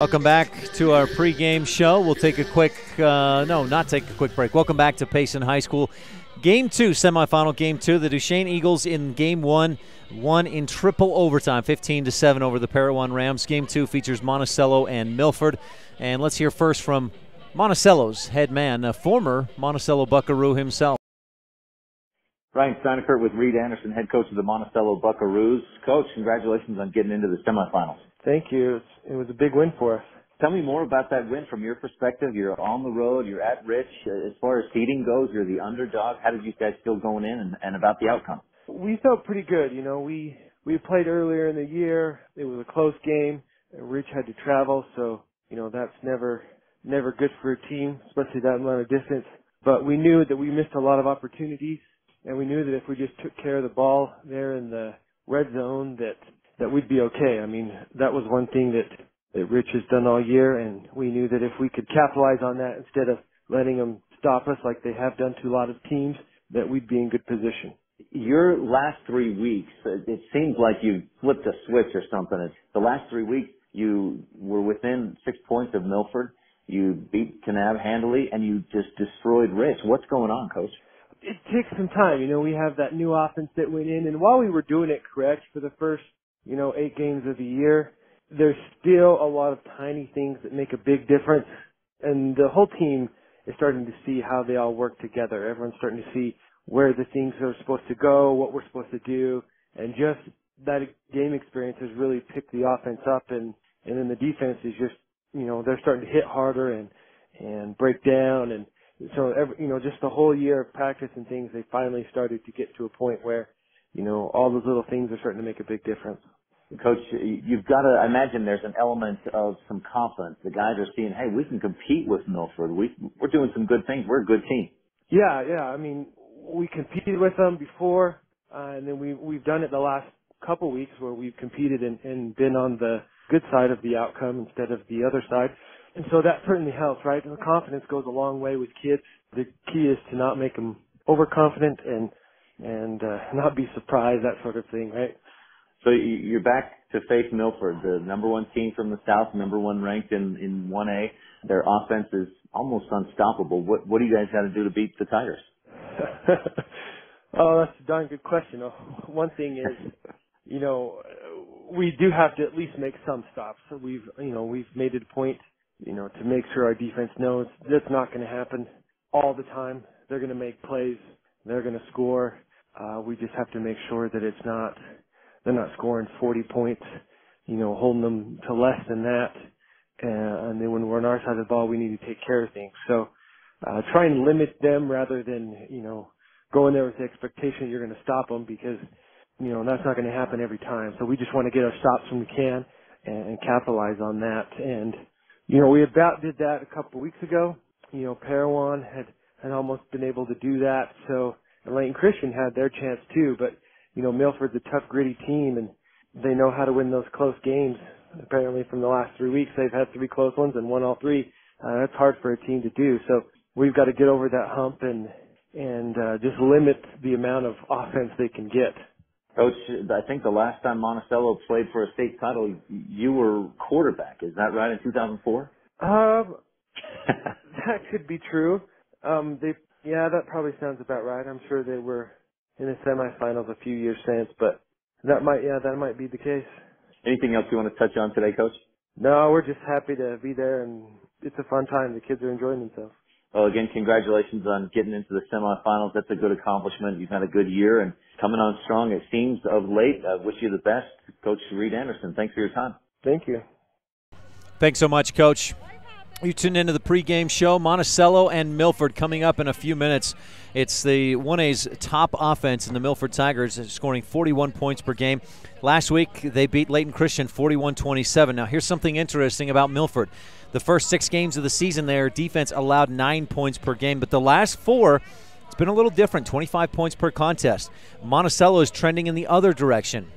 Welcome back to our pregame show. We'll take a quick, not take a quick break. Welcome back to Payson High School. Game 2, semifinal game 2. The Duchesne Eagles in game 1 won in triple overtime, 15-7 over the Parowan Rams. Game 2 features Monticello and Milford. And let's hear first from Monticello's head man, a former Monticello Buckaroo himself. Ryan Steinekert with Reed Anderson, head coach of the Monticello Buckaroos. Coach, congratulations on getting into the semifinals. Thank you. It was a big win for us. Tell me more about that win from your perspective. You're on the road. You're at Rich. As far as seeding goes, you're the underdog. How did you guys feel going in and about the outcome? We felt pretty good. You know, we played earlier in the year. It was a close game. Rich had to travel, so, you know, that's never good for a team, especially that amount of distance. But we knew that we missed a lot of opportunities, and we knew that if we just took care of the ball there in the red zone that we'd be okay. I mean, that was one thing that Rich has done all year, and we knew that if we could capitalize on that instead of letting them stop us like they have done to a lot of teams, that we'd be in good position. Your last 3 weeks, it seems like you flipped a switch or something. The last 3 weeks, you were within 6 points of Milford. You beat Kanab handily, and you just destroyed Rich. What's going on, Coach? It takes some time. You know, we have that new offense that went in, and while we were doing it correct for the first 8 games of the year, there's still a lot of tiny things that make a big difference. And the whole team is starting to see how they all work together. Everyone's starting to see where the things are supposed to go, what we're supposed to do. And just that game experience has really picked the offense up. And then the defense is just, they're starting to hit harder and break down. And so, just the whole year of practice and things, they finally started to get to a point where, all those little things are starting to make a big difference. Coach, you've got to imagine there's an element of some confidence. The guys are seeing, hey, we can compete with Milford. We're doing some good things. We're a good team. Yeah. I mean, we competed with them before, and then we've done it the last couple weeks where we've competed and been on the good side of the outcome instead of the other side. And so that certainly helps, right? The confidence goes a long way with kids. The key is to not make them overconfident and not be surprised, that sort of thing, right? So you're back to face Milford, the number 1 team from the South, number 1 ranked in 1A. Their offense is almost unstoppable. What do you guys got to do to beat the Tigers? Oh, that's a darn good question. One thing is, we do have to at least make some stops. So we've made it a point, to make sure our defense knows that's not going to happen all the time. They're going to make plays. They're going to score. We just have to make sure that they're not scoring 40 points, holding them to less than that. And then when we're on our side of the ball, we need to take care of things. So try and limit them rather than, go in there with the expectation you're going to stop them because, that's not going to happen every time. So we just want to get our stops when we can and capitalize on that. And, we about did that a couple of weeks ago. Parowan had almost been able to do that. So Layton Christian had their chance too, but Milford's a tough, gritty team, and they know how to win those close games. Apparently from the last 3 weeks, they've had 3 close ones and won all 3. That's hard for a team to do. So we've got to get over that hump and just limit the amount of offense they can get. Coach, I think the last time Monticello played for a state title, you were quarterback. Is that right, in 2004? That could be true. That probably sounds about right. I'm sure they were in the semifinals a few years since, but that might be the case. Anything else you want to touch on today, Coach? No, we're just happy to be there, and it's a fun time. The kids are enjoying themselves. Well, again, congratulations on getting into the semifinals. That's a good accomplishment. You've had a good year and coming on strong, it seems, of late. I wish you the best. Coach Reed Anderson, thanks for your time. Thank you. Thanks so much, Coach. You tuned into the pregame show. Monticello and Milford coming up in a few minutes. It's the 1A's top offense in the Milford Tigers, scoring 41 points per game. Last week, they beat Layton Christian 41-27. Now, here's something interesting about Milford. The first 6 games of the season, their defense allowed 9 points per game, but the last 4, it's been a little different, 25 points per contest. Monticello is trending in the other direction.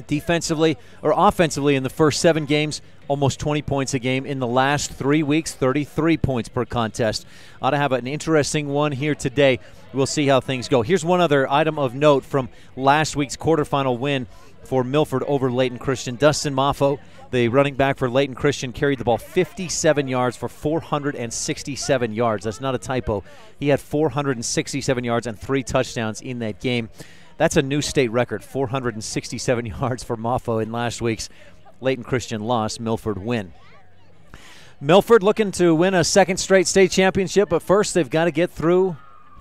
Defensively or offensively in the first 7 games, almost 20 points a game. In the last 3 weeks, 33 points per contest. Ought to have an interesting one here today. We'll see how things go. Here's one other item of note from last week's quarterfinal win for Milford over Leighton Christian. Dustin Moffo, the running back for Leighton Christian, carried the ball 57 yards for 467 yards. That's not a typo. He had 467 yards and 3 touchdowns in that game. That's a new state record, 467 yards for Moffo in last week's Leighton Christian loss, Milford win. Milford looking to win a second straight state championship, but first they've got to get through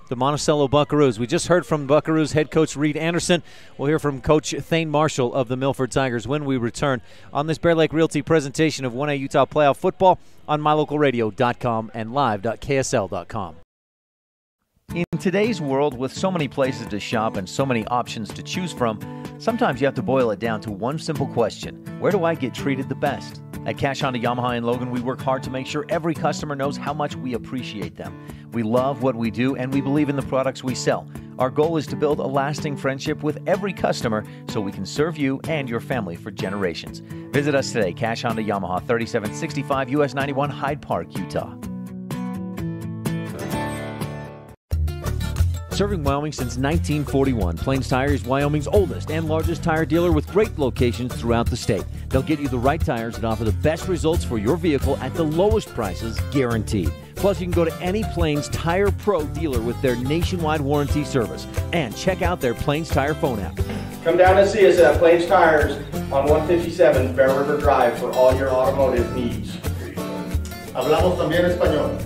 the Monticello Buckaroos. We just heard from Buckaroos head coach Reed Anderson. We'll hear from Coach Thane Marshall of the Milford Tigers when we return on this Bear Lake Realty presentation of 1A Utah Playoff Football on mylocalradio.com and live.ksl.com. In today's world, with so many places to shop and so many options to choose from, sometimes you have to boil it down to one simple question: where do I get treated the best? At Cash Honda Yamaha in Logan, we work hard to make sure every customer knows how much we appreciate them. We love what we do, and we believe in the products we sell. Our goal is to build a lasting friendship with every customer so we can serve you and your family for generations. Visit us today, Cash Honda Yamaha, 3765 US 91, Hyde Park, Utah. Serving Wyoming since 1941, Plains Tire is Wyoming's oldest and largest tire dealer with great locations throughout the state. They'll get you the right tires that offer the best results for your vehicle at the lowest prices, guaranteed. Plus, you can go to any Plains Tire Pro dealer with their nationwide warranty service. And check out their Plains Tire phone app. Come down and see us at Plains Tires on 157 Bear River Drive for all your automotive needs. Hablamos también español.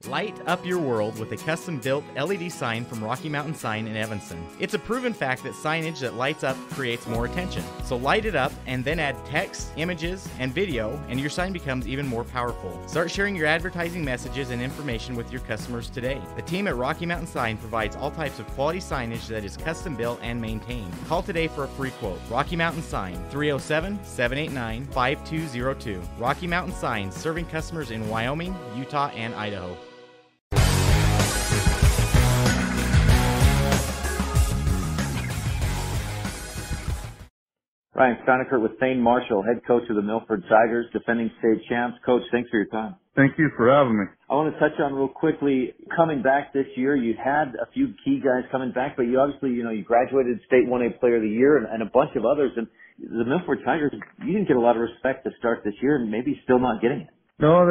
Light up your world with a custom-built LED sign from Rocky Mountain Sign in Evanston. It's a proven fact that signage that lights up creates more attention. So light it up and then add text, images, and video, and your sign becomes even more powerful. Start sharing your advertising messages and information with your customers today. The team at Rocky Mountain Sign provides all types of quality signage that is custom-built and maintained. Call today for a free quote. Rocky Mountain Sign, 307-789-5202. Rocky Mountain Sign, serving customers in Wyoming, Utah, and Idaho. Ryan Steinecker with Thane Marshall, head coach of the Milford Tigers, defending state champs. Coach, thanks for your time. Thank you for having me. I want to touch on real quickly, coming back this year, you had a few key guys coming back, but you obviously, you graduated State 1A Player of the Year and a bunch of others. And the Milford Tigers, you didn't get a lot of respect to start this year and maybe still not getting it. No,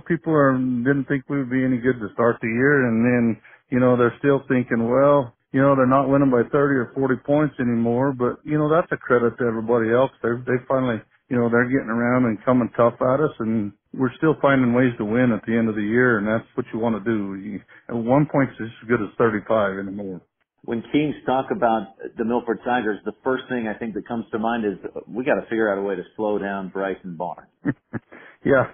people didn't think we would be any good to start the year. And then, they're still thinking, well, they're not winning by 30 or 40 points anymore, but, that's a credit to everybody else. They finally, they're getting around and coming tough at us, and we're still finding ways to win at the end of the year, and that's what you want to do. At 1 point, it's as good as 35 anymore. When teams talk about the Milford Tigers, the first thing I think that comes to mind is we got to figure out a way to slow down Bryson Barnes. Yeah,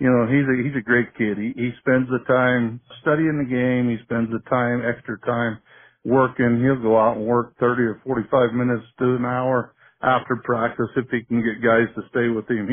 he's a great kid. He spends the time studying the game. He spends the extra time working. He'll go out and work 30 or 45 minutes to an hour after practice if he can get guys to stay with him.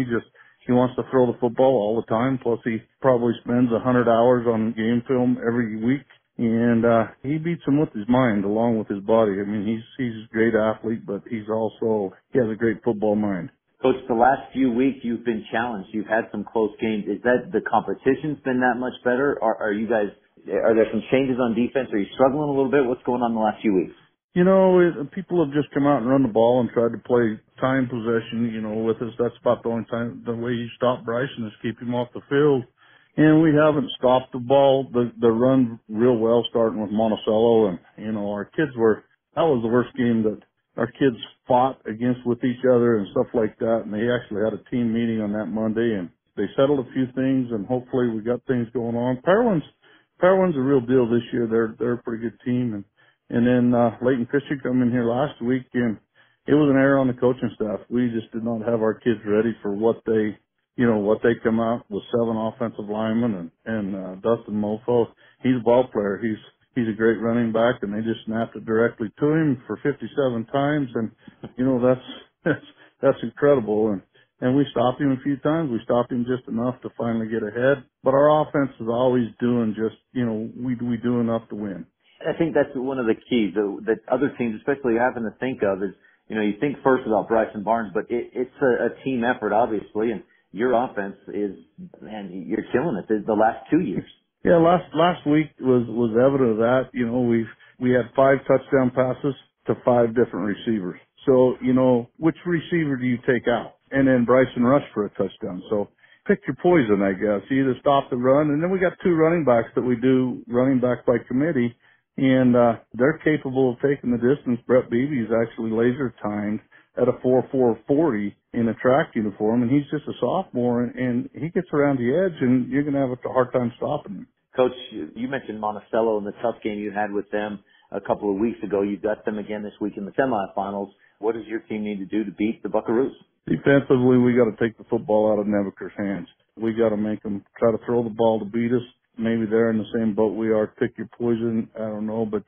He wants to throw the football all the time. Plus, he probably spends 100 hours on game film every week. And he beats him with his mind along with his body. I mean, he's a great athlete, but he has a great football mind. Coach, the last few weeks you've been challenged. You've had some close games. Is that the competition's been that much better? Are there some changes on defense? Are you struggling a little bit? What's going on the last few weeks? People have just come out and run the ball and tried to play time possession, with us. That's about the only time. The way you stop Bryson is keep him off the field. And we haven't stopped the ball, the run real well, starting with Monticello. And, our kids that was the worst game that our kids fought with each other and stuff like that. And they actually had a team meeting on that Monday, and they settled a few things, and hopefully we got things going on. Parowan's a real deal this year. They're a pretty good team. And then, Leighton Christian come in here last week, and it was an error on the coaching staff. We just did not have our kids ready for what they come out with 7 offensive linemen and Dustin Mofo. He's a ball player. He's a great running back, and they just snapped it directly to him for 57 times, and that's incredible. And we stopped him a few times. We stopped him just enough to finally get ahead. But our offense is always doing we do enough to win. I think that's one of the keys that other teams, especially having to think of, is you think first about Bryson Barnes, but it's a team effort, obviously, and your offense you're killing it the last 2 years. Yeah, last week was evident of that. we had 5 touchdown passes to 5 different receivers. So, you know, which receiver do you take out? And then Bryson rushed for a touchdown. So pick your poison, I guess. You either stop the run, and then we got 2 running backs that we do running back by committee, and they're capable of taking the distance. Brett Beebe is actually laser timed at a 4.440 in a track uniform, and he's just a sophomore, and he gets around the edge, and you're going to have a hard time stopping him. Coach, you mentioned Monticello and the tough game you had with them a couple of weeks ago. You got them again this week in the semifinals. What does your team need to do to beat the Buckaroos? Defensively, we got to take the football out of Nebuchadnezzar's hands. We got to make them try to throw the ball to beat us. Maybe they're in the same boat we are. Pick your poison. I don't know, but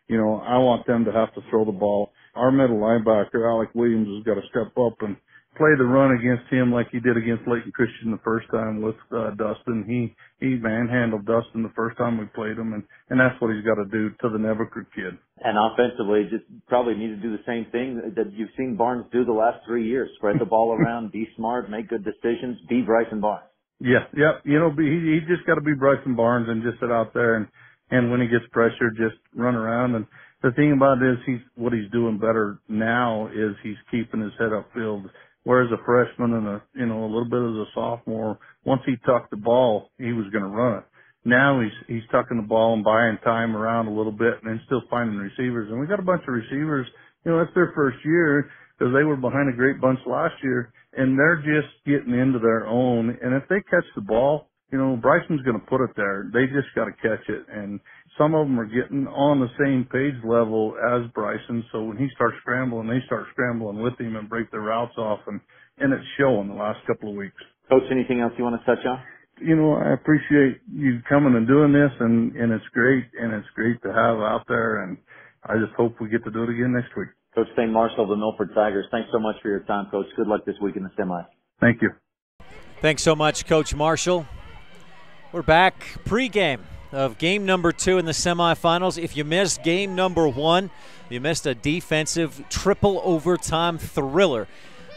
you know, I want them to have to throw the ball. Our middle linebacker, Alec Williams, has got to step up and play the run against him like he did against Leighton Christian the first time with Dustin. He manhandled Dustin the first time we played him, and that's what he's got to do to the Nebuchadnezzar kid. And offensively, just probably need to do the same thing that you've seen Barnes do the last 3 years. Spread the ball around, be smart, make good decisions, be Bryson Barnes. Yeah. You know, he just got to be Bryson Barnes and just sit out there and when he gets pressure, just run around. And the thing about it is what he's doing better now is he's keeping his head upfield. Whereas a freshman and a little bit as a sophomore, once he tucked the ball, he was going to run it. Now he's tucking the ball and buying time around a little bit and then still finding receivers. And we got a bunch of receivers, you know, that's their first year because they were behind a great bunch last year and they're just getting into their own. And if they catch the ball, you know, Bryson's going to put it there. They just got to catch it. And some of them are getting on the same page level as Bryson. So when he starts scrambling, they start scrambling with him and break their routes off. And it's showing the last couple of weeks. Coach, anything else you want to touch on? You know, I appreciate you coming and doing this, and it's great, and it's great to have out there, and I just hope we get to do it again next week. Coach Thane Marshall of the Milford Tigers, thanks so much for your time, Coach. Good luck this week in the semis. Thank you. Thanks so much, Coach Marshall. We're back pregame of game number 2 in the semifinals. If you missed game number 1, you missed a defensive triple overtime thriller.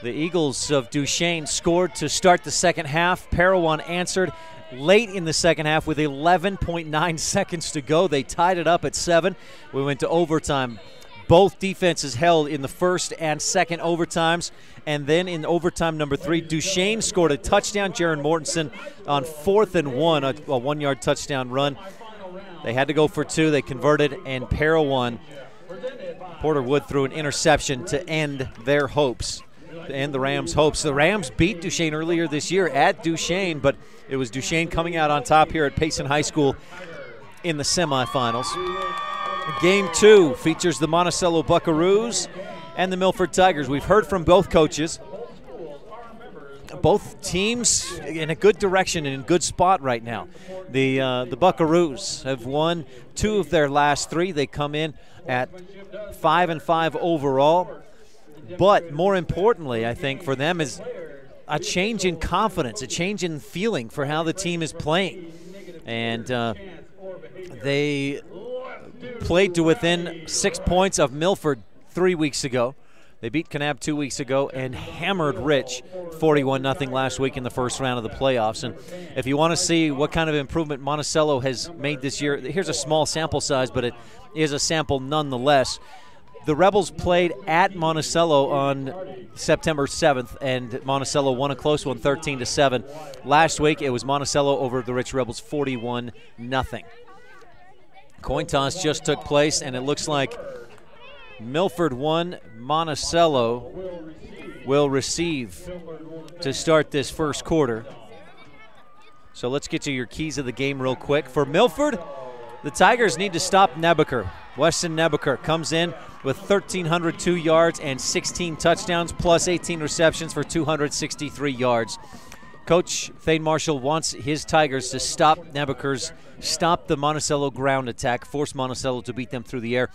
The Eagles of Duchesne scored to start the second half. Parowan answered late in the second half with 11.9 seconds to go. They tied it up at 7. We went to overtime. Both defenses held in the first and second overtimes. And then in overtime number 3, Duchesne scored a touchdown. Jaron Mortensen on 4th and 1, a 1-yard touchdown run. They had to go for 2. They converted, and Parowan, Porter Wood threw an interception to end their hopes. And the Rams' hopes. The Rams beat Duchesne earlier this year at Duchesne, but it was Duchesne coming out on top here at Payson High School in the semifinals. Game 2 features the Monticello Buckaroos and the Milford Tigers. We've heard from both coaches. Both teams in a good direction and in a good spot right now. The Buckaroos have won 2 of their last 3. They come in at 5-5 overall. But more importantly, I think, for them is a change in confidence, a change in feeling for how the team is playing. And they played to within 6 points of Milford 3 weeks ago. They beat Kanab 2 weeks ago and hammered Rich 41-0 last week in the first round of the playoffs. And if you want to see what kind of improvement Monticello has made this year, here's a small sample size, but it is a sample nonetheless. The Rebels played at Monticello on September 7th, and Monticello won a close one, 13-7. Last week, it was Monticello over the Rich Rebels, 41-0. Coin toss just took place, and it looks like Milford won. Monticello will receive to start this first quarter. So let's get to your keys of the game real quick. For Milford, the Tigers need to stop Nebuchadnezzar. Weston Nebuchadnezzar comes in with 1,302 yards and 16 touchdowns, plus 18 receptions for 263 yards. Coach Thane Marshall wants his Tigers to stop Nebuchadnezzar's, stop the Monticello ground attack, force Monticello to beat them through the air.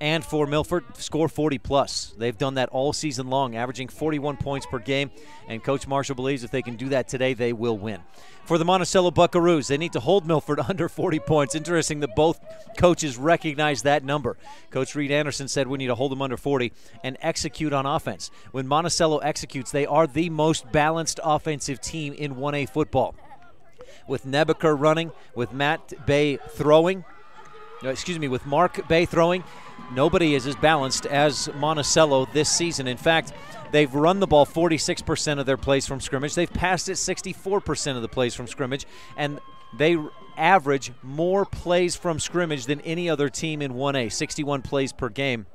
And for Milford, score 40+. They've done that all season long, averaging 41 points per game. And Coach Marshall believes if they can do that today, they will win. For the Monticello Buckaroos, they need to hold Milford under 40 points. Interesting that both coaches recognize that number. Coach Reed Anderson said we need to hold them under 40 and execute on offense. When Monticello executes, they are the most balanced offensive team in 1A football. With Nebuchadnezzar running, with Matt Bay throwing, with Mark Bay throwing, nobody is as balanced as Monticello this season. In fact, they've run the ball 46% of their plays from scrimmage. They've passed it 64% of the plays from scrimmage, and they average more plays from scrimmage than any other team in 1A, 61 plays per game,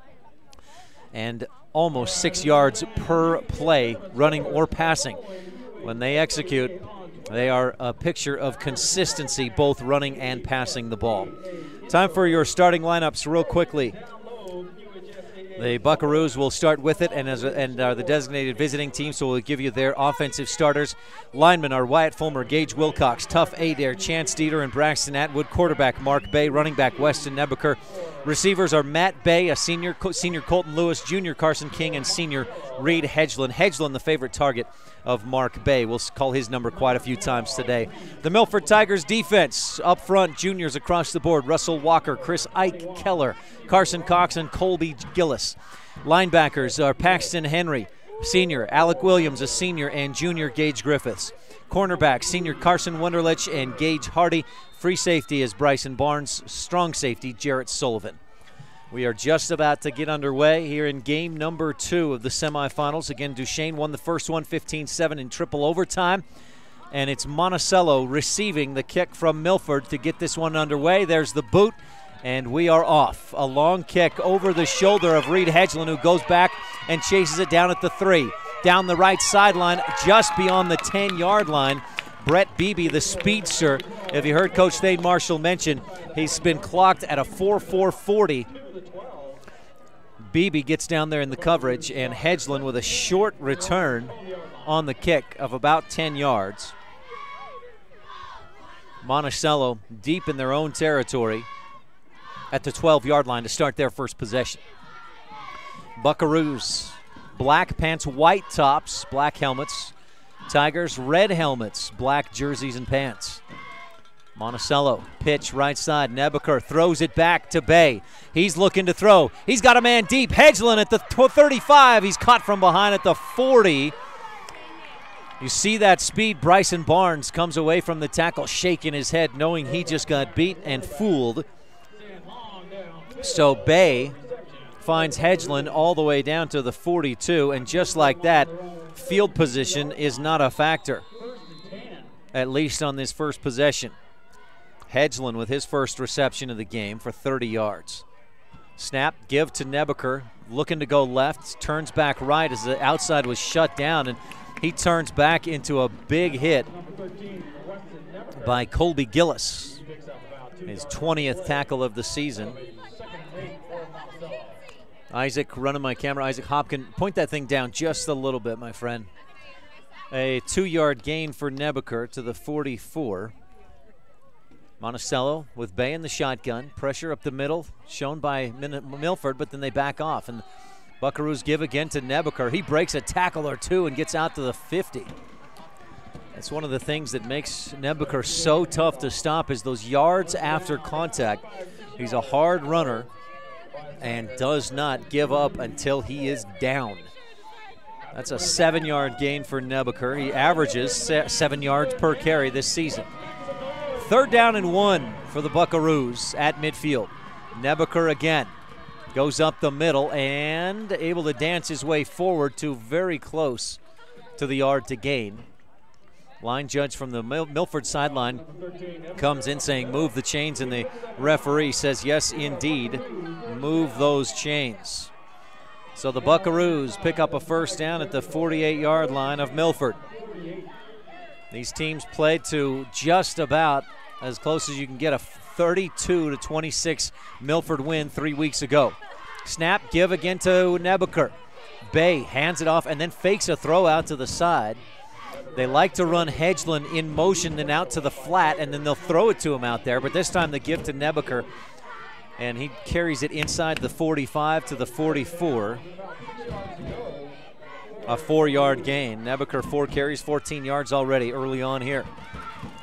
and almost 6 yards per play, running or passing. When they execute, they are a picture of consistency, both running and passing the ball. Time for your starting lineups real quickly. The Buckaroos will start with it and are the designated visiting team, so we'll give you their offensive starters. Linemen are Wyatt Fulmer, Gage Wilcox, Tough Adair, Chance Dieter, and Braxton Atwood. Quarterback Mark Bay, running back Weston Nebeker. Receivers are Matt Bay, a senior Colton Lewis, junior Carson King, and senior Reed Hedgeland. Hedgeland, the favorite target of Mark Bay. We'll call his number quite a few times today. The Milford Tigers defense, up front, juniors across the board. Russell Walker, Chris Ike Keller, Carson Cox, and Colby Gillis. Linebackers are Paxton Henry, senior, Alec Williams, a senior, and junior Gage Griffiths. Cornerback, senior Carson Wunderlich and Gage Hardy. Free safety is Bryson Barnes. Strong safety, Jarrett Sullivan. We are just about to get underway here in game number 2 of the semifinals. Again, Duchesne won the first one 15-7 in triple overtime. And it's Monticello receiving the kick from Milford to get this one underway. There's the boot, and we are off. A long kick over the shoulder of Reed Hedgeland, who goes back and chases it down at the 3. Down the right sideline, just beyond the 10-yard line, Brett Beebe, the speedster. If you heard Coach Thane Marshall mention, he's been clocked at a 4.440. Beebe gets down there in the coverage, and Hedgeland with a short return on the kick of about 10 yards. Monticello deep in their own territory at the 12-yard line to start their first possession. Buckaroos, black pants, white tops, black helmets. Tigers, red helmets, black jerseys and pants. Monticello, pitch right side. Nebeker throws it back to Bay. He's looking to throw. He's got a man deep. Hedgeland at the 35. He's caught from behind at the 40. You see that speed. Bryson Barnes comes away from the tackle, shaking his head, knowing he just got beat and fooled. So Bay finds Hedgeland all the way down to the 42, and just like that, field position is not a factor, at least on this first possession. Hedgeland with his first reception of the game for 30 yards. Snap, give to Nebeker, looking to go left, turns back right as the outside was shut down, and he turns back into a big hit by Colby Gillis, his 20th tackle of the season. Isaac running my camera. Isaac Hopkin, point that thing down just a little bit, my friend. A 2-yard gain for Nebeker to the 44. Monticello with Bay in the shotgun. Pressure up the middle shown by Milford, but then they back off. And Buckaroos give again to Nebeker. He breaks a tackle or two and gets out to the 50. That's one of the things that makes Nebeker so tough to stop, is those yards after contact. He's a hard runner and does not give up until he is down. That's a 7-yard gain for Nebeker. He averages 7 yards per carry this season. 3rd down and 1 for the Buckaroos at midfield. Nebeker again goes up the middle and able to dance his way forward to very close to the yard to gain. Line judge from the Milford sideline comes in saying move the chains, and the referee says yes indeed, move those chains. So the Buckaroos pick up a first down at the 48-yard line of Milford. These teams played to just about as close as you can get a 32-26 Milford win 3 weeks ago. Snap, give again to Nebeker. Bay hands it off and then fakes a throw out to the side. They like to run Hedgeland in motion and out to the flat, and then they'll throw it to him out there. But this time they give to Nebeker, and he carries it inside the 45 to the 44. A 4-yard gain. Nebeker 4 carries, 14 yards already early on here.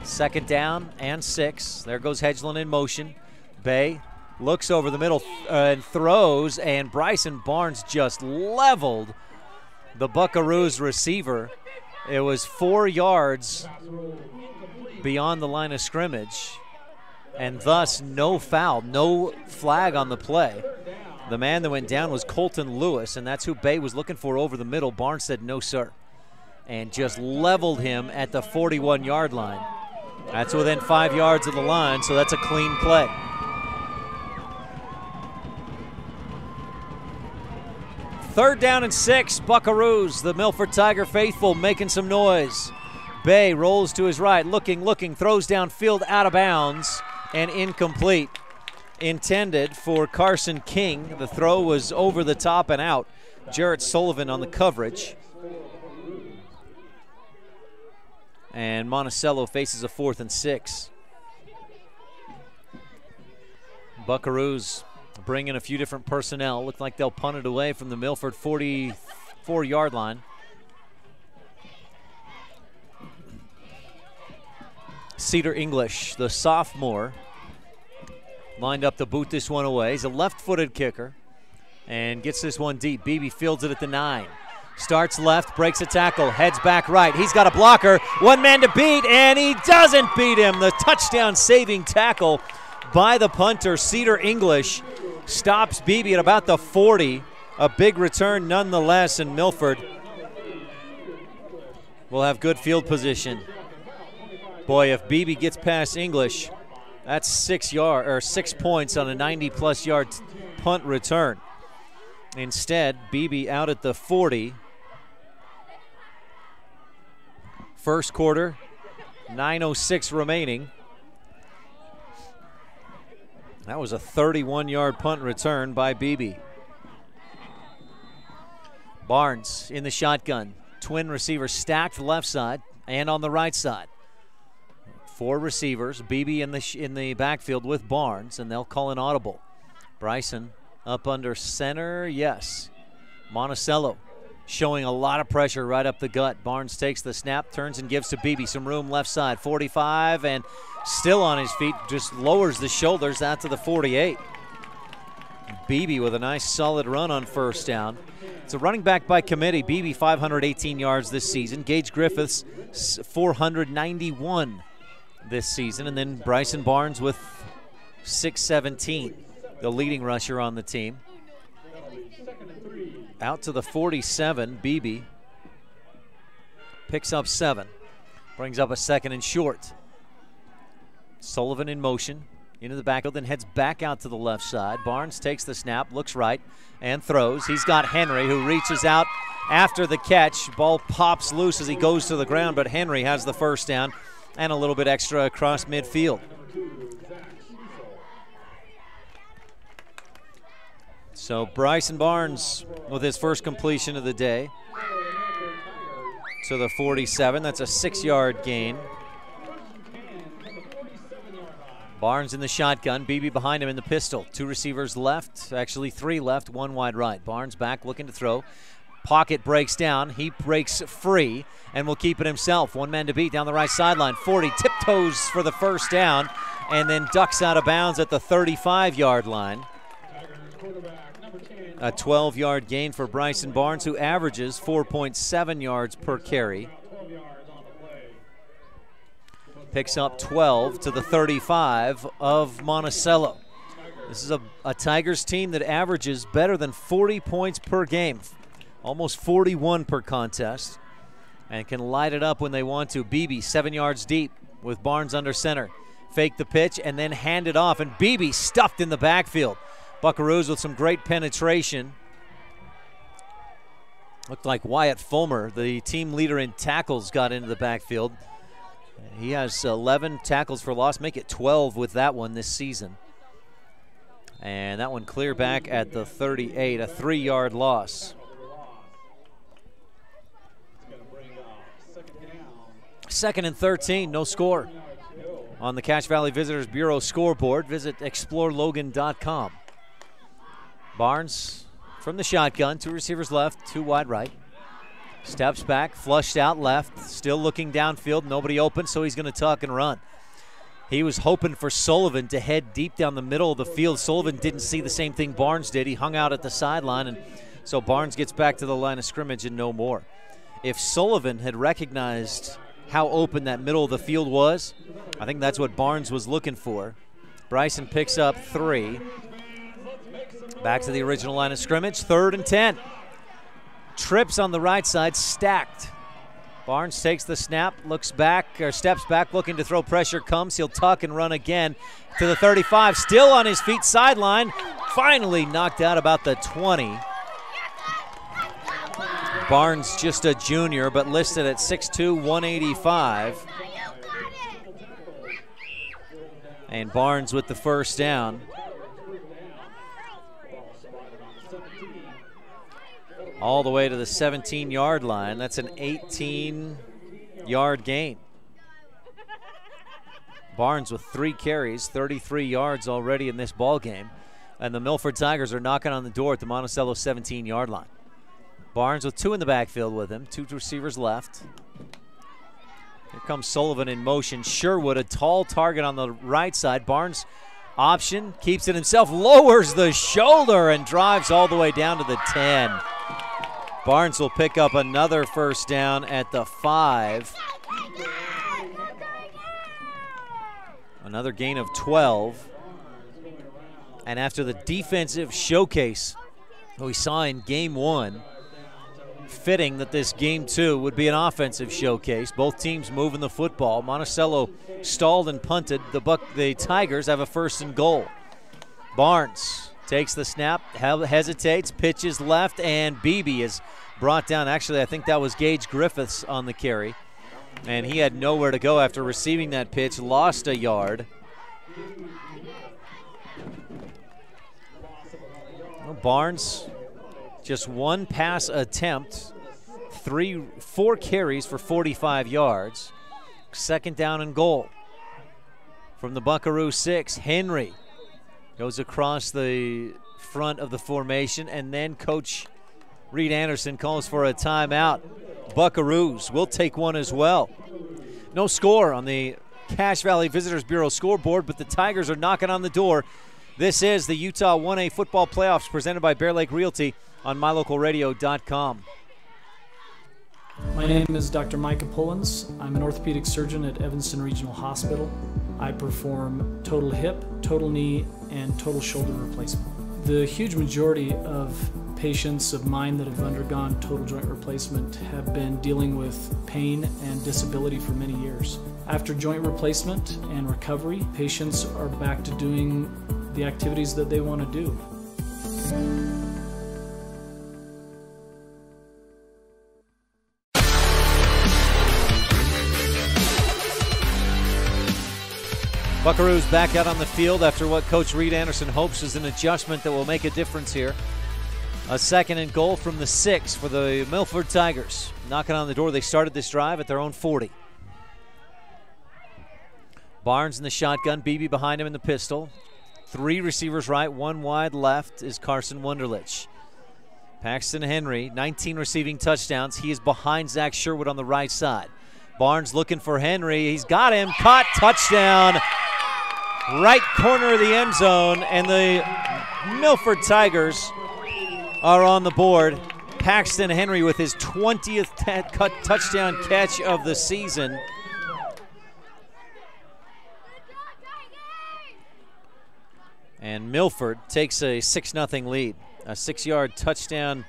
2nd down and 6. There goes Hedgeland in motion. Bay looks over the middle and throws, and Bryson Barnes just leveled the Buckaroos receiver. It was 4 yards beyond the line of scrimmage. and thus no foul, no flag on the play. The man that went down was Colton Lewis, and that's who Bay was looking for over the middle. Barnes said no, sir, and just leveled him at the 41-yard line. That's within 5 yards of the line, so that's a clean play. Third down and 6, Buckaroos. The Milford Tiger faithful making some noise. Bay rolls to his right, looking, throws downfield out of bounds and incomplete. Intended for Carson King. The throw was over the top and out. Jarrett Sullivan on the coverage. And Monticello faces a 4th and 6. Buckaroos bring in a few different personnel. Look like they'll punt it away from the Milford 44-yard line. Cedar English, the sophomore, lined up to boot this one away. He's a left-footed kicker and gets this one deep. Beebe fields it at the 9. Starts left, breaks a tackle, heads back right. He's got a blocker, one man to beat, and he doesn't beat him. The touchdown-saving tackle by the punter, Cedar English, stops Beebe at about the 40. A big return nonetheless, and Milford will have good field position. Boy, if Beebe gets past English, that's 6 points on a 90-plus yard punt return. Instead, Beebe out at the 40. First quarter, 9:06 remaining. That was a 31-yard punt return by Beebe. Barnes in the shotgun. Twin receivers stacked left side and on the right side. 4 receivers, Beebe in the backfield with Barnes, and they'll call an audible. Bryson up under center, yes. Monticello showing a lot of pressure right up the gut. Barnes takes the snap, turns and gives to Beebe. Some room left side, 45, and still on his feet, just lowers the shoulders out to the 48. Beebe with a nice solid run on first down. It's a running back by committee. Beebe 518 yards this season. Gage Griffiths 491 this season. And then Bryson Barnes with 617, the leading rusher on the team. Out to the 47, Beebe picks up 7. Brings up a 2nd and short. Sullivan in motion into the backfield, then heads back out to the left side. Barnes takes the snap, looks right, and throws. He's got Henry, who reaches out after the catch. Ball pops loose as he goes to the ground, but Henry has the first down and a little bit extra across midfield. So Bryson Barnes with his first completion of the day to the 47. That's a 6-yard gain. Barnes in the shotgun, Beebe behind him in the pistol. 2 receivers left, actually 3 left, 1 wide right. Barnes back looking to throw. Pocket breaks down, he breaks free and will keep it himself. 1 man to beat down the right sideline. 40 tiptoes for the first down and then ducks out of bounds at the 35-yard line. A 12-yard gain for Bryson Barnes, who averages 4.7 yards per carry. Picks up 12 to the 35 of Monticello. This is a Tigers team that averages better than 40 points per game, almost 41 per contest, and can light it up when they want to. Beebe 7 yards deep with Barnes under center. Fake the pitch and then hand it off, and Beebe stuffed in the backfield. Buckaroos with some great penetration. Looked like Wyatt Fulmer, the team leader in tackles, got into the backfield. He has 11 tackles for loss, make it 12 with that one this season. And that one clear back at the 38, a 3-yard loss. Second and 13, no score. On the Cache Valley Visitors Bureau scoreboard, visit explorelogan.com. Barnes from the shotgun, 2 receivers left, 2 wide right. Steps back, flushed out left, still looking downfield, nobody open, so he's going to tuck and run. He was hoping for Sullivan to head deep down the middle of the field. Sullivan didn't see the same thing Barnes did. He hung out at the sideline, and so Barnes gets back to the line of scrimmage and no more. If Sullivan had recognized how open that middle of the field was, I think that's what Barnes was looking for. Bryson picks up 3. Back to the original line of scrimmage, 3rd and 10. Trips on the right side, stacked. Barnes takes the snap, looks back, or steps back, looking to throw. Pressure comes. He'll tuck and run again to the 35. Still on his feet, sideline. Finally knocked out about the 20. Barnes just a junior, but listed at 6'2", 185. And Barnes with the first down. All the way to the 17-yard line. That's an 18-yard gain. Barnes with 3 carries, 33 yards already in this ball game. And the Milford Tigers are knocking on the door at the Monticello 17-yard line. Barnes with 2 in the backfield with him, 2 receivers left. Here comes Sullivan in motion. Sherwood, a tall target on the right side. Barnes option, keeps it himself, lowers the shoulder and drives all the way down to the 10. Barnes will pick up another first down at the 5. Another gain of 12. And after the defensive showcase we saw in game 1, fitting that this game 2 would be an offensive showcase. Both teams moving the football. Monticello stalled and punted. The Tigers have a 1st and goal. Barnes takes the snap, hesitates, pitches left, and Beebe is brought down. Actually, I think that was Gage Griffiths on the carry. And he had nowhere to go after receiving that pitch, lost a yard. Well, Barnes, just 1 pass attempt, 4 carries for 45 yards. 2nd down and goal from the Buckaroo 6. Henry goes across the front of the formation, and then Coach Reed Anderson calls for a timeout. Buckaroos will take one as well. No score on the Cache Valley Visitors Bureau scoreboard, but the Tigers are knocking on the door. This is the Utah 1A Football Playoffs presented by Bear Lake Realty on MyLocalRadio.com. My name is Dr. Micah Pullins. I'm an orthopedic surgeon at Evanston Regional Hospital. I perform total hip, total knee, and total shoulder replacement. The huge majority of patients of mine that have undergone total joint replacement have been dealing with pain and disability for many years. After joint replacement and recovery, patients are back to doing the activities that they want to do. Buckaroos back out on the field after what Coach Reed Anderson hopes is an adjustment that will make a difference here. A 2nd and goal from the 6 for the Milford Tigers. Knocking on the door, they started this drive at their own 40. Barnes in the shotgun, Beebe behind him in the pistol. 3 receivers right, 1 wide left is Carson Wunderlich. Paxton Henry, 19 receiving touchdowns. He is behind Zach Sherwood on the right side. Barnes looking for Henry. He's got him, caught, touchdown. Right corner of the end zone, and the Milford Tigers are on the board. Paxton Henry with his 20th touchdown catch of the season. And Milford takes a 6-0 lead. A 6-yard touchdown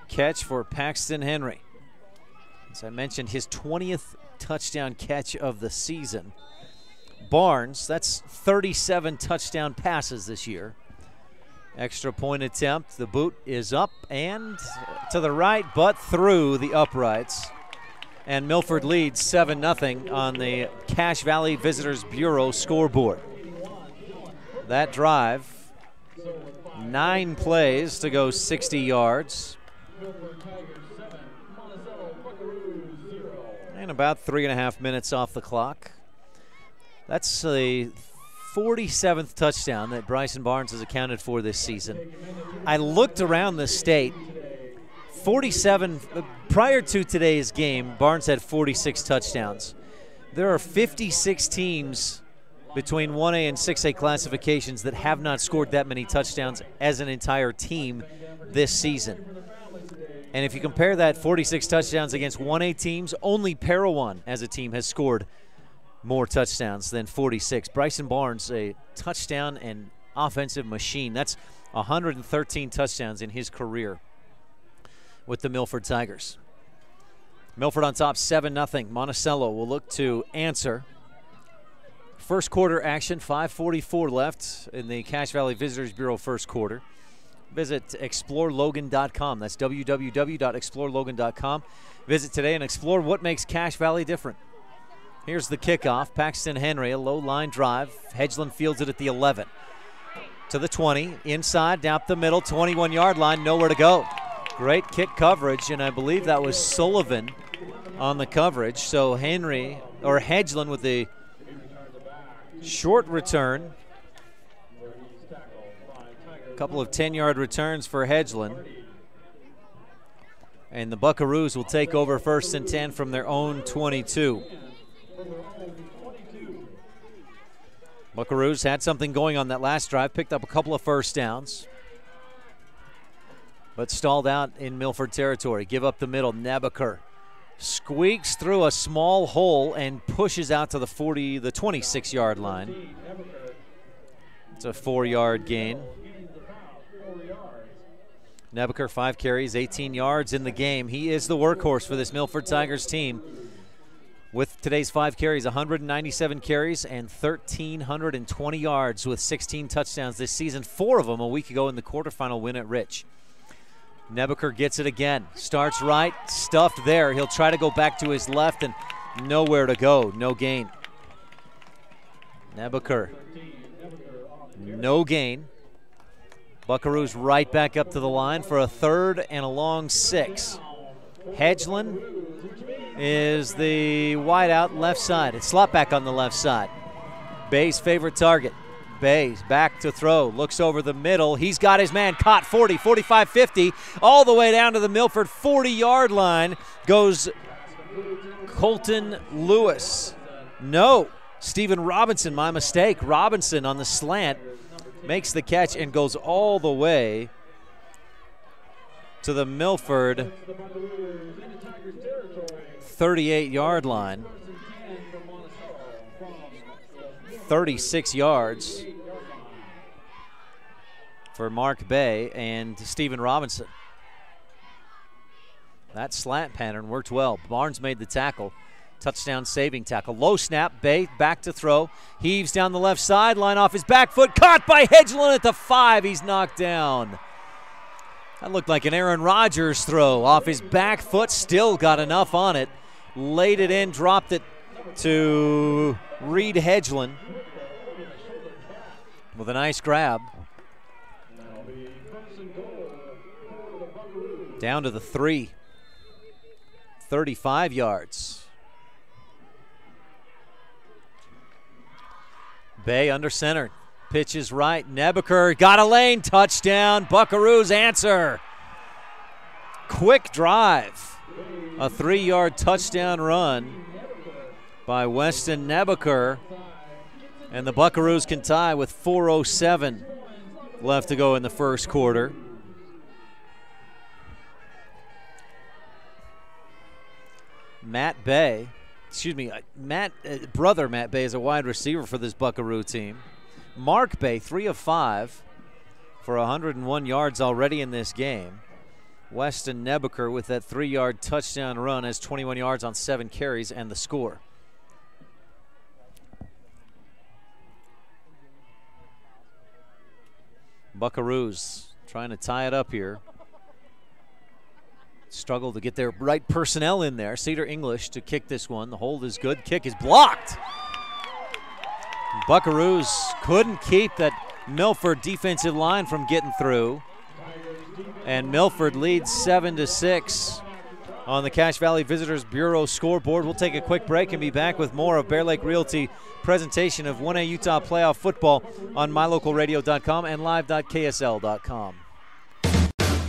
catch for Paxton Henry. As I mentioned, his 20th touchdown catch of the season. Barnes, that's 37 touchdown passes this year. Extra point attempt. The boot is up and to the right, but through the uprights. And Milford leads 7-0 on the Cache Valley Visitors Bureau scoreboard. That drive, 9 plays to go 60 yards. And about 3.5 minutes off the clock. That's the 47th touchdown that Bryson Barnes has accounted for this season. I looked around the state. 47, prior to today's game, Barnes had 46 touchdowns. There are 56 teams between 1A and 6A classifications that have not scored that many touchdowns as an entire team this season. And if you compare that 46 touchdowns against 1A teams, only Parowan as a team has scored more touchdowns than 46. Bryson Barnes, a touchdown and offensive machine. That's 113 touchdowns in his career with the Milford Tigers. Milford on top 7-0. Monticello will look to answer. First quarter action, 5:44 left in the Cache Valley Visitors Bureau first quarter. Visit explorelogan.com. That's www.explorelogan.com. Visit today and explore what makes Cache Valley different. Here's the kickoff. Paxton Henry, a low line drive. Hedgeland fields it at the 11. To the 20, inside, down the middle, 21-yard line, nowhere to go. Great kick coverage, and I believe that was Sullivan on the coverage. So Hedgeland with the short return. A couple of 10-yard returns for Hedgeland. And the Buckaroos will take over 1st and 10 from their own 22. Buckaroos had something going on that last drive, picked up a couple of first downs, but stalled out in Milford territory. Give up the middle. Nebaker squeaks through a small hole and pushes out to the 26-yard line. It's a 4-yard gain. Nebaker, 5 carries, 18 yards in the game. He is the workhorse for this Milford Tigers team. With today's 5 carries, 197 carries and 1,320 yards with 16 touchdowns this season. 4 of them a week ago in the quarterfinal win at Rich. Nebaker gets it again. Starts right, stuffed there. He'll try to go back to his left and nowhere to go. No gain. Nebaker, no gain. Buckaroos right back up to the line for a 3rd and a long 6. Hedgeland is the wideout left side. It's slot back on the left side. Bay's favorite target. Bay's back to throw. Looks over the middle. He's got his man caught. 40, 45, 50. All the way down to the Milford 40-yard line goes Colton Lewis. No, Stephen Robinson, my mistake. Robinson on the slant makes the catch and goes all the way to the Milford 38-yard line. 36 yards for Mark Bay and Stephen Robinson. That slant pattern worked well. Barnes made the tackle. Touchdown saving tackle. Low snap. Bay back to throw. Heaves down the left sideline off his back foot. Caught by Hedgeland at the 5. He's knocked down. That looked like an Aaron Rodgers throw off his back foot. Still got enough on it. Laid it in, dropped it to Reed Hedgeland with a nice grab. Down to the 3. 35 yards. Bay under center. Pitch is right. Nebaker got a lane. Touchdown. Buckaroos answer. Quick drive. A 3-yard touchdown run by Weston Nebaker. And the Buckaroos can tie with 4:07 left to go in the first quarter. Matt Bay, brother Matt Bay is a wide receiver for this Buckaroo team. Mark Bay, 3 of 5 for 101 yards already in this game. Weston Nebaker with that 3-yard touchdown run has 21 yards on 7 carries and the score. Buckaroos trying to tie it up here. Struggle to get their right personnel in there. Cedar English to kick this one. The hold is good. Kick is blocked. Buckaroos couldn't keep that Milford defensive line from getting through. And Milford leads 7-6 on the Cache Valley Visitors Bureau scoreboard. We'll take a quick break and be back with more of Bear Lake Realty presentation of 1A Utah playoff football on mylocalradio.com and live.ksl.com.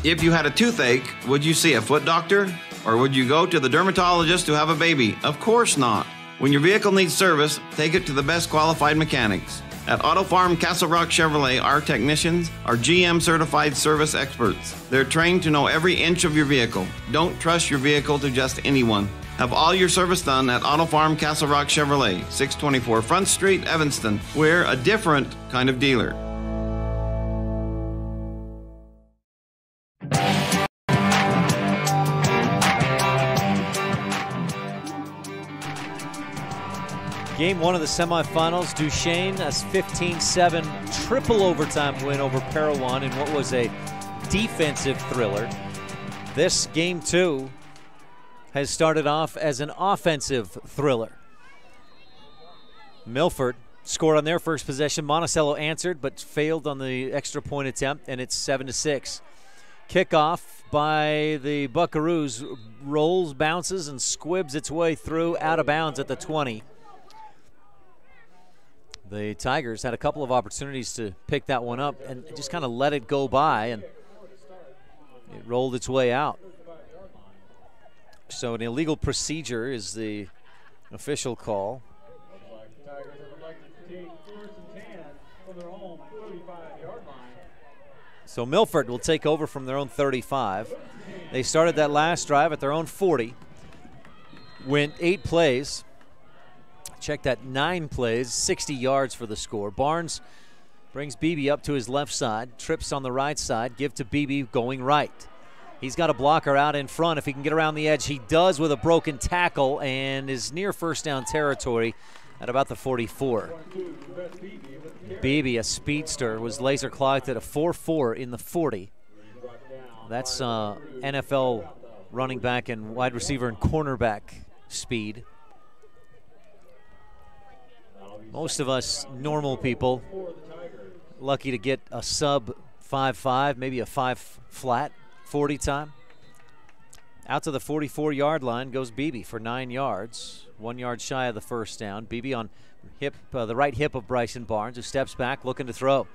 If you had a toothache, would you see a foot doctor? Or would you go to the dermatologist to have a baby? Of course not. When your vehicle needs service, take it to the best qualified mechanics. At Auto Farm Castle Rock Chevrolet, our technicians are GM certified service experts. They're trained to know every inch of your vehicle. Don't trust your vehicle to just anyone. Have all your service done at Auto Farm Castle Rock Chevrolet, 624 Front Street, Evanston. We're a different kind of dealer. Game one of the semifinals, Duchesne, a 15-7 triple overtime win over Parowan in what was a defensive thriller. This game two has started off as an offensive thriller. Milford scored on their first possession. Monticello answered but failed on the extra point attempt, and it's 7-6. Kickoff by the Buckaroos rolls, bounces, and squibs its way through out of bounds at the 20. The Tigers had a couple of opportunities to pick that one up and just kind of let it go by, and it rolled its way out. So an illegal procedure is the official call. So Milford will take over from their own 35. They started that last drive at their own 40. Went 8 plays. Check that, 9 plays, 60 yards for the score. Barnes brings Beebe up to his left side, trips on the right side, give to Beebe going right. He's got a blocker out in front. If he can get around the edge, he does with a broken tackle and is near first down territory at about the 44. Beebe, a speedster, was laser clocked at a 4.4 in the 40. That's NFL running back and wide receiver and cornerback speed. Most of us normal people lucky to get a sub 5.5, maybe a 5 flat 40 time. Out to the 44-yard line goes Beebe for 9 yards, 1 yard shy of the first down. Beebe on the right hip of Bryson Barnes, who steps back looking to throw.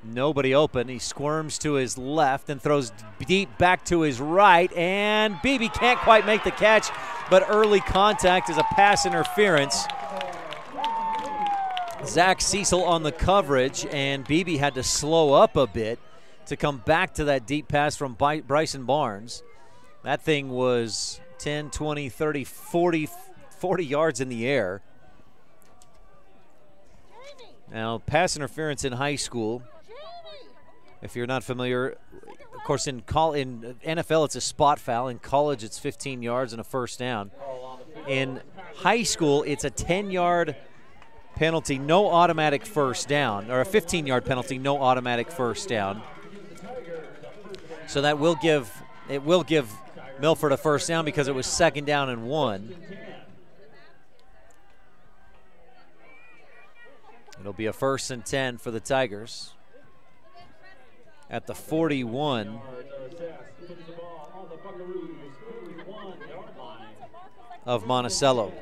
Nobody open. He squirms to his left and throws deep back to his right, and Beebe can't quite make the catch, but early contact is a pass interference. Zach Cecil on the coverage, and Beebe had to slow up a bit to come back to that deep pass from Bryson Barnes. That thing was 10, 20, 30, 40 yards in the air. Now, pass interference in high school, if you're not familiar, of course in NFL it's a spot foul. In college it's 15 yards and a first down. In high school it's a 10-yard penalty, no automatic first down, or a 15-yard penalty, no automatic first down. So that will give Milford a first down because it was 2nd down and 1. It'll be a 1st and 10 for the Tigers at the 41 of Monticello.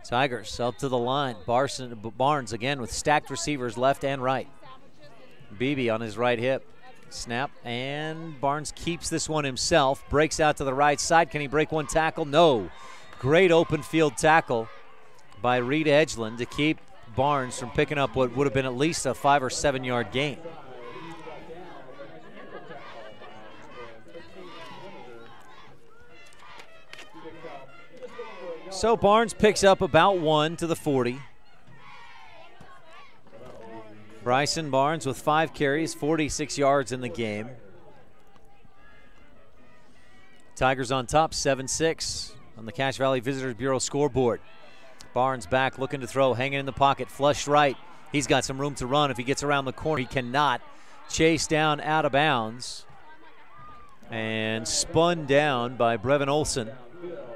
Tigers up to the line. Barnes again with stacked receivers left and right. Beebe on his right hip. Snap, and Barnes keeps this one himself. Breaks out to the right side. Can he break one tackle? No. Great open field tackle by Reed Edgeland to keep Barnes from picking up what would have been at least a 5 or 7 yard gain. So Barnes picks up about 1 to the 40. Bryson Barnes with 5 carries, 46 yards in the game. Tigers on top, 7-6 on the Cache Valley Visitors Bureau scoreboard. Barnes back, looking to throw, hanging in the pocket, flush right. He's got some room to run. If he gets around the corner, he cannot. Chased down out of bounds and spun down by Brevin Olson,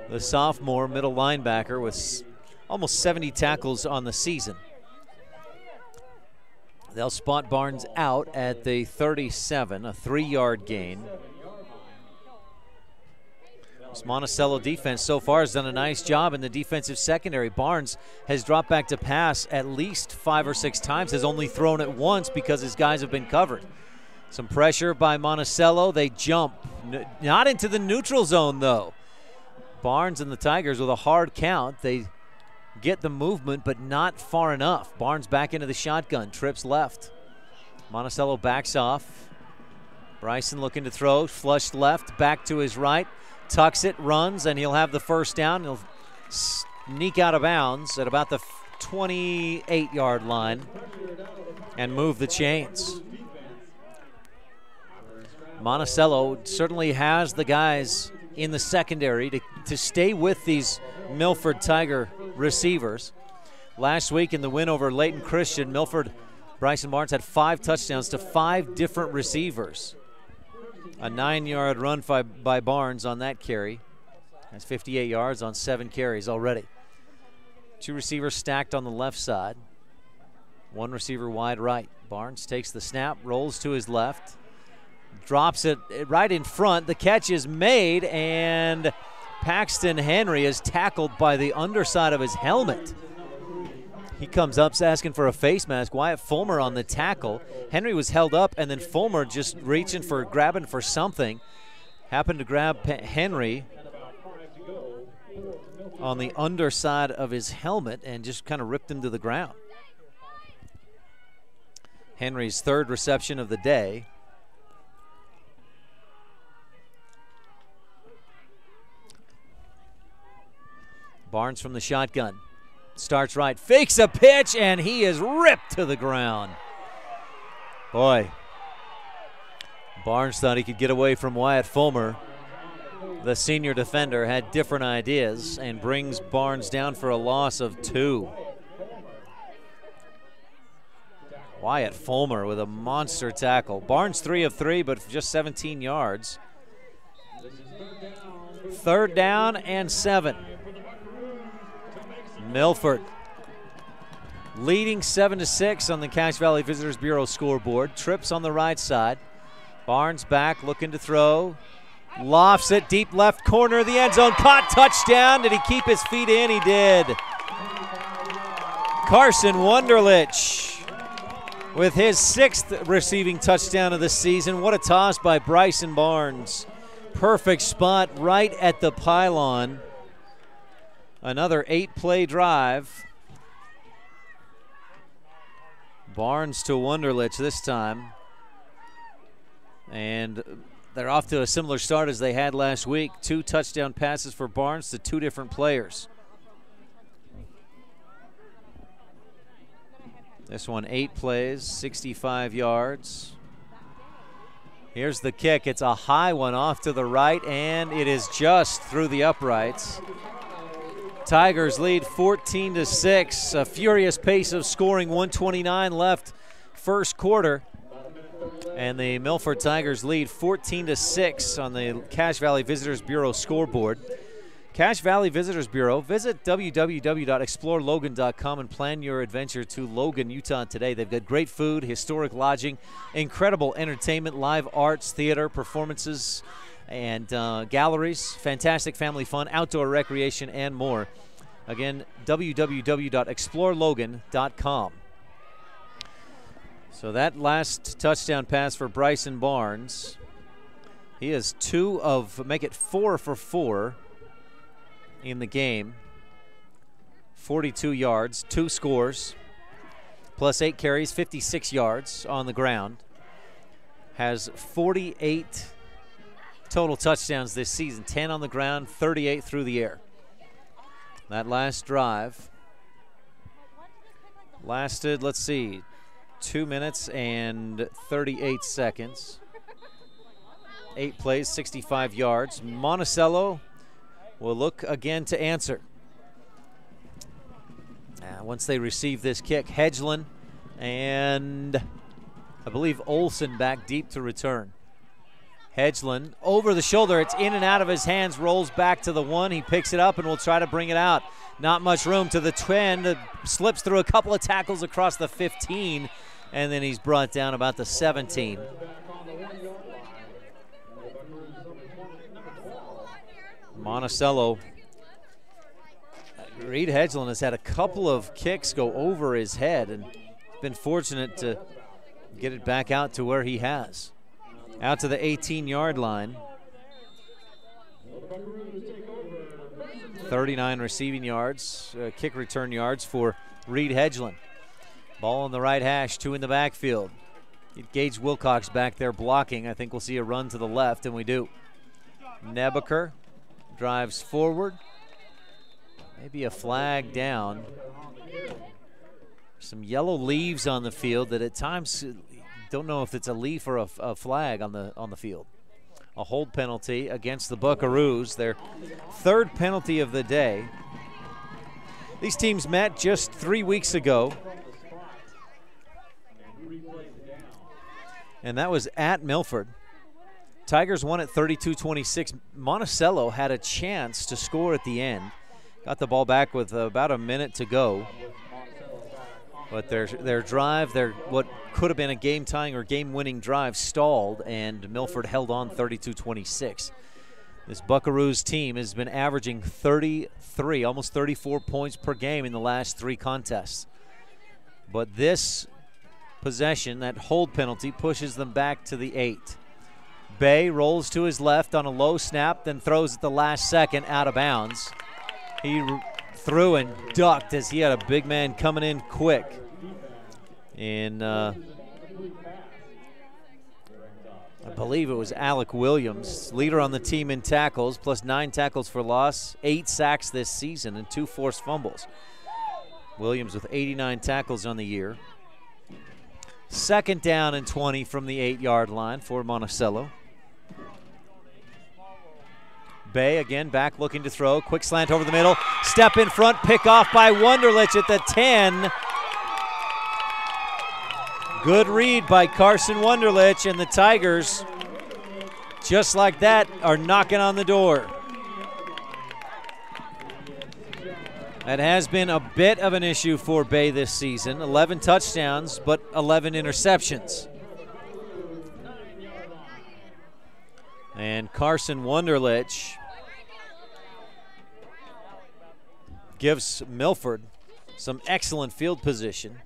the sophomore middle linebacker with almost 70 tackles on the season. They'll spot Barnes out at the 37, a 3-yard gain. This Monticello defense so far has done a nice job in the defensive secondary. Barnes has dropped back to pass at least 5 or 6 times, has only thrown it once because his guys have been covered. Some pressure by Monticello. They jump, not into the neutral zone though. Barnes and the Tigers with a hard count. They get the movement, but not far enough. Barnes back into the shotgun, trips left. Monticello backs off. Bryson looking to throw, flushed left, back to his right, tucks it, runs, and he'll have the first down. He'll sneak out of bounds at about the 28-yard line and move the chains. Monticello certainly has the guys in the secondary to stay with these Milford Tiger receivers. Last week in the win over Layton Christian, Milford, Bryson Barnes had 5 touchdowns to 5 different receivers. A 9-yard run by Barnes on that carry. That's 58 yards on 7 carries already. 2 receivers stacked on the left side. 1 receiver wide right. Barnes takes the snap, rolls to his left, drops it right in front. The catch is made, and Paxton Henry is tackled by the underside of his helmet. He comes up asking for a face mask. Wyatt Fulmer on the tackle. Henry was held up, and then Fulmer just grabbing for something. Happened to grab Henry on the underside of his helmet and just kind of ripped him to the ground. Henry's 3rd reception of the day. Barnes from the shotgun. Starts right, fakes a pitch, and he is ripped to the ground. Boy, Barnes thought he could get away from Wyatt Fulmer. The senior defender had different ideas and brings Barnes down for a loss of 2. Wyatt Fulmer with a monster tackle. Barnes 3 of 3, but just 17 yards. 3rd down and 7. Milford leading 7-6 on the Cache Valley Visitors Bureau scoreboard. Trips on the right side. Barnes back, looking to throw. Lofts it, deep left corner of the end zone. Caught, touchdown. Did he keep his feet in? He did. Carson Wunderlich with his 6th receiving touchdown of the season. What a toss by Bryson Barnes. Perfect spot right at the pylon. Another 8-play drive. Barnes to Wunderlich this time. And they're off to a similar start as they had last week. 2 touchdown passes for Barnes to 2 different players. This one 8 plays, 65 yards. Here's the kick. It's a high one off to the right, and it is just through the uprights. Tigers lead 14-6. A furious pace of scoring. 1:29 left, first quarter. And the Milford Tigers lead 14-6 on the Cache Valley Visitors Bureau scoreboard. Cache Valley Visitors Bureau, visit www.explorelogan.com and plan your adventure to Logan, Utah today. They've got great food, historic lodging, incredible entertainment, live arts, theater, performances, and galleries, fantastic family fun, outdoor recreation, and more. Again, www.explorelogan.com. So that last touchdown pass for Bryson Barnes, he is 4 for 4 in the game. 42 yards, 2 scores, plus 8 carries, 56 yards on the ground. Has 48 total touchdowns this season, 10 on the ground, 38 through the air. That last drive lasted, let's see, 2 minutes and 38 seconds. 8 plays, 65 yards. Monticello will look again to answer. Once they receive this kick, Hedgeland and I believe Olson back deep to return. Hedgeland over the shoulder. It's in and out of his hands, rolls back to the 1. He picks it up and will try to bring it out. Not much room to the 10. Slips through a couple of tackles across the 15, and then he's brought down about the 17. Monticello. Reed Hedgeland has had a couple of kicks go over his head and been fortunate to get it back out to where he has. Out to the 18-yard line. 39 receiving yards, kick return yards for Reed Hedgeland. Ball on the right hash, 2 in the backfield. Get Gage Wilcox back there blocking. I think we'll see a run to the left, and we do. Nebaker drives forward. Maybe a flag down. Some yellow leaves on the field that at times don't know if it's a leaf or a flag on the field. A hold penalty against the Buckaroos, their 3rd penalty of the day. These teams met just 3 weeks ago, and that was at Milford. Tigers won at 32-26. Monticello had a chance to score at the end. Got the ball back with about a minute to go. But their drive, what could have been a game-tying or game-winning drive, stalled, and Milford held on 32-26. This Buckaroos team has been averaging 33, almost 34 points per game in the last 3 contests. But this possession, that hold penalty, pushes them back to the 8. Bay rolls to his left on a low snap, then throws at the last second out of bounds. He threw and ducked as he had a big man coming in quick. And I believe it was Alec Williams, leader on the team in tackles, plus 9 tackles for loss, 8 sacks this season, and 2 forced fumbles. Williams with 89 tackles on the year. 2nd down and 20 from the 8-yard line for Monticello. Bay again back looking to throw. Quick slant over the middle. Step in front. Pick off by Wunderlich at the 10. Good read by Carson Wunderlich, and the Tigers, just like that, are knocking on the door. That has been a bit of an issue for Bay this season. 11 touchdowns, but 11 interceptions. And Carson Wunderlich gives Milford some excellent field position.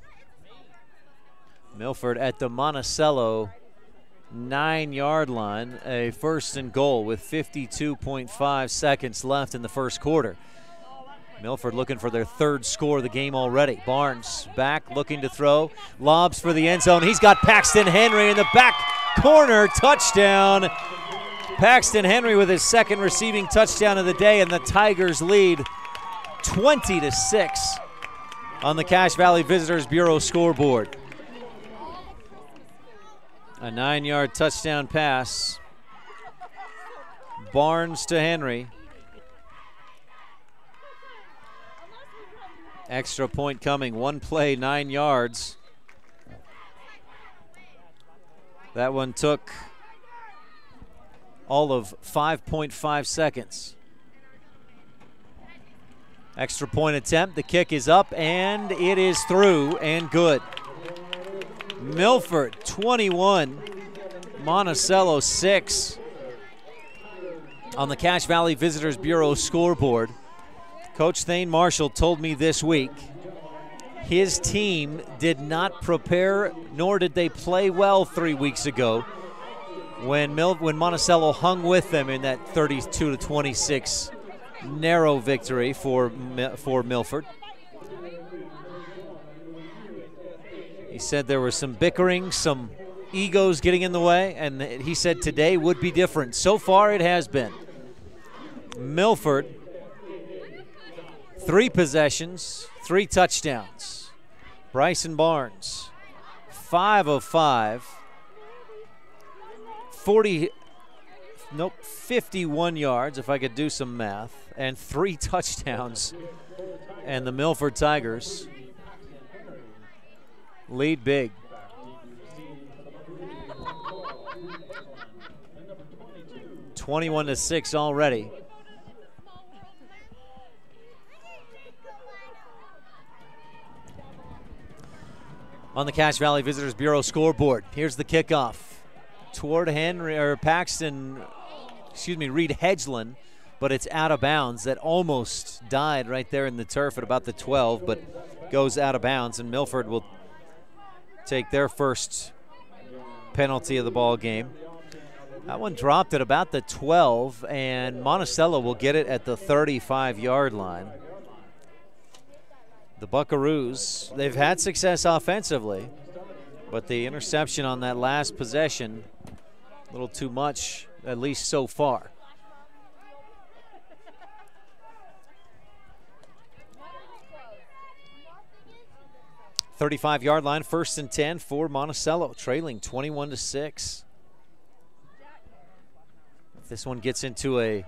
Milford at the Monticello 9-yard line, a 1st and goal with 52.5 seconds left in the 1st quarter. Milford looking for their 3rd score of the game already. Barnes back looking to throw, lobs for the end zone. He's got Paxton Henry in the back corner, touchdown. Paxton Henry with his 2nd receiving touchdown of the day, and the Tigers lead 20-6 on the Cache Valley Visitors Bureau scoreboard. A 9-yard touchdown pass. Barnes to Henry. Extra point coming. 1 play, 9 yards. That one took all of 5.5 seconds. Extra point attempt. The kick is up, and it is through and good. Milford 21, Monticello 6 on the Cache Valley Visitors Bureau scoreboard. Coach Thane Marshall told me this week his team did not prepare, nor did they play well 3 weeks ago when Monticello hung with them in that 32-26 narrow victory for Milford. He said there was some bickering, some egos getting in the way, and he said today would be different. So far it has been. Milford, 3 possessions, 3 touchdowns. Bryson Barnes, 5 of 5. 51 yards, if I could do some math, and 3 touchdowns. And the Milford Tigers lead big. (21-6) already. On the Cache Valley Visitors Bureau scoreboard, here's the kickoff toward Reed Hedgeland, but it's out of bounds. That almost died right there in the turf at about the 12, but goes out of bounds, and Milford will take their first penalty of the ball game. That one dropped at about the 12, and Monticello will get it at the 35-yard line. The Buckaroos, they've had success offensively, but the interception on that last possession, a little too much, at least so far. "35-yard line, 1st and 10 for Monticello, trailing 21-6. If this one gets into a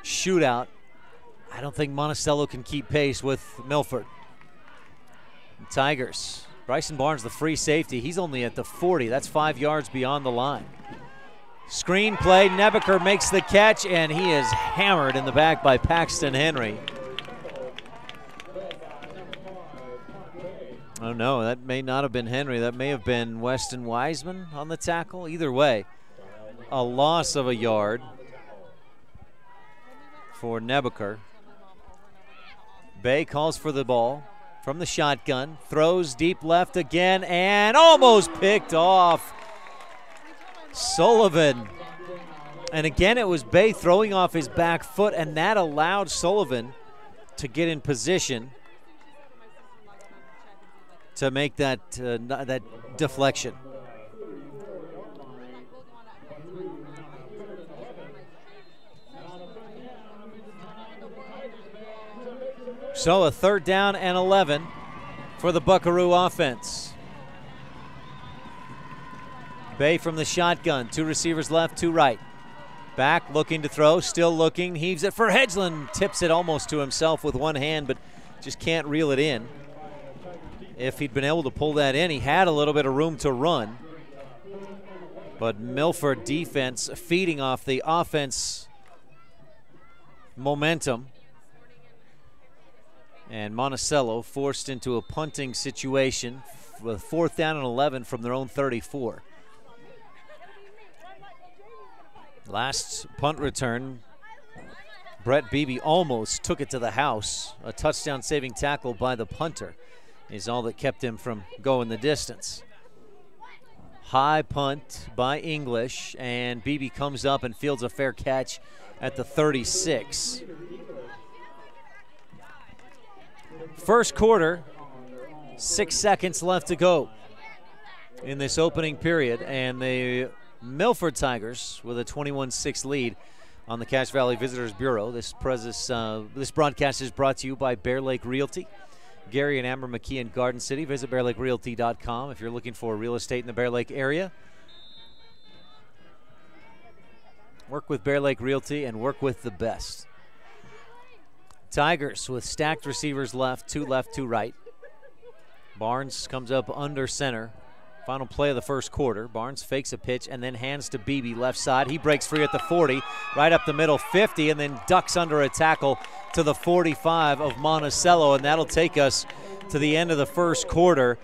shootout, I don't think Monticello can keep pace with Milford. The Tigers, Bryson Barnes, the free safety, he's only at the 40. That's 5 yards beyond the line. Screen play, Nebeker makes the catch, and he is hammered in the back by Paxton Henry. Oh no, that may not have been Henry. That may have been Weston Wiseman on the tackle. Either way, a loss of a yard for Nebeker. Bay calls for the ball from the shotgun, throws deep left again, and almost picked off. Sullivan. And again, it was Bay throwing off his back foot, and that allowed Sullivan to get in position to make that deflection. So a 3rd down and 11 for the Buckaroo offense. Bay from the shotgun, 2 receivers left, 2 right. Back, looking to throw, still looking, heaves it for Hedgeland, tips it almost to himself with one hand, but just can't reel it in. If he'd been able to pull that in, he had a little bit of room to run. But Milford defense feeding off the offense momentum. And Monticello forced into a punting situation with 4th down and 11 from their own 34. Last punt return, Brett Beebe almost took it to the house. A touchdown saving tackle by the punter is all that kept him from going the distance. High punt by English, and Beebe comes up and fields a fair catch at the 36. First quarter, 6 seconds left to go in this opening period, and the Milford Tigers with a 21-6 lead on the Cache Valley Visitors Bureau. This broadcast is brought to you by Bear Lake Realty. Gary and Amber McKee in Garden City. Visit BearLakeRealty.com if you're looking for real estate in the Bear Lake area. Work with Bear Lake Realty and work with the best. Tigers with stacked receivers left, 2 right. Barnes comes up under center. Final play of the first quarter. Barnes fakes a pitch and then hands to Beebe left side. He breaks free at the 40, right up the middle, 50, and then ducks under a tackle to the 45 of Monticello, and that'll take us to the end of the first quarter.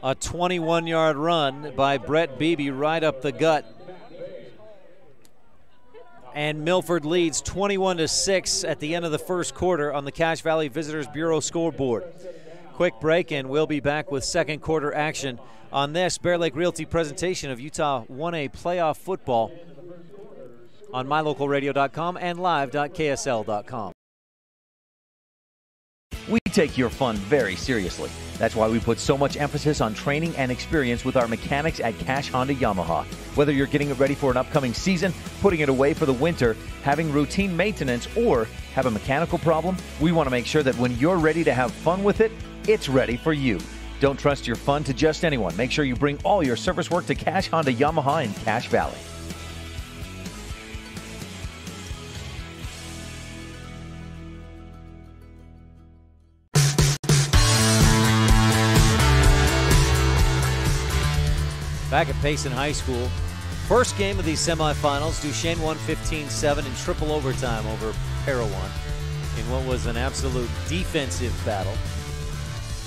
A 21-yard run by Brett Beebe right up the gut. And Milford leads 21-6 at the end of the first quarter on the Cache Valley Visitors Bureau scoreboard. Quick break, and we'll be back with second quarter action on this Bear Lake Realty presentation of Utah 1A playoff football on mylocalradio.com and live.ksl.com. We take your fun very seriously. That's why we put so much emphasis on training and experience with our mechanics at Cache Honda Yamaha. Whether you're getting it ready for an upcoming season, putting it away for the winter, having routine maintenance, or have a mechanical problem, we want to make sure that when you're ready to have fun with it, it's ready for you. Don't trust your fun to just anyone. Make sure you bring all your service work to Cache Honda Yamaha in Cache Valley. Back at Payson High School. First game of these semifinals. Duchesne won 15-7 in triple overtime over Parowan in what was an absolute defensive battle.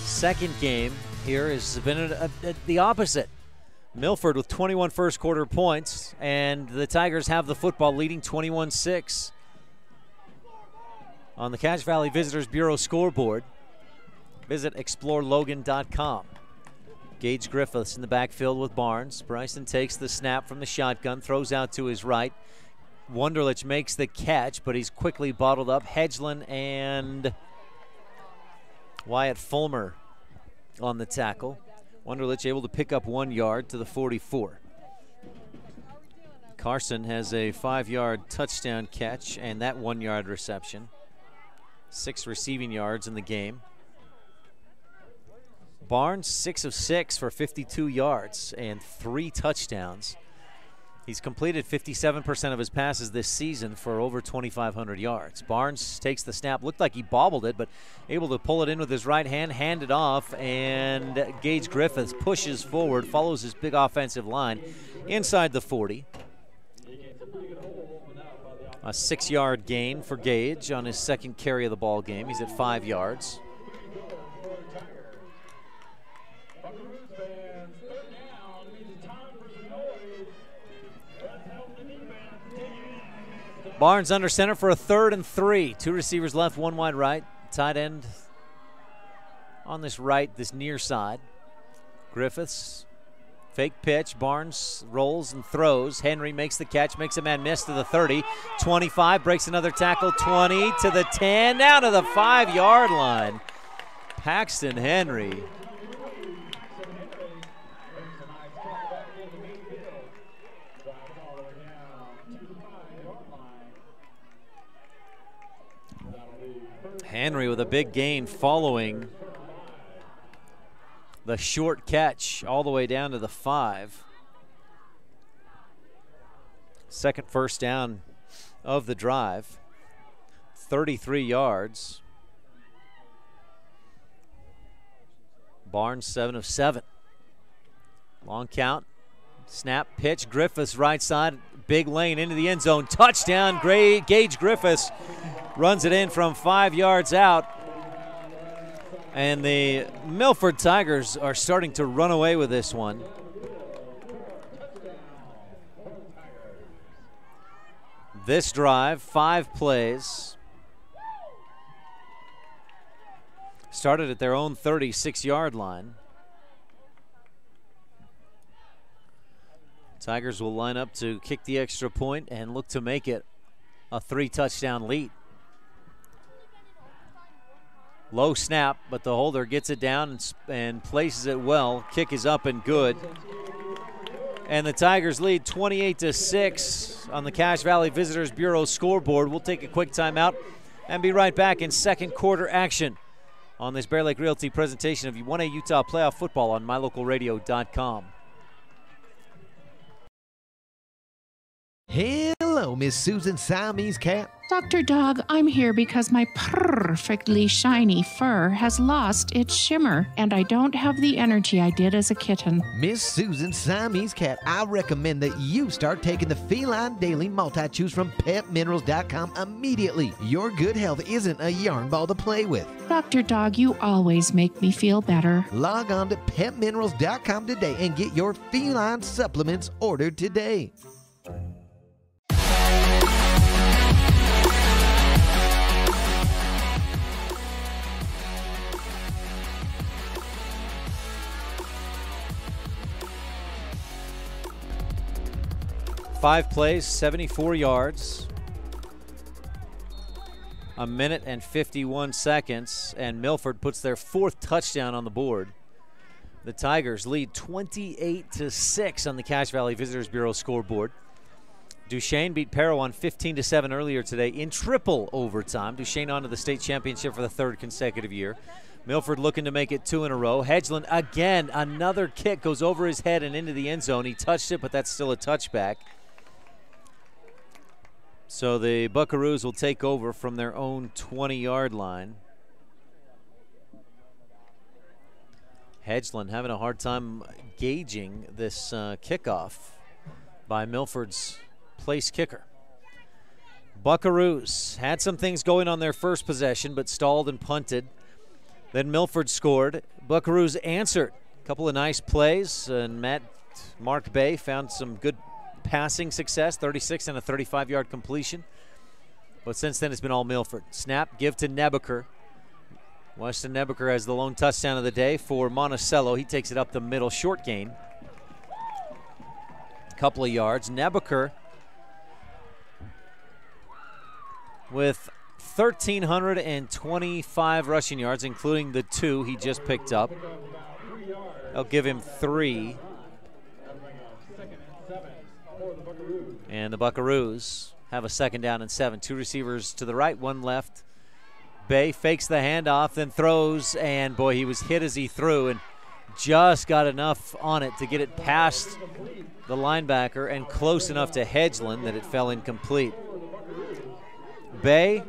Second game here has been the opposite. Milford with 21 first quarter points, and the Tigers have the football leading 21-6. On the Cache Valley Visitors Bureau scoreboard, visit explorelogan.com. Gage Griffiths in the backfield with Barnes. Bryson takes the snap from the shotgun, throws out to his right. Wunderlich makes the catch, but he's quickly bottled up. Hedgeland and Wyatt Fulmer on the tackle. Wunderlich able to pick up 1 yard to the 44. Carson has a 5-yard touchdown catch and that 1-yard reception. 6 receiving yards in the game. Barnes 6 of 6 for 52 yards and 3 touchdowns. He's completed 57% of his passes this season for over 2,500 yards. Barnes takes the snap, looked like he bobbled it, but able to pull it in with his right hand, hand it off, and Gage Griffiths pushes forward, follows his big offensive line inside the 40. A 6-yard gain for Gage on his second carry of the ball game. He's at 5 yards. Barnes under center for a 3rd and 3. 2 receivers left, 1 wide right. Tight end on this right, this near side. Griffiths, fake pitch. Barnes rolls and throws. Henry makes the catch, makes a man miss to the 30. 25, breaks another tackle. 20 to the 10, down to the 5-yard line. Paxton Henry. Henry with a big gain following the short catch all the way down to the 5. Second first down of the drive. 33 yards. Barnes 7 of 7. Long count. Snap, pitch. Griffiths right side. Big lane into the end zone. Touchdown. Gage Griffiths runs it in from 5 yards out. And the Milford Tigers are starting to run away with this one. This drive, 5 plays. Started at their own 36-yard line. Tigers will line up to kick the extra point and look to make it a 3-touchdown lead. Low snap, but the holder gets it down and places it well. Kick is up and good. And the Tigers lead 28-6 on the Cache Valley Visitors Bureau scoreboard. We'll take a quick timeout and be right back in second quarter action on this Bear Lake Realty presentation of 1A Utah Playoff Football on mylocalradio.com. Hello, Miss Susan Siamese Cat. Dr. Dog, I'm here because my perfectly shiny fur has lost its shimmer, and I don't have the energy I did as a kitten. Miss Susan Siamese Cat, I recommend that you start taking the Feline Daily Multi-Chews from PetMinerals.com immediately. Your good health isn't a yarn ball to play with. Dr. Dog, you always make me feel better. Log on to PetMinerals.com today and get your feline supplements ordered today. Five plays, 74 yards. A minute and 51 seconds, and Milford puts their 4th touchdown on the board. The Tigers lead 28-6 on the Cache Valley Visitors Bureau scoreboard. Duchesne beat Parowan 15-7 earlier today in triple overtime. Duchesne on to the state championship for the 3rd consecutive year. Milford looking to make it 2 in a row. Hedgeland again, another kick goes over his head and into the end zone. He touched it, but that's still a touchback. So the Buckaroos will take over from their own 20-yard line. Hedgeland having a hard time gauging this kickoff by Milford's place kicker. Buckaroos had some things going on their first possession, but stalled and punted. Then Milford scored. Buckaroos answered. A couple of nice plays, and Mark Bay found some good passing success, 36 and a 35-yard completion. But since then, it's been all Milford. Snap, give to Nebaker. Weston Nebeker has the lone touchdown of the day for Monticello. He takes it up the middle, short gain. A couple of yards. Nebeker with 1,325 rushing yards, including the 2 he just picked up. They'll give him 3. And the Buckaroos have a 2nd down and 7. 2 receivers to the right, 1 left. Bay fakes the handoff, then throws, and boy, he was hit as he threw and just got enough on it to get it past the linebacker and close enough to Hedgeland that it fell incomplete. Bay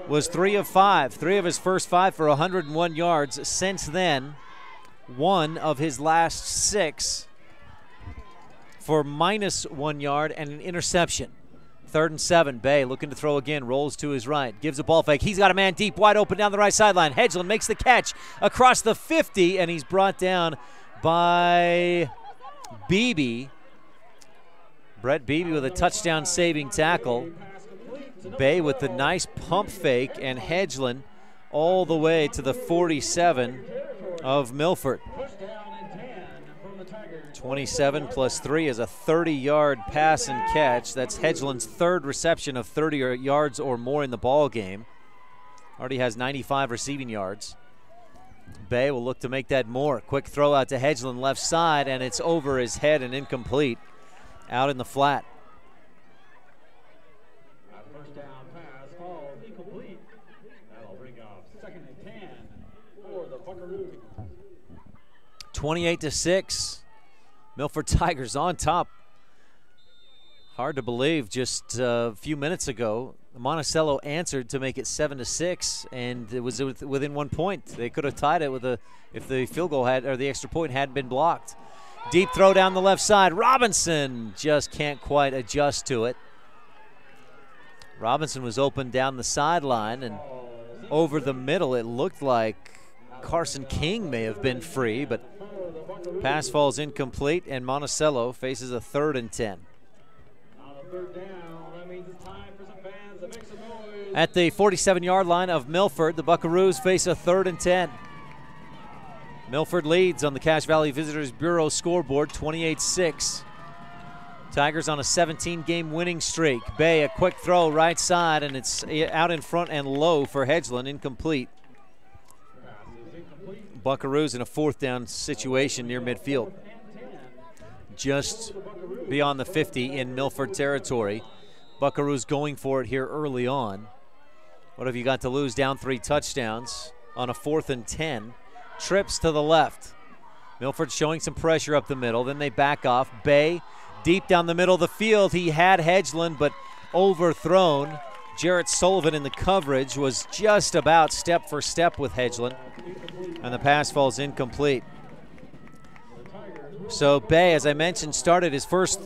was 3 of 5, 3 of his first 5 for 101 yards. Since then, 1 of his last 6 for -1 yard and an interception. 3rd and 7, Bay looking to throw again, rolls to his right, gives a ball fake. He's got a man deep, wide open down the right sideline. Hedgeland makes the catch across the 50, and he's brought down by Beebe. Brett Beebe with a touchdown-saving tackle. Bay with the nice pump fake, and Hedgeland all the way to the 47 of Milford. 27 plus 3 is a 30-yard pass and catch. That's Hedgeland's 3rd reception of 30 yards or more in the ball game. Already has 95 receiving yards. Bay will look to make that more. Quick throw out to Hedgeland left side, and it's over his head and incomplete out in the flat. First down pass called incomplete. That'll bring up 2nd and 10 for the Buckaroos. 28-6. Milford Tigers on top. Hard to believe, just a few minutes ago, Monticello answered to make it 7-6, and it was within 1 point. They could have tied it if the field goal or the extra point hadn't been blocked. Deep throw down the left side. Robinson just can't quite adjust to it. Robinson was open down the sideline, and over the middle it looked like Carson King may have been free, but pass falls incomplete, and Monticello faces a 3rd and 10. At the 47-yard line of Milford, the Buckaroos face a 3rd and 10. Milford leads on the Cache Valley Visitors Bureau scoreboard, 28-6. Tigers on a 17-game winning streak. Bay, a quick throw right side, and it's out in front and low for Hedgeland, incomplete. Buckaroos in a 4th down situation near midfield. Just beyond the 50 in Milford territory. Buckaroos going for it here early on. What have you got to lose? Down 3 touchdowns on a 4th and 10. Trips to the left. Milford showing some pressure up the middle. Then they back off. Bay deep down the middle of the field. He had Hedgeland, but overthrown. Jarrett Sullivan in the coverage was just about step for step with Hedgeland, and the pass falls incomplete. So Bay, as I mentioned, started his first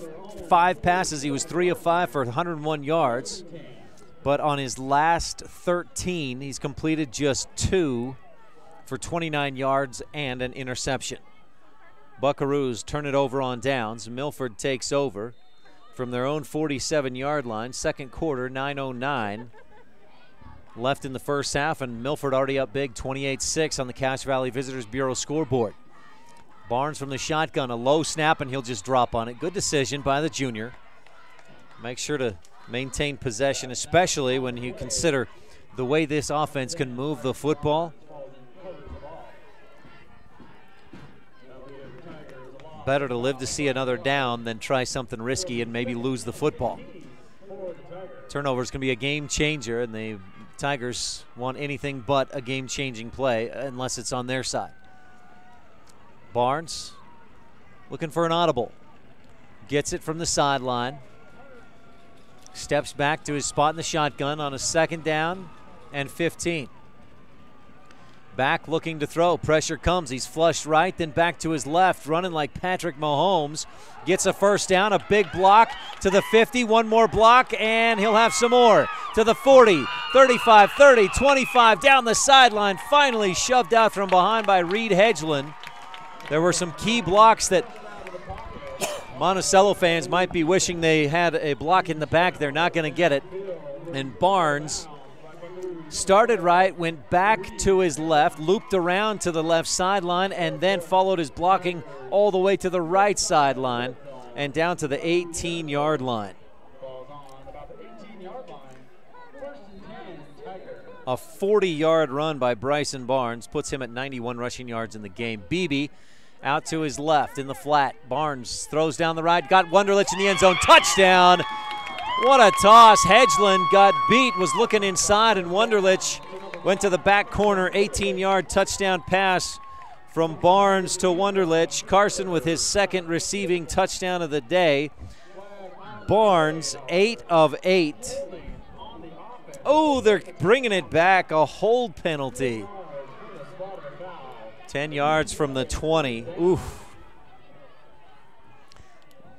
5 passes. He was 3 of 5 for 101 yards, but on his last 13, he's completed just 2 for 29 yards and an interception. Buckaroos turn it over on downs. Milford takes over from their own 47-yard line. 2nd quarter, 9:09 left in the first half, and Milford already up big, 28-6 on the Cache Valley Visitors Bureau scoreboard. Barnes from the shotgun, a low snap, and he'll just drop on it. Good decision by the junior. Make sure to maintain possession, especially when you consider the way this offense can move the football. Better to live to see another down than try something risky and maybe lose the football. Turnover is going to be a game changer, and the Tigers want anything but a game-changing play unless it's on their side. Barnes looking for an audible. Gets it from the sideline. Steps back to his spot in the shotgun on a 2nd down and 15. Back looking to throw. Pressure comes. He's flushed right, then back to his left, running like Patrick Mahomes. Gets a 1st down, a big block to the 50. 1 more block, and he'll have some more. To the 40, 35, 30, 25, down the sideline. Finally shoved out from behind by Reed Hedgeland. There were some key blocks that Monticello fans might be wishing they had a block in the back. They're not going to get it. And Barnes Started right, went back to his left, looped around to the left sideline, and then followed his blocking all the way to the right sideline and down to the 18-yard line. A 40-yard run by Bryson Barnes puts him at 91 rushing yards in the game. Beebe out to his left in the flat. Barnes throws down the right, got Wunderlich in the end zone. Touchdown! What a toss. Hedgeland got beat, was looking inside, and Wunderlich went to the back corner. 18-yard touchdown pass from Barnes to Wunderlich. Carson with his second receiving touchdown of the day. Barnes, 8 of 8. Oh, they're bringing it back. A hold penalty. 10 yards from the 20. Oof.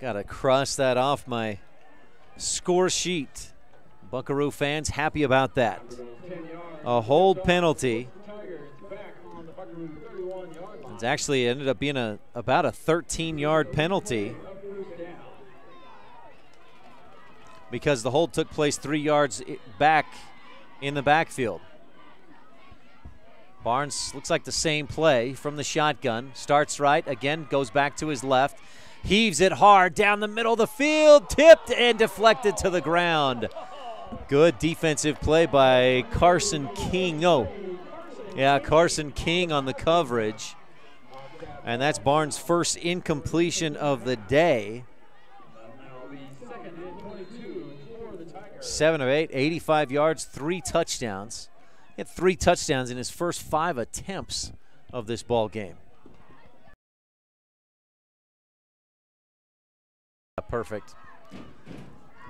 Got to cross that off my score sheet. Buckaroo fans happy about that. A hold penalty. It's actually ended up being about a 13-yard penalty because the hold took place 3 yards back in the backfield. Barnes looks like the same play from the shotgun. Starts right, again goes back to his left. Heaves it hard down the middle of the field, tipped and deflected to the ground. Good defensive play by Carson King. Carson King on the coverage. And that's Barnes' first incompletion of the day. 7 of 8, 85 yards, 3 touchdowns. He had 3 touchdowns in his first 5 attempts of this ball game. Perfect.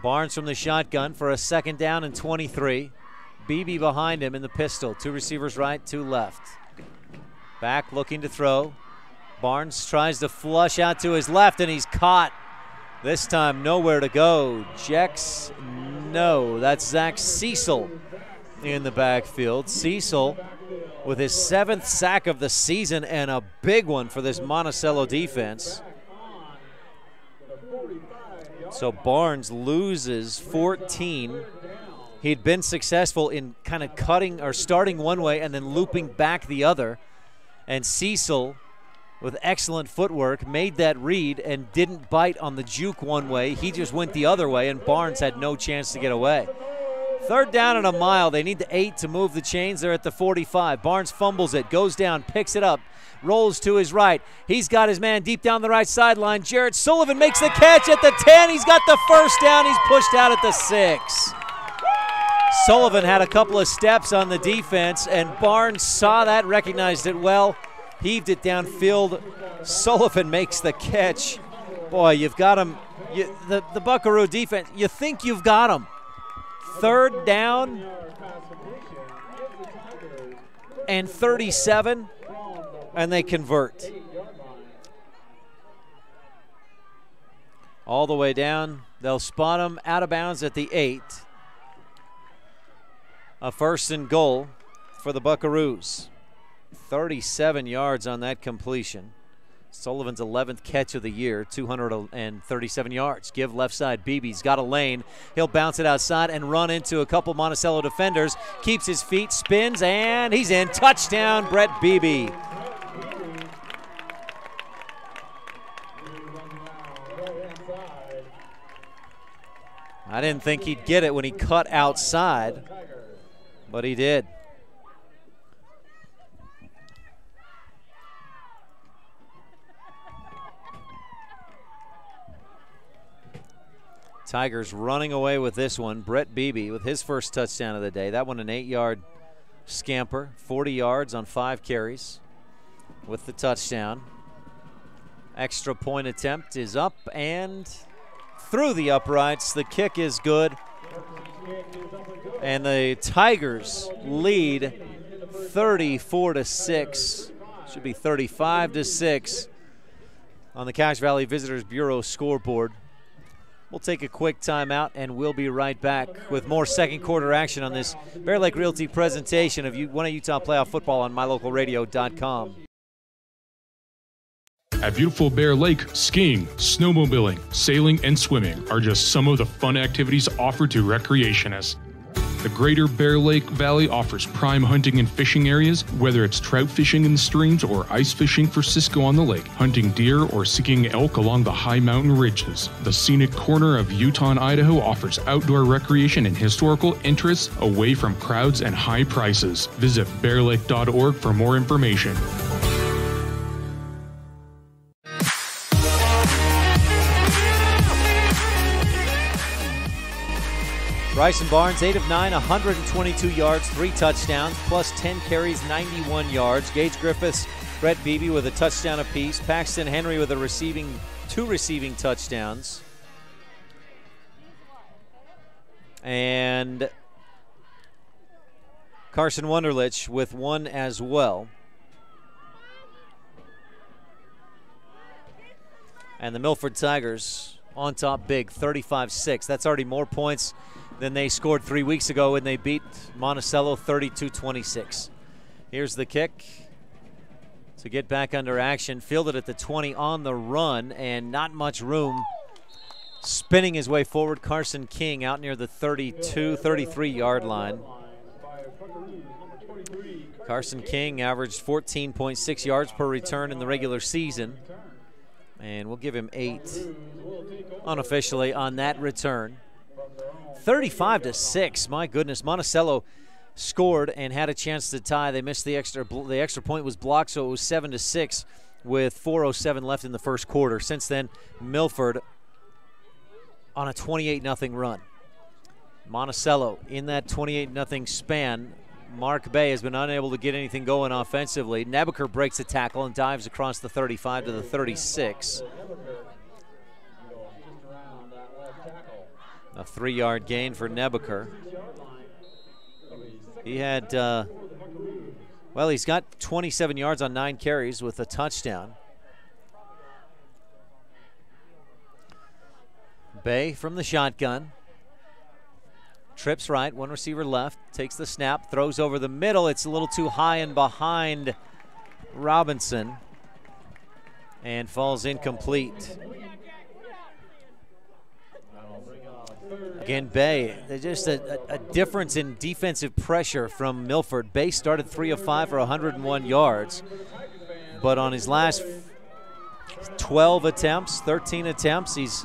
Barnes from the shotgun for a 2nd down and 23. Beebe behind him in the pistol. 2 receivers right, 2 left. Back looking to throw. Barnes tries to flush out to his left, and he's caught. This time nowhere to go. Jex, no. That's Zach Cecil in the backfield. Cecil with his 7th sack of the season and a big one for this Monticello defense. So Barnes loses 14. He'd been successful in kind of cutting or starting one way and then looping back the other. And Cecil, with excellent footwork, made that read and didn't bite on the juke one way. He just went the other way, and Barnes had no chance to get away. 3rd down and a mile. They need the 8 to move the chains. They're at the 45. Barnes fumbles it, goes down, picks it up, rolls to his right. He's got his man deep down the right sideline. Jarrett Sullivan makes the catch at the 10. He's got the 1st down. He's pushed out at the 6. Sullivan had a couple of steps on the defense, and Barnes saw that, recognized it well, heaved it downfield. Sullivan makes the catch. Boy, you've got him. The Buckaroo defense, you think you've got him. 3rd down and 37, and they convert. All the way down. They'll spot him out of bounds at the 8. A 1st and goal for the Buckaroos. 37 yards on that completion. Sullivan's 11th catch of the year, 237 yards. Give left side, Beebe's got a lane. He'll bounce it outside and run into a couple Monticello defenders. Keeps his feet, spins, and he's in. Touchdown, Brett Beebe. I didn't think he'd get it when he cut outside, but he did. Tigers running away with this one. Brett Beebe with his first touchdown of the day. That one an 8-yard scamper, 40 yards on 5 carries with the touchdown. Extra point attempt is up and through the uprights. The kick is good. And the Tigers lead 34-6. Should be 35-6 on the Cache Valley Visitors Bureau scoreboard. We'll take a quick timeout, and we'll be right back with more second quarter action on this Bear Lake Realty presentation of one of Utah playoff football on mylocalradio.com. At beautiful Bear Lake, skiing, snowmobiling, sailing, and swimming are just some of the fun activities offered to recreationists. The Greater Bear Lake Valley offers prime hunting and fishing areas, whether it's trout fishing in the streams or ice fishing for Cisco on the lake, hunting deer or seeking elk along the high mountain ridges. The scenic corner of Utah and Idaho offers outdoor recreation and historical interests away from crowds and high prices. Visit bearlake.org for more information. Bryson Barnes, 8 of 9, 122 yards, 3 touchdowns, plus 10 carries, 91 yards. Gage Griffiths, Brett Beebe with a touchdown apiece. Paxton Henry with a 2 receiving touchdowns. And Carson Wunderlich with 1 as well. And the Milford Tigers on top big, 35-6. That's already more points than they scored 3 weeks ago when they beat Monticello 32-26. Here's the kick to get back under action. Fielded at the 20 on the run, and not much room. Spinning his way forward, Carson King out near the 33-yard line. Carson King averaged 14.6 yards per return in the regular season, and we'll give him 8 unofficially on that return. 35-6, my goodness. Monticello scored and had a chance to tie. They missed the extra point was blocked, so it was 7-6 with 4:07 left in the first quarter. Since then, Milford on a 28-0 run. Monticello in that 28-0 span. Mark Bay has been unable to get anything going offensively. Nebaker breaks a tackle and dives across the 35 to the 36. A 3-yard gain for Nebaker. He had, well, he's got 27 yards on 9 carries with a touchdown. Bay from the shotgun. Trips right, 1 receiver left, takes the snap, throws over the middle. It's a little too high and behind Robinson and falls incomplete. Again, Bay, there's just a difference in defensive pressure from Milford. Bay started 3 of 5 for 101 yards, but on his last 12 attempts, 13 attempts, he's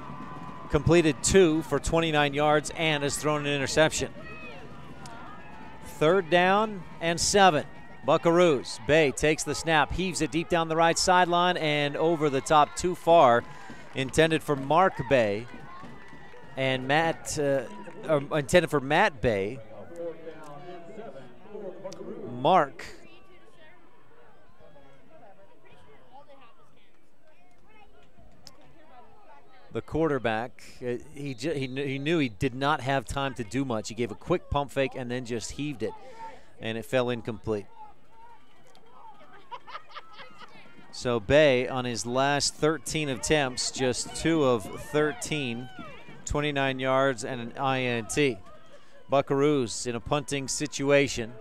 completed 2 for 29 yards and has thrown an interception. 3rd down and 7. Buckaroos. Bay takes the snap, heaves it deep down the right sideline and over the top too far. Intended for Mark Bay. And intended for Matt Bay. Mark. The quarterback, he knew he did not have time to do much. He gave a quick pump fake and then just heaved it, and it fell incomplete. So Bay, on his last 13 attempts, just 2 of 13. 29 yards and an INT. Buckaroos in a punting situation,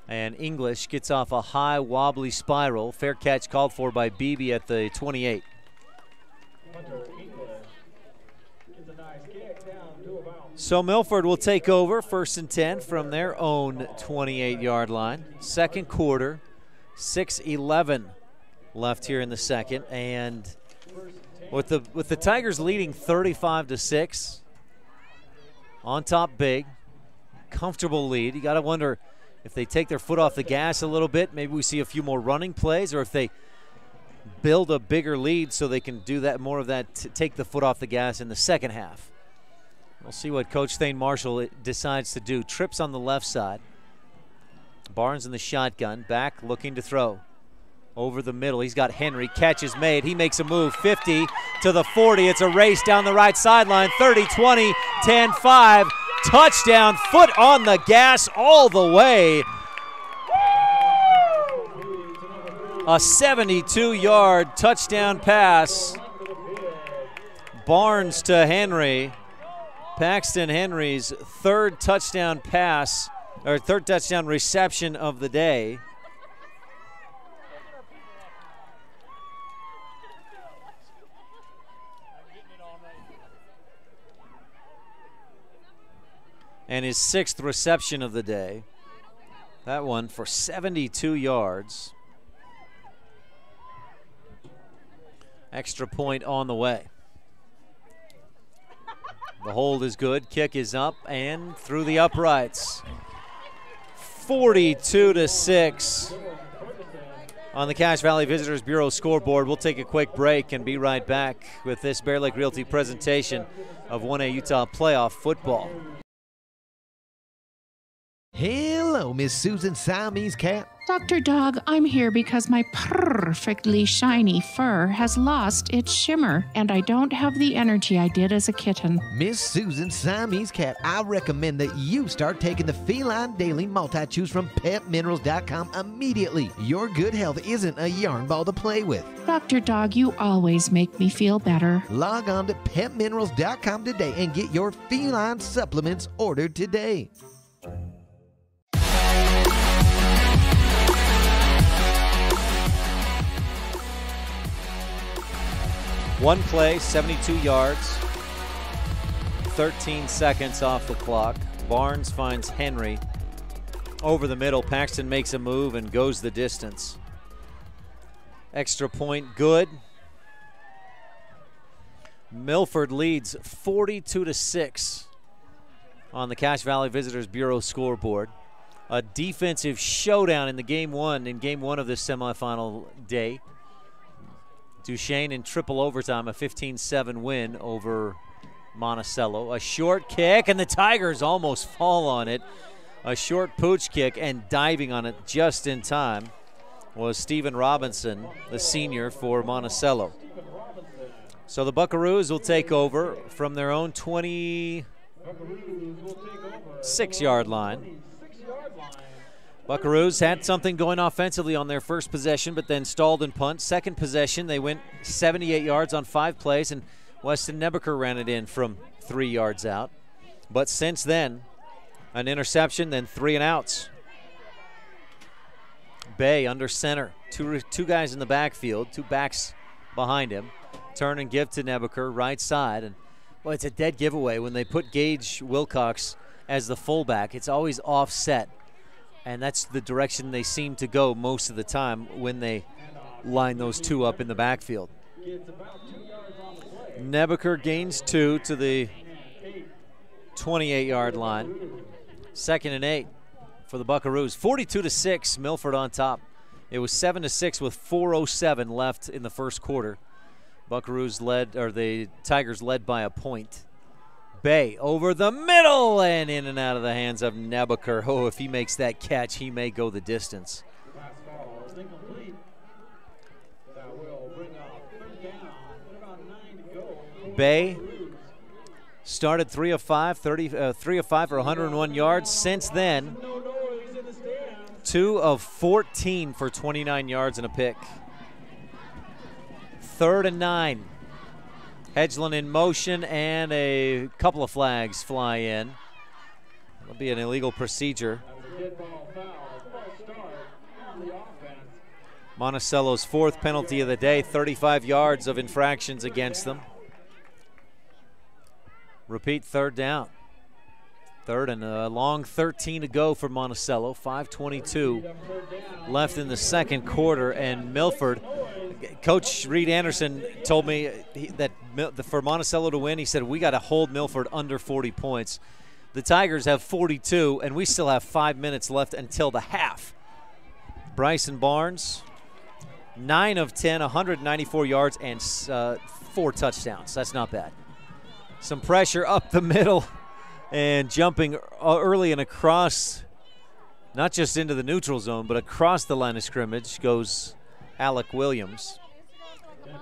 and English gets off a high wobbly spiral. Fair catch called for by Beebe at the 28. So Milford will take over 1st and 10 from their own 28-yard line. Second quarter, 6:11 left here in the second, and with the Tigers leading 35-6, on top big, comfortable lead. You got to wonder if they take their foot off the gas a little bit, maybe we see a few more running plays, or if they build a bigger lead so they can do that, more of that, take the foot off the gas in the second half. We'll see what Coach Thane Marshall decides to do. Trips on the left side. Barnes in the shotgun, back looking to throw. Over the middle, he's got Henry, catch is made, he makes a move, 50 to the 40, it's a race down the right sideline, 30, 20, 10, 5, touchdown, foot on the gas all the way. A 72-yard touchdown pass. Barnes to Henry. Paxton Henry's 3rd touchdown pass, or 3rd touchdown reception of the day. And his 6th reception of the day. That one for 72 yards. Extra point on the way. The hold is good. Kick is up and through the uprights. 42-6 on the Cache Valley Visitors Bureau scoreboard. We'll take a quick break and be right back with this Bear Lake Realty presentation of 1A Utah playoff football. Hello, Miss Susan Siamese Cat. Dr. Dog, I'm here because my perfectly shiny fur has lost its shimmer, and I don't have the energy I did as a kitten. Miss Susan Siamese Cat, I recommend that you start taking the Feline Daily Multi-Chews from PetMinerals.com immediately. Your good health isn't a yarn ball to play with. Dr. Dog, you always make me feel better. Log on to PetMinerals.com today and get your feline supplements ordered today. One play, 72 yards, 13 seconds off the clock. Barnes finds Henry over the middle. Paxton makes a move and goes the distance. Extra point good. Milford leads 42-6 on the Cache Valley Visitors Bureau scoreboard. A defensive showdown in game one of this semifinal day. Duchesne in triple overtime, a 15-7 win over Monticello. A short kick, and the Tigers almost fall on it. A short pooch kick, and diving on it just in time was Stephen Robinson, the senior for Monticello. So the Buckaroos will take over from their own 26-yard line. Buckaroos had something going offensively on their first possession, but then stalled and punt. Second possession, they went 78 yards on 5 plays, and Weston Nebeker ran it in from 3 yards out. But since then, an interception, then 3 and outs. Bay under center, two guys in the backfield, 2 backs behind him. Turn and give to Nebeker, right side. And well, it's a dead giveaway when they put Gage Wilcox as the fullback. It's always offset. And that's the direction they seem to go most of the time when they line those 2 up in the backfield. Nebeker gains 2 to the 28-yard line. 2nd and 8 for the Buckaroos. 42-6, Milford on top. It was 7-6 with 4:07 left in the first quarter. Buckaroos led, or the Tigers led by a point. Bay over the middle and in and out of the hands of Nebeker. Oh, if he makes that catch, he may go the distance. Bay started 3 of 5 for 101 yards. Since then, 2 of 14 for 29 yards and a pick. 3rd and 9. Hedgeland in motion, and a couple of flags fly in. It'll be an illegal procedure. Monticello's 4th penalty of the day, 35 yards of infractions against them. Repeat, 3rd down. 3rd and a long 13 to go for Monticello. 5:22 left in the second quarter, and Milford, Coach Reed Anderson told me that for Monticello to win, he said, we got to hold Milford under 40 points. The Tigers have 42, and we still have 5 minutes left until the half. Bryson Barnes, 9 of 10, 194 yards, and 4 touchdowns. That's not bad. Some pressure up the middle and jumping early and across, not just into the neutral zone, but across the line of scrimmage goes Alec Williams.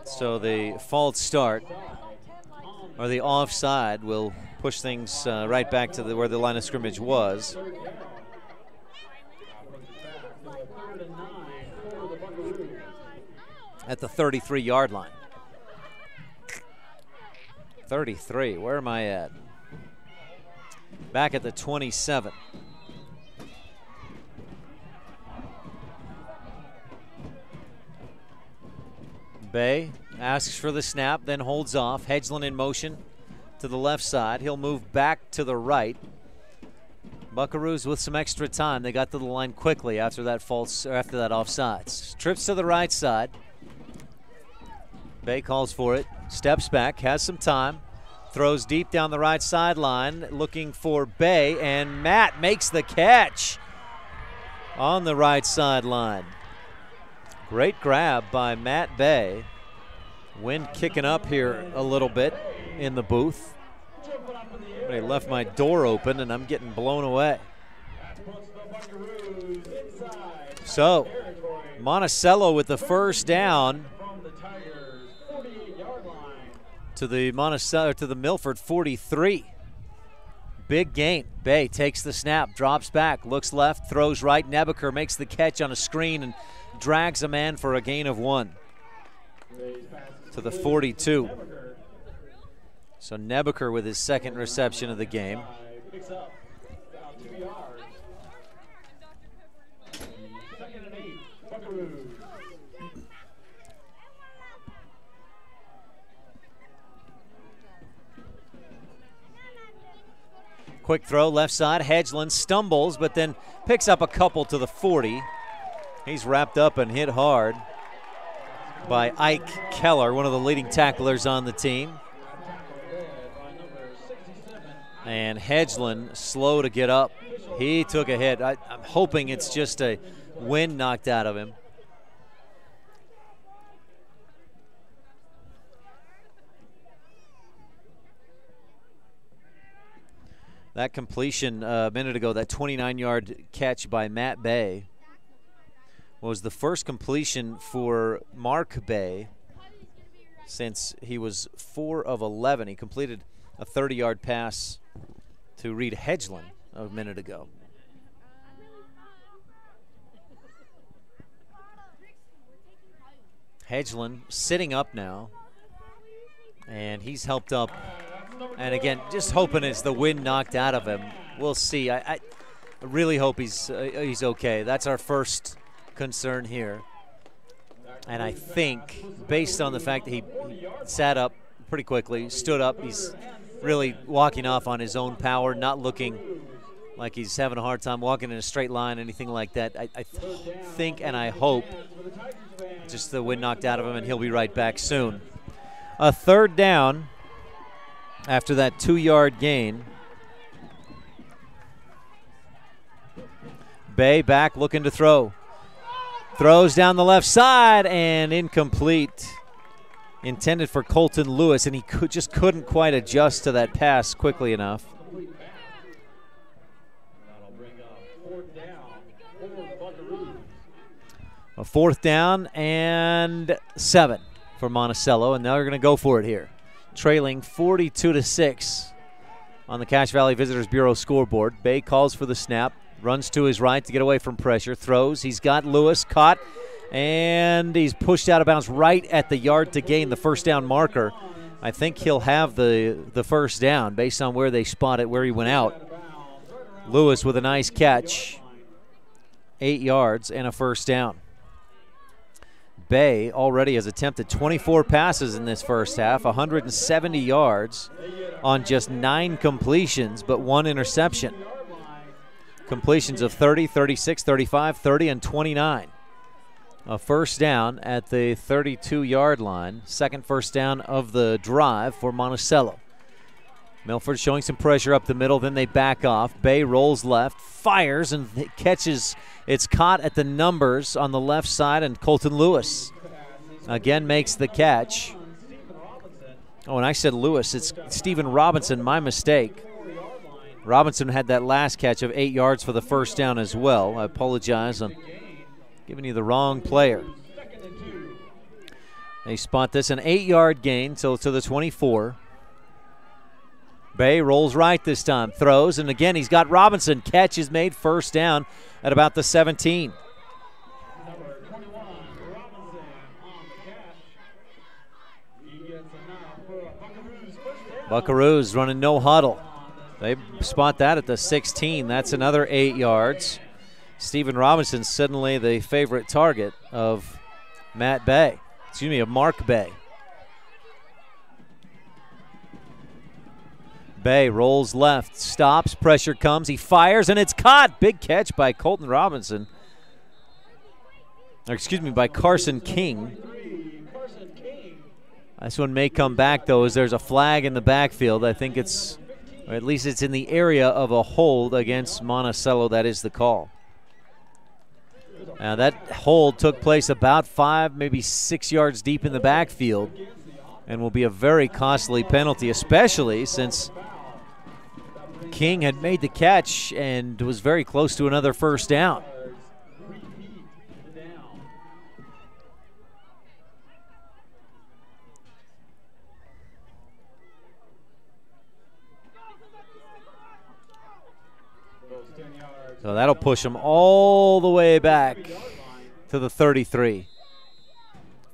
So the false start, or the offside, will push things right back to where the line of scrimmage was. At the 33-yard line. 33, where am I at? Back at the 27. Bay asks for the snap, then holds off. Hedgeland in motion to the left side. He'll move back to the right. Buckaroos with some extra time. They got to the line quickly after that offsides. Trips to the right side. Bay calls for it. Steps back, has some time. Throws deep down the right sideline, looking for Bay, and Matt makes the catch on the right sideline. Great grab by Matt Bay. Wind kicking up here a little bit in the booth. I left my door open and I'm getting blown away. So, Monticello with the first down to the Milford 43. Big gain. Bay takes the snap, drops back, looks left, throws right. Nebeker makes the catch on a screen and drags a man for a gain of 1 to the 42. So Nebeker with his second reception of the game. Quick throw left side. Hedgeland stumbles, but then picks up a couple to the 40. He's wrapped up and hit hard by Ike Keller, one of the leading tacklers on the team. And Hedgeland slow to get up. He took a hit. I'm hoping it's just a wind knocked out of him. That completion a minute ago, that 29-yard catch by Matt Bay, was the first completion for Mark Bay since he was 4 of 11. He completed a 30-yard pass to Reed Hedgeland a minute ago. Hedgeland sitting up now, and he's helped up. And again, just hoping it's the wind knocked out of him. We'll see. I really hope he's okay. That's our first concern here. And I think, based on the fact that he sat up pretty quickly, stood up, he's really walking off on his own power, not looking like he's having a hard time walking in a straight line, anything like that. I think and I hope just the wind knocked out of him and he'll be right back soon. A third down after that 2-yard gain. Bay back looking to throw. Throws down the left side and incomplete. Intended for Colton Lewis, and he just couldn't quite adjust to that pass quickly enough. A 4th down and 7 for Monticello, and now they're going to go for it here. Trailing 42-6 on the Cache Valley Visitors Bureau scoreboard. Bay calls for the snap, runs to his right to get away from pressure, throws. He's got Lewis caught, and he's pushed out of bounds right at the yard to gain, the first down marker. I think he'll have the first down based on where they spot it, where he went out. Lewis with a nice catch, 8 yards and a first down. Bay already has attempted 24 passes in this first half, 170 yards on just 9 completions, but 1 interception. Completions of 30, 36, 35, 30, and 29. A first down at the 32-yard line. Second first down of the drive for Monticello. Milford showing some pressure up the middle, then they back off. Bay rolls left, fires, and catches. It's caught at the numbers on the left side, and Colton Lewis again makes the catch. Oh, and I said Lewis. It's Stephen Robinson, my mistake. Robinson had that last catch of 8 yards for the first down as well. I apologize. I'm giving you the wrong player. They spot this, an 8-yard gain, so to the 24. Bay rolls right this time, throws, and again he's got Robinson. Catch is made, first down at about the 17. Buckaroos running no huddle. They spot that at the 16. That's another 8 yards. Stephen Robinson suddenly the favorite target of Mark Bay. Bay rolls left, stops, pressure comes, he fires, and it's caught. Big catch by Colton Robinson. Or excuse me, by Carson King. This one may come back, though, as there's a flag in the backfield. I think it's, or at least it's in the area of a hold against Monticello. That is the call. Now that hold took place about 5, maybe 6 yards deep in the backfield, and will be a very costly penalty, especially since King had made the catch and was very close to another first down. So that'll push him all the way back to the 33.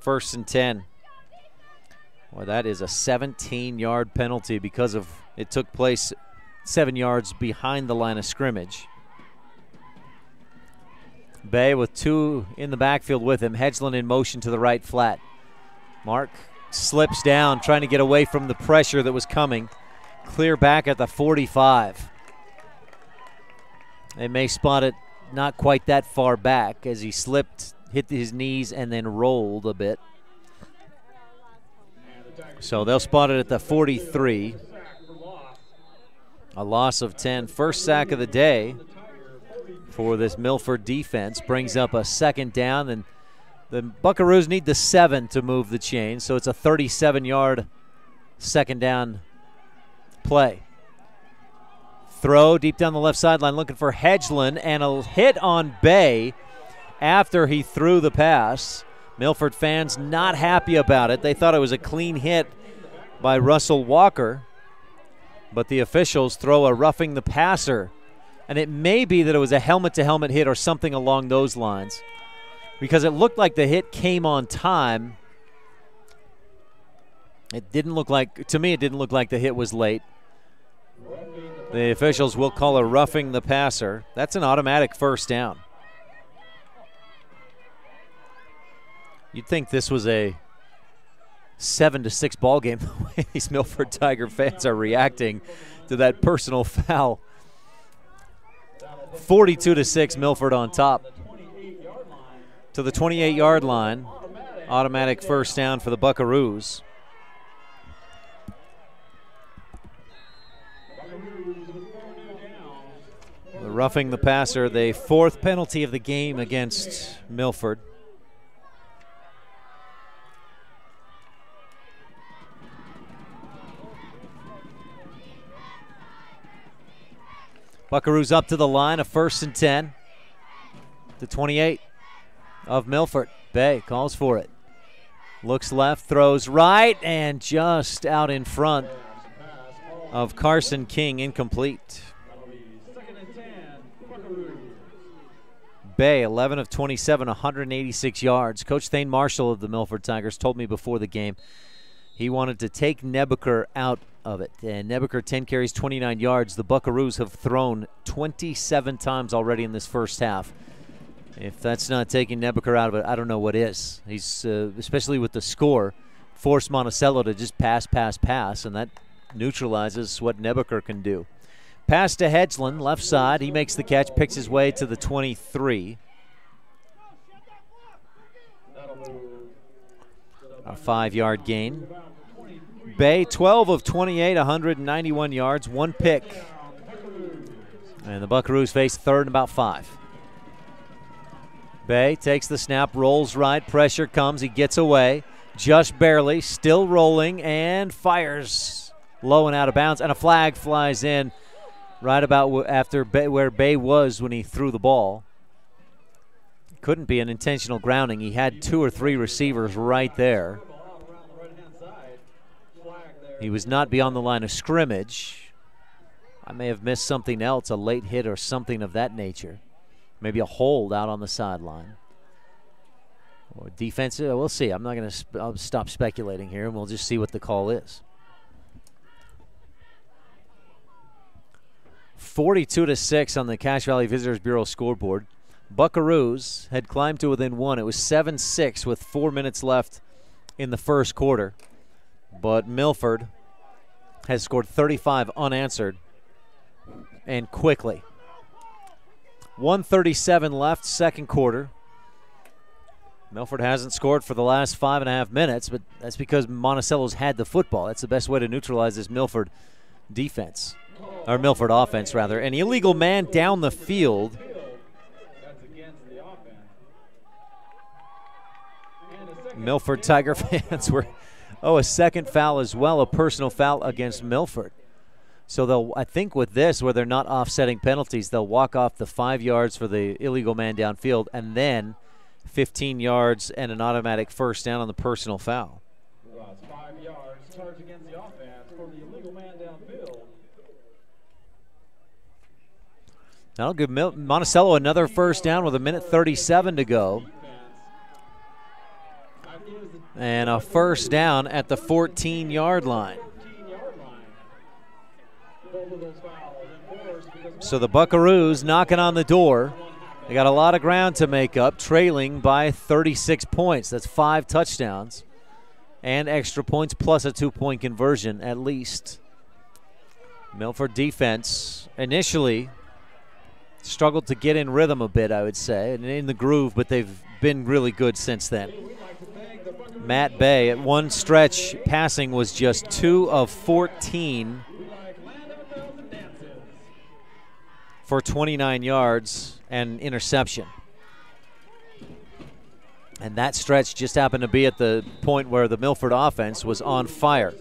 1st and 10. Well, that is a 17-yard penalty because of it took place 7 yards behind the line of scrimmage. Bay with 2 in the backfield with him. Hedgeland in motion to the right flat. Mark slips down, trying to get away from the pressure that was coming. Clear back at the 45. They may spot it not quite that far back as he slipped, hit his knees, and then rolled a bit. So they'll spot it at the 43. A loss of 10. First sack of the day for this Milford defense. Brings up a 2nd down, and the Buckaroos need the 7 to move the chain. So it's a 37-yard 2nd down play. Throw deep down the left sideline looking for Hedgeland, and a hit on Bay after he threw the pass. Milford fans not happy about it. They thought it was a clean hit by Russell Walker, but the officials throw a roughing the passer. And it may be that it was a helmet-to-helmet hit or something along those lines, because it looked like the hit came on time. It didn't look like, to me, it didn't look like the hit was late. The officials will call a roughing the passer. That's an automatic first down. You'd think this was a 7-6 ball game, the way these Milford Tiger fans are reacting to that personal foul. 42-6, Milford on top. To the 28-yard line. Automatic first down for the Buckaroos. The roughing the passer, the 4th penalty of the game against Milford. Buckaroos up to the line, a 1st and 10. The 28 of Milford. Bay calls for it. Looks left, throws right, and just out in front of Carson King, incomplete. Bay, 11 of 27, 186 yards. Coach Thane Marshall of the Milford Tigers told me before the game he wanted to take Nebeker out of it. And Nebeker, 10 carries, 29 yards. The Buckaroos have thrown 27 times already in this first half. If that's not taking Nebeker out of it, I don't know what is. He's, especially with the score, forced Monticello to just pass, and that neutralizes what Nebeker can do. Pass to Hedgeland, left side. He makes the catch, picks his way to the 23. A 5-yard gain. Bay, 12 of 28, 191 yards, 1 pick. And the Buckaroos face 3rd and about 5. Bay takes the snap, rolls right, pressure comes, he gets away, just barely, still rolling, and fires low and out of bounds, and a flag flies in right about after where Bay was when he threw the ball. Couldn't be an intentional grounding. He had 2 or 3 receivers right there. He was not beyond the line of scrimmage. I may have missed something else, a late hit or something of that nature. Maybe a hold out on the sideline. Or defensive, we'll see. I'm not going to I'll stop speculating here, and we'll just see what the call is. 42-6 on the Cache Valley Visitors Bureau scoreboard. Buckaroos had climbed to within 1. It was 7-6 with 4 minutes left in the first quarter. But Milford has scored 35 unanswered and quickly. 1:37 left, second quarter. Milford hasn't scored for the last 5.5 minutes, but that's because Monticello's had the football. That's the best way to neutralize this Milford defense, or Milford offense, rather. An illegal man down the field. Milford Tiger fans were, a second foul as well, a personal foul against Milford. So they'll, I think with this, where they're not offsetting penalties, they'll walk off the 5 yards for the illegal man downfield, and then 15 yards and an automatic first down on the personal foul. 5 yards, charge against the offense for the illegal man downfield. That'll give Monticello another first down with 1:37 to go. And a first down at the 14-yard line. So the Buckaroos knocking on the door. They got a lot of ground to make up, trailing by 36 points. That's 5 touchdowns and extra points plus a 2-point conversion at least. Milford defense initially struggled to get in rhythm a bit, I would say, and in the groove, but they've been really good since then. Matt Bay at one stretch passing was just 2 of 14 for 29 yards and interception. And that stretch just happened to be at the point where the Milford offense was on fire.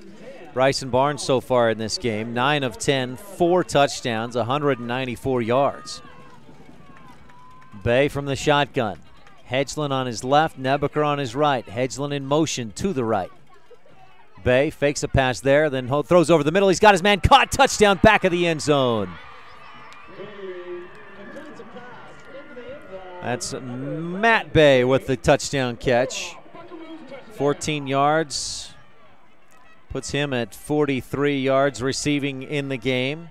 Bryson Barnes so far in this game, 9 of 10, 4 touchdowns, 194 yards. Bay from the shotgun. Hedgeland on his left, Nebeker on his right. Hedgeland in motion to the right. Bay fakes a pass there, then throws over the middle. He's got his man caught. Touchdown, back of the end zone. That's Matt Bay with the touchdown catch. 14 yards. Puts him at 43 yards receiving in the game.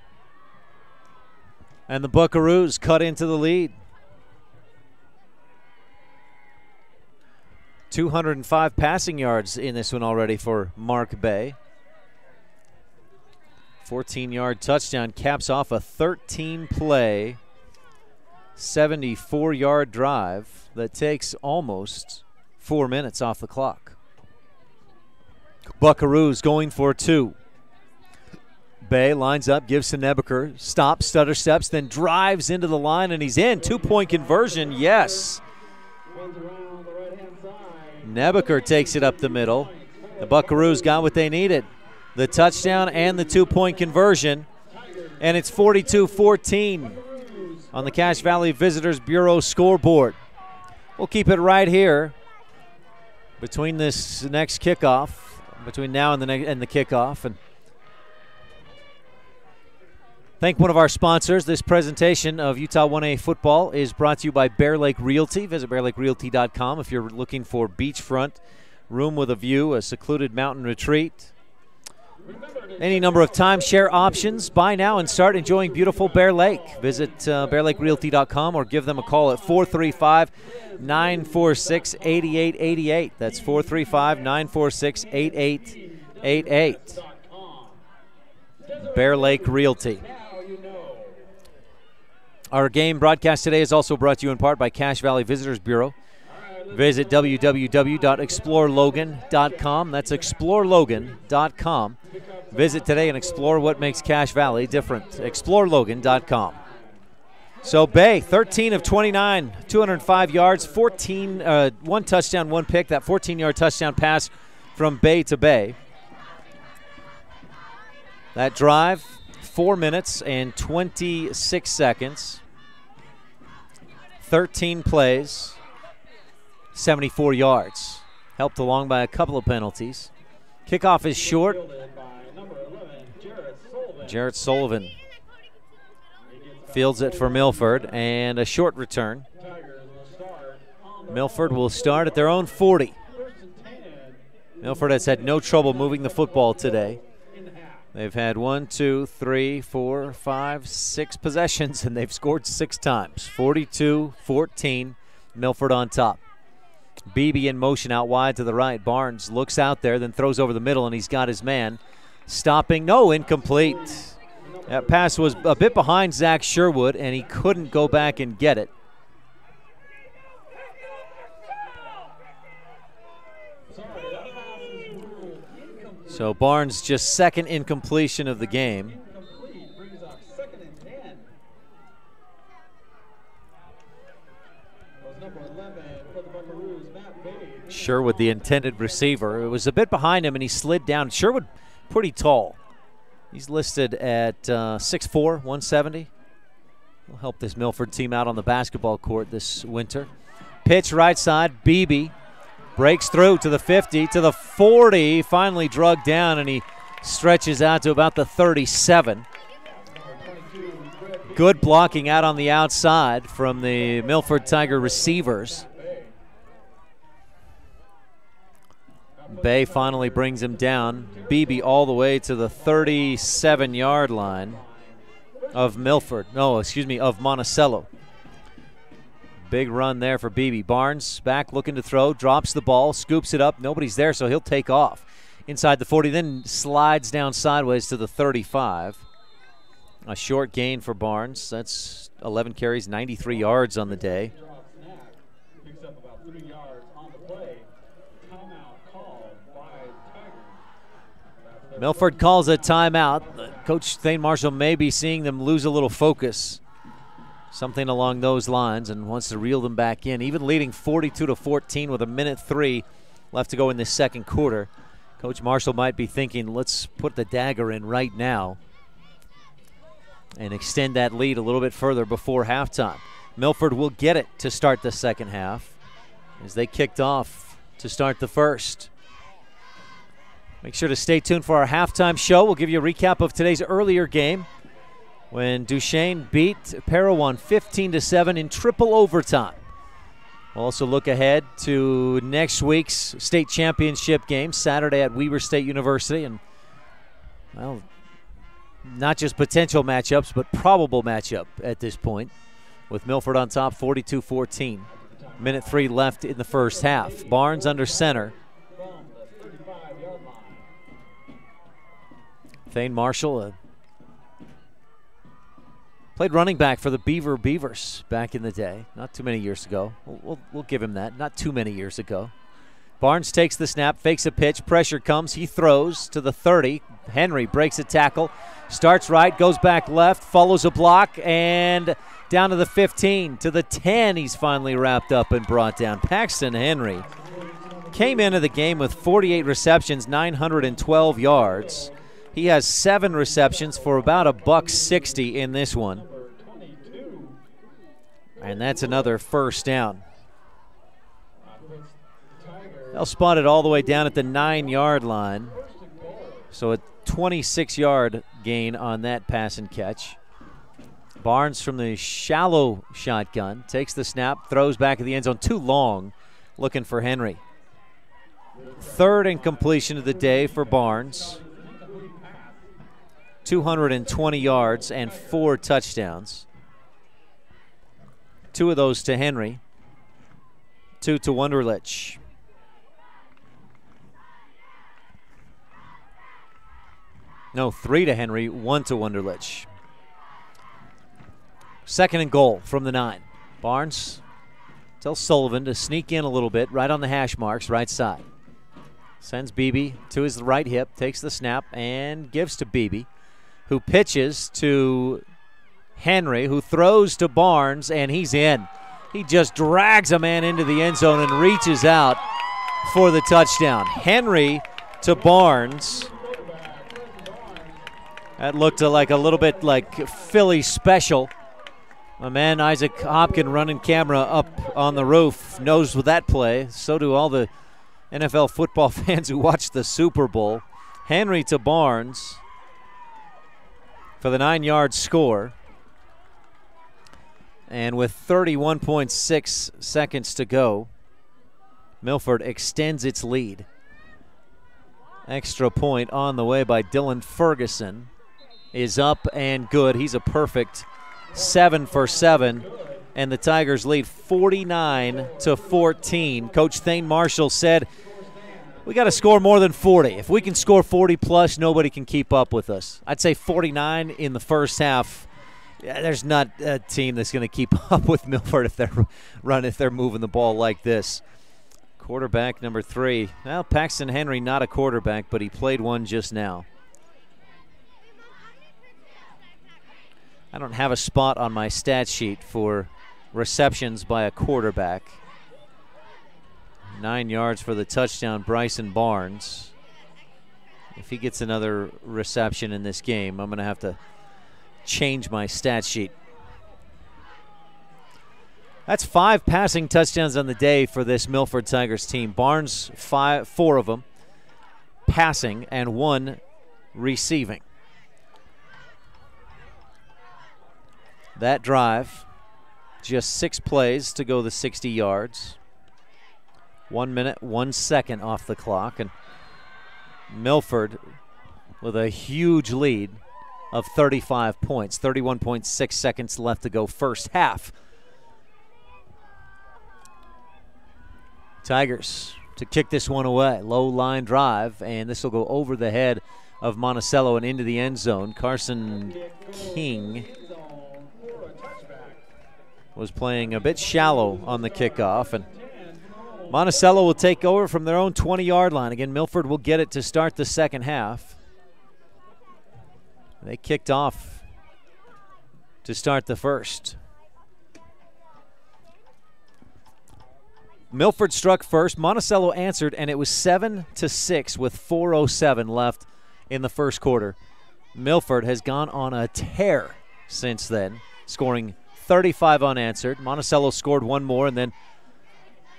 And the Buckaroos cut into the lead. 205 passing yards in this one already for Mark Bay. 14-yard touchdown caps off a 13-play, 74-yard drive that takes almost 4 minutes off the clock. Buckaroos going for 2. Bay lines up, gives to Nebeker, stops, stutter steps, then drives into the line, and he's in. 2-point conversion, yes. Nebeker takes it up the middle. The Buckaroos got what they needed. The touchdown and the 2-point conversion. And it's 42-14 on the Cache Valley Visitors Bureau scoreboard. We'll keep it right here between this next kickoff, between now and the kickoff. And thank one of our sponsors. This presentation of Utah 1A football is brought to you by Bear Lake Realty. Visit bearlakerealty.com if you're looking for beachfront, room with a view, a secluded mountain retreat. Any number of timeshare options. Buy now and start enjoying beautiful Bear Lake. Visit bearlakerealty.com or give them a call at 435-946-8888. That's 435-946-8888. Bear Lake Realty. Our game broadcast today is also brought to you in part by Cache Valley Visitors Bureau. Visit www.explorelogan.com. That's explorelogan.com. Visit today and explore what makes Cache Valley different. explorelogan.com. So Bay, 13 of 29, 205 yards, 1 touchdown, 1 pick. That 14-yard touchdown pass from Bay to Bay. That drive, 4 minutes and 26 seconds. 13 plays, 74 yards. Helped along by a couple of penalties. Kickoff is short. Jarrett Sullivan fields it for Milford, and a short return. Milford will start at their own 40. Milford has had no trouble moving the football today. They've had 1, 2, 3, 4, 5, 6 possessions, and they've scored 6 times. 42-14, Milford on top. Beebe in motion out wide to the right. Barnes looks out there, then throws over the middle, and he's got his man. stopping. No, incomplete. That pass was a bit behind Zach Sherwood, and he couldn't go back and get it. So Barnes just second incompletion of the game. Sherwood, the intended receiver. It was a bit behind him, and he slid down. Sherwood, pretty tall. He's listed at 6'4", 170. Will help this Milford team out on the basketball court this winter. Pitch right side, Beebe. Breaks through to the 50, to the 40, finally drugged down, and he stretches out to about the 37. Good blocking out on the outside from the Milford Tiger receivers. Bay finally brings him down. Beebe all the way to the 37-yard line of Milford. No, excuse me, of Monticello. Big run there for Beebe. Barnes back looking to throw, drops the ball, scoops it up. Nobody's there, so he'll take off. Inside the 40, then slides down sideways to the 35. A short gain for Barnes. That's 11 carries, 93 yards on the day. Milford calls a timeout. Coach Thane Marshall may be seeing them lose a little focus. Something along those lines, and wants to reel them back in. Even leading 42-14 with 1:03 left to go in this second quarter. Coach Marshall might be thinking, let's put the dagger in right now and extend that lead a little bit further before halftime. Milford will get it to start the second half as they kicked off to start the first. Make sure to stay tuned for our halftime show. We'll give you a recap of today's earlier game when Duchesne beat Parowan 15-7 in triple overtime. We'll also look ahead to next week's state championship game, Saturday at Weber State University. And, well, not just potential matchups, but probable matchup at this point, with Milford on top 42-14. 1:03 left in the first half. Barnes under center. Thane Marshall played running back for the Beavers back in the day, not too many years ago. We'll give him that, not too many years ago. Barnes takes the snap, fakes a pitch, pressure comes, he throws to the 30. Henry breaks a tackle, starts right, goes back left, follows a block, and down to the 15, to the 10, he's finally wrapped up and brought down. Paxton Henry came into the game with 48 receptions, 912 yards. He has 7 receptions for about $160 in this one. And that's another first down. They'll spot it all the way down at the 9-yard line. So a 26-yard gain on that pass and catch. Barnes from the shallow shotgun takes the snap, throws back at the end zone, too long, looking for Henry. Third incompletion of the day for Barnes. 220 yards and 4 touchdowns. 2 of those to Henry, 2 to Wunderlich. No, 3 to Henry, 1 to Wunderlich. Second and goal from the 9. Barnes tells Sullivan to sneak in a little bit, right on the hash marks, right side. Sends Beebe to his right hip, takes the snap, and gives to Beebe, who pitches to Henry, who throws to Barnes, and he's in. He just drags a man into the end zone and reaches out for the touchdown. Henry to Barnes. That looked like a little bit like Philly special. My man Isaac Hopkin running camera up on the roof knows that play. So do all the NFL football fans who watch the Super Bowl. Henry to Barnes for the 9-yard score. And with 31.6 seconds to go, Milford extends its lead. Extra point on the way by Dylan Ferguson is up and good. He's a perfect 7 for 7. And the Tigers lead 49-14. Coach Thane Marshall said we got to score more than 40. If we can score 40 plus, nobody can keep up with us. I'd say 49 in the first half. Yeah, there's not a team that's going to keep up with Milford if they're moving the ball like this. Quarterback number 3. Well, Paxton Henry, not a quarterback, but he played one just now. I don't have a spot on my stat sheet for receptions by a quarterback. 9 yards for the touchdown, Bryson Barnes. If he gets another reception in this game, I'm going to have to change my stat sheet. That's 5 passing touchdowns on the day for this Milford Tigers team. Barnes, 4 of them passing and 1 receiving. That drive, just 6 plays to go the 60 yards. 1 minute, 1 second off the clock, and Milford with a huge lead of 35 points. 31.6 seconds left to go first half. Tigers to kick this one away. Low line drive, and this will go over the head of Monticello and into the end zone. Carson King was playing a bit shallow on the kickoff, and Monticello will take over from their own 20-yard line. Again, Milford will get it to start the second half. They kicked off to start the first. Milford struck first. Monticello answered, and it was 7-6 with 4:07 left in the first quarter. Milford has gone on a tear since then, scoring 35 unanswered. Monticello scored 1 more, and then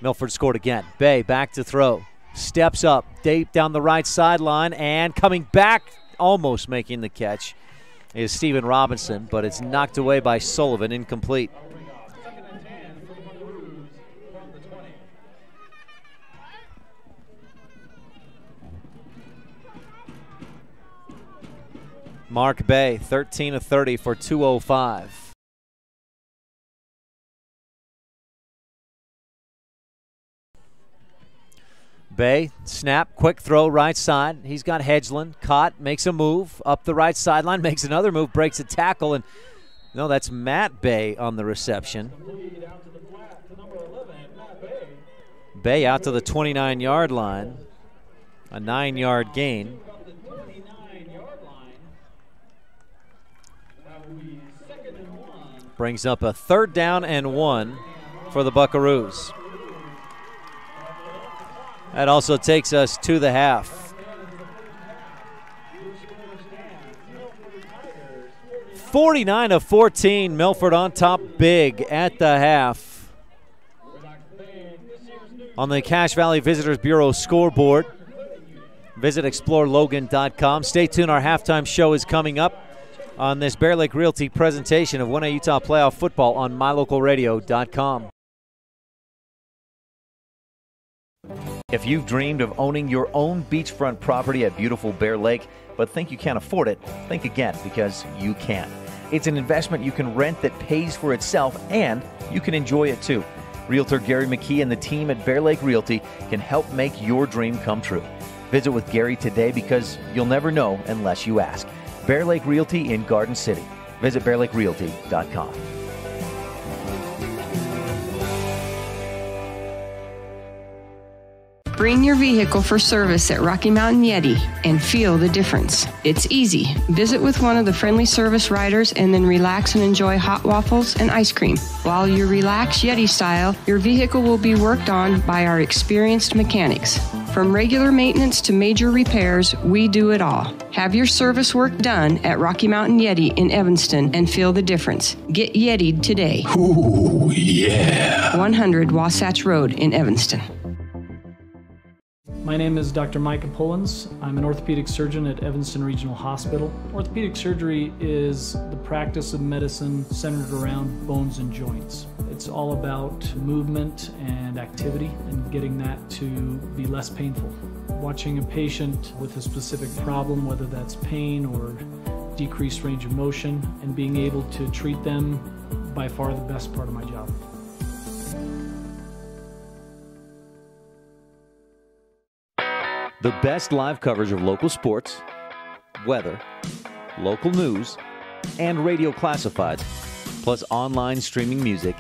Milford scored again. Bay back to throw. Steps up deep down the right sideline, and coming back, almost making the catch, is Stephen Robinson, but it's knocked away by Sullivan, incomplete. Mark Bay, 13 of 30 for 205. Bay, snap, quick throw, right side. He's got Hedgeland, caught, makes a move, up the right sideline, makes another move, breaks a tackle, and no, that's Matt Bay on the reception. Bay out to the 29-yard line, a 9-yard gain. Brings up a 3rd down and 1 for the Buckaroos. That also takes us to the half. 49 of 14, Milford on top big at the half. On the Cache Valley Visitors Bureau scoreboard, visit explorelogan.com. Stay tuned, our halftime show is coming up on this Bear Lake Realty presentation of 1A Utah Playoff Football on mylocalradio.com. If you've dreamed of owning your own beachfront property at beautiful Bear Lake, but think you can't afford it, think again, because you can. It's an investment you can rent that pays for itself, and you can enjoy it too. Realtor Gary McKee and the team at Bear Lake Realty can help make your dream come true. Visit with Gary today, because you'll never know unless you ask. Bear Lake Realty in Garden City. Visit bearlakerealty.com. Bring your vehicle for service at Rocky Mountain Yeti and feel the difference. It's easy. Visit with one of the friendly service riders and then relax and enjoy hot waffles and ice cream. While you relax Yeti style, your vehicle will be worked on by our experienced mechanics. From regular maintenance to major repairs, we do it all. Have your service work done at Rocky Mountain Yeti in Evanston and feel the difference. Get Yeti'd today. Ooh, yeah. 100 Wasatch Road in Evanston. My name is Dr. Micah Pullins. I'm an orthopedic surgeon at Evanston Regional Hospital. Orthopedic surgery is the practice of medicine centered around bones and joints. It's all about movement and activity and getting that to be less painful. Watching a patient with a specific problem, whether that's pain or decreased range of motion, and being able to treat them, by far the best part of my job. The best live coverage of local sports, weather, local news, and radio classifieds, plus online streaming music,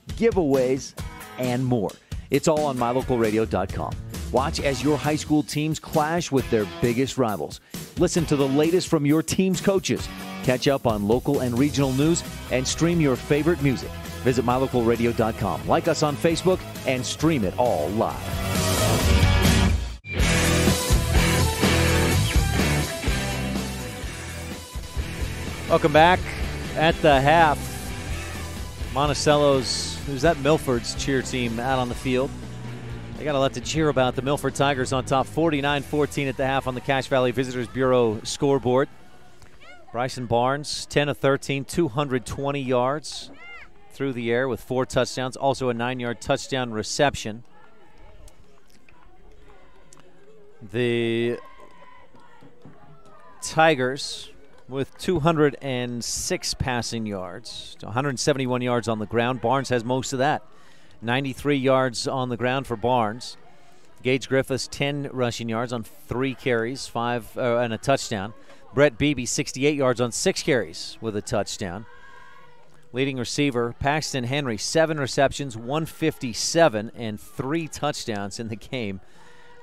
giveaways, and more. It's all on mylocalradio.com. Watch as your high school teams clash with their biggest rivals. Listen to the latest from your team's coaches. Catch up on local and regional news and stream your favorite music. Visit mylocalradio.com. Like us on Facebook and stream it all live. Welcome back. At the half, Monticello's, who's that Milford's cheer team out on the field. They got a lot to cheer about. The Milford Tigers on top 49-14 at the half on the Cache Valley Visitors Bureau scoreboard. Bryson Barnes, 10 of 13, 220 yards through the air with 4 touchdowns, also a 9-yard touchdown reception. The Tigers with 206 passing yards, 171 yards on the ground. Barnes has most of that. 93 yards on the ground for Barnes. Gage Griffiths, 10 rushing yards on 3 carries, 5 and a touchdown. Brett Beebe, 68 yards on 6 carries with a touchdown. Leading receiver, Paxton Henry, 7 receptions, 157, and 3 touchdowns in the game.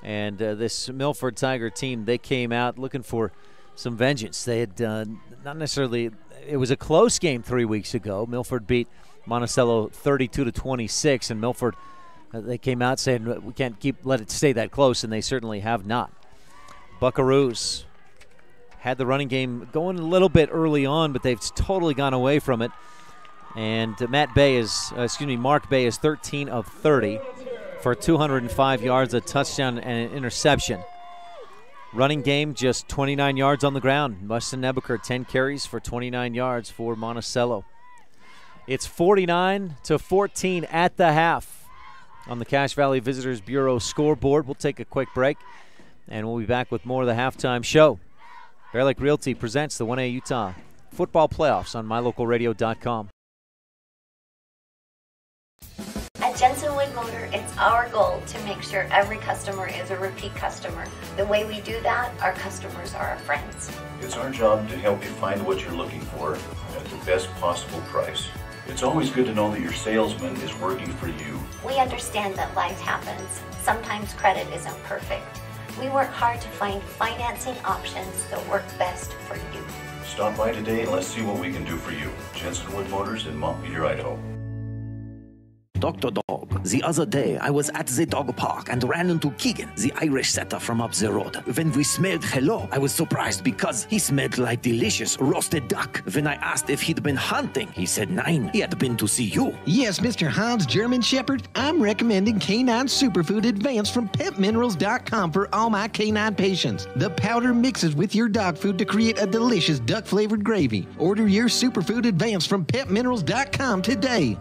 And this Milford Tiger team, they came out looking for some vengeance. They had not necessarily, it was a close game 3 weeks ago. Milford beat Monticello 32-26, and Milford, they came out saying we can't let it stay that close, and they certainly have not. Buckaroos had the running game going a little bit early on, but they've totally gone away from it. And Mark Bay is 13 of 30 for 205 yards, a touchdown, and an interception. Running game, just 29 yards on the ground. Weston Nebaker, 10 carries for 29 yards for Monticello. It's 49-14 at the half on the Cache Valley Visitors Bureau scoreboard. We'll take a quick break, and we'll be back with more of the halftime show. Bear Lake Realty presents the 1A Utah football playoffs on mylocalradio.com. At Jensen Wood Motor, it's our goal to make sure every customer is a repeat customer. The way we do that, our customers are our friends. It's our job to help you find what you're looking for at the best possible price. It's always good to know that your salesman is working for you. We understand that life happens. Sometimes credit isn't perfect. We work hard to find financing options that work best for you. Stop by today and let's see what we can do for you. Jensen Wood Motors in Montpelier, Idaho. Dr. Dog, the other day I was at the dog park and ran into Keegan, the Irish setter from up the road. When we smelled hello, I was surprised because he smelled like delicious roasted duck. When I asked if he'd been hunting, he said nein, he had been to see you. Yes, Mr. Hans German Shepherd, I'm recommending Canine Superfood Advance from PetMinerals.com for all my canine patients. The powder mixes with your dog food to create a delicious duck-flavored gravy. Order your Superfood Advance from PetMinerals.com today.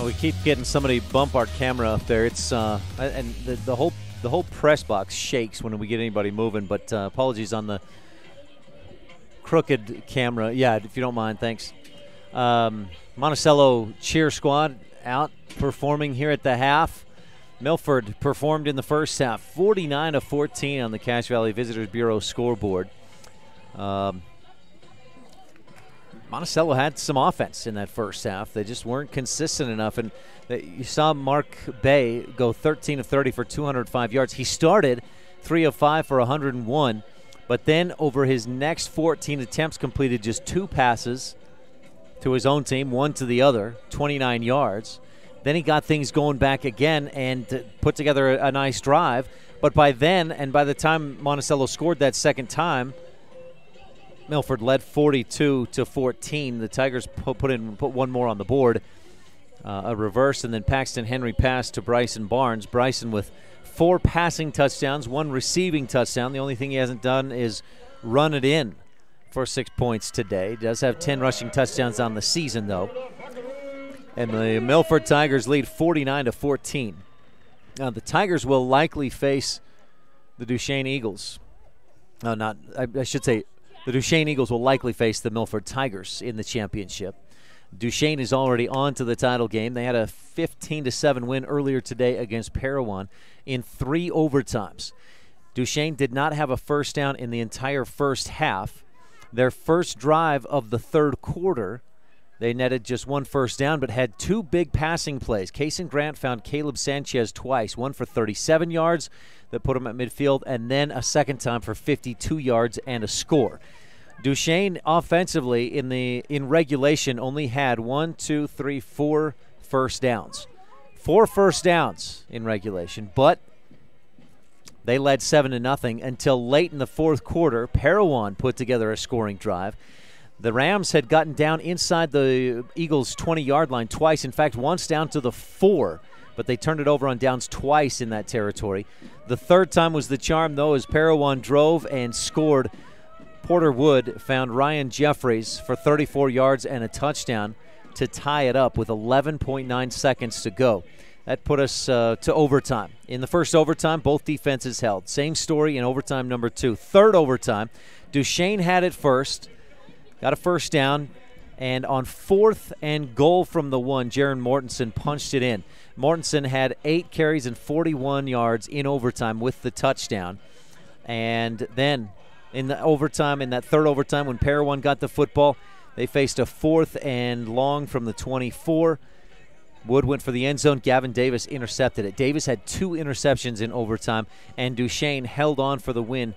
We keep getting somebody bump our camera up there. It's and the whole press box shakes when we get anybody moving. But apologies on the crooked camera. Yeah, if you don't mind, thanks. Monticello cheer squad out performing here at the half. Milford performed in the first half, 49-14 on the Cache Valley Visitors Bureau scoreboard. Monticello had some offense in that first half. They just weren't consistent enough. And you saw Mark Bay go 13 of 30 for 205 yards. He started 3 of 5 for 101, but then over his next 14 attempts completed just 2 passes to his own team, 1 to the other, 29 yards. Then he got things going back again and put together a nice drive. But by then, and by the time Monticello scored that second time, Milford led 42-14. The Tigers put one more on the board, a reverse, and then Paxton Henry passed to Bryson Barnes. Bryson with 4 passing touchdowns, 1 receiving touchdown. The only thing he hasn't done is run it in for 6 points today. He does have 10 rushing touchdowns on the season, though. And the Milford Tigers lead 49-14. Now, the Tigers will likely face the Duchesne Eagles. I should say The Duchesne Eagles will likely face the Milford Tigers in the championship. Duchesne is already on to the title game. They had a 15-7 win earlier today against Parowan in 3 overtimes. Duchesne did not have a first down in the entire first half. Their first drive of the third quarter, they netted just 1 first down, but had 2 big passing plays. Kason Grant found Caleb Sanchez twice, one for 37 yards that put him at midfield, and then a second time for 52 yards and a score. Duchesne offensively in regulation only had 4 first downs. 4 first downs in regulation, but they led 7-0 until late in the fourth quarter. Parowan put together a scoring drive. The Rams had gotten down inside the Eagles' 20-yard line twice. In fact, once down to the 4, but they turned it over on downs twice in that territory. The third time was the charm, though, as Parowan drove and scored. Porter Wood found Ryan Jeffries for 34 yards and a touchdown to tie it up with 11.9 seconds to go. That put us to overtime. In the first overtime, both defenses held. Same story in overtime number 2. Third overtime, Duchesne had it first, got a first down, and on 4th and goal from the 1, Jaron Mortensen punched it in. Mortensen had 8 carries and 41 yards in overtime with the touchdown. And then in the overtime, in that third overtime, when Parowan got the football, they faced a 4th and long from the 24. Wood went for the end zone. Gavin Davis intercepted it. Davis had 2 interceptions in overtime, and Duchesne held on for the win.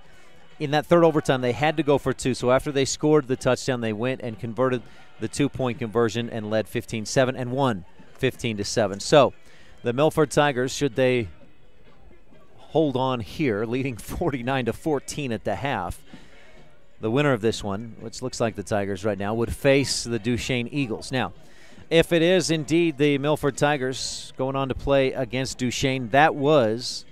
In that third overtime, they had to go for 2. So after they scored the touchdown, they went and converted the 2-point conversion and led 15-7 and won 15-7. So the Milford Tigers, should they hold on here, leading 49-14 at the half, the winner of this one, which looks like the Tigers right now, would face the Duchesne Eagles. Now, if it is indeed the Milford Tigers going on to play against Duchesne, that was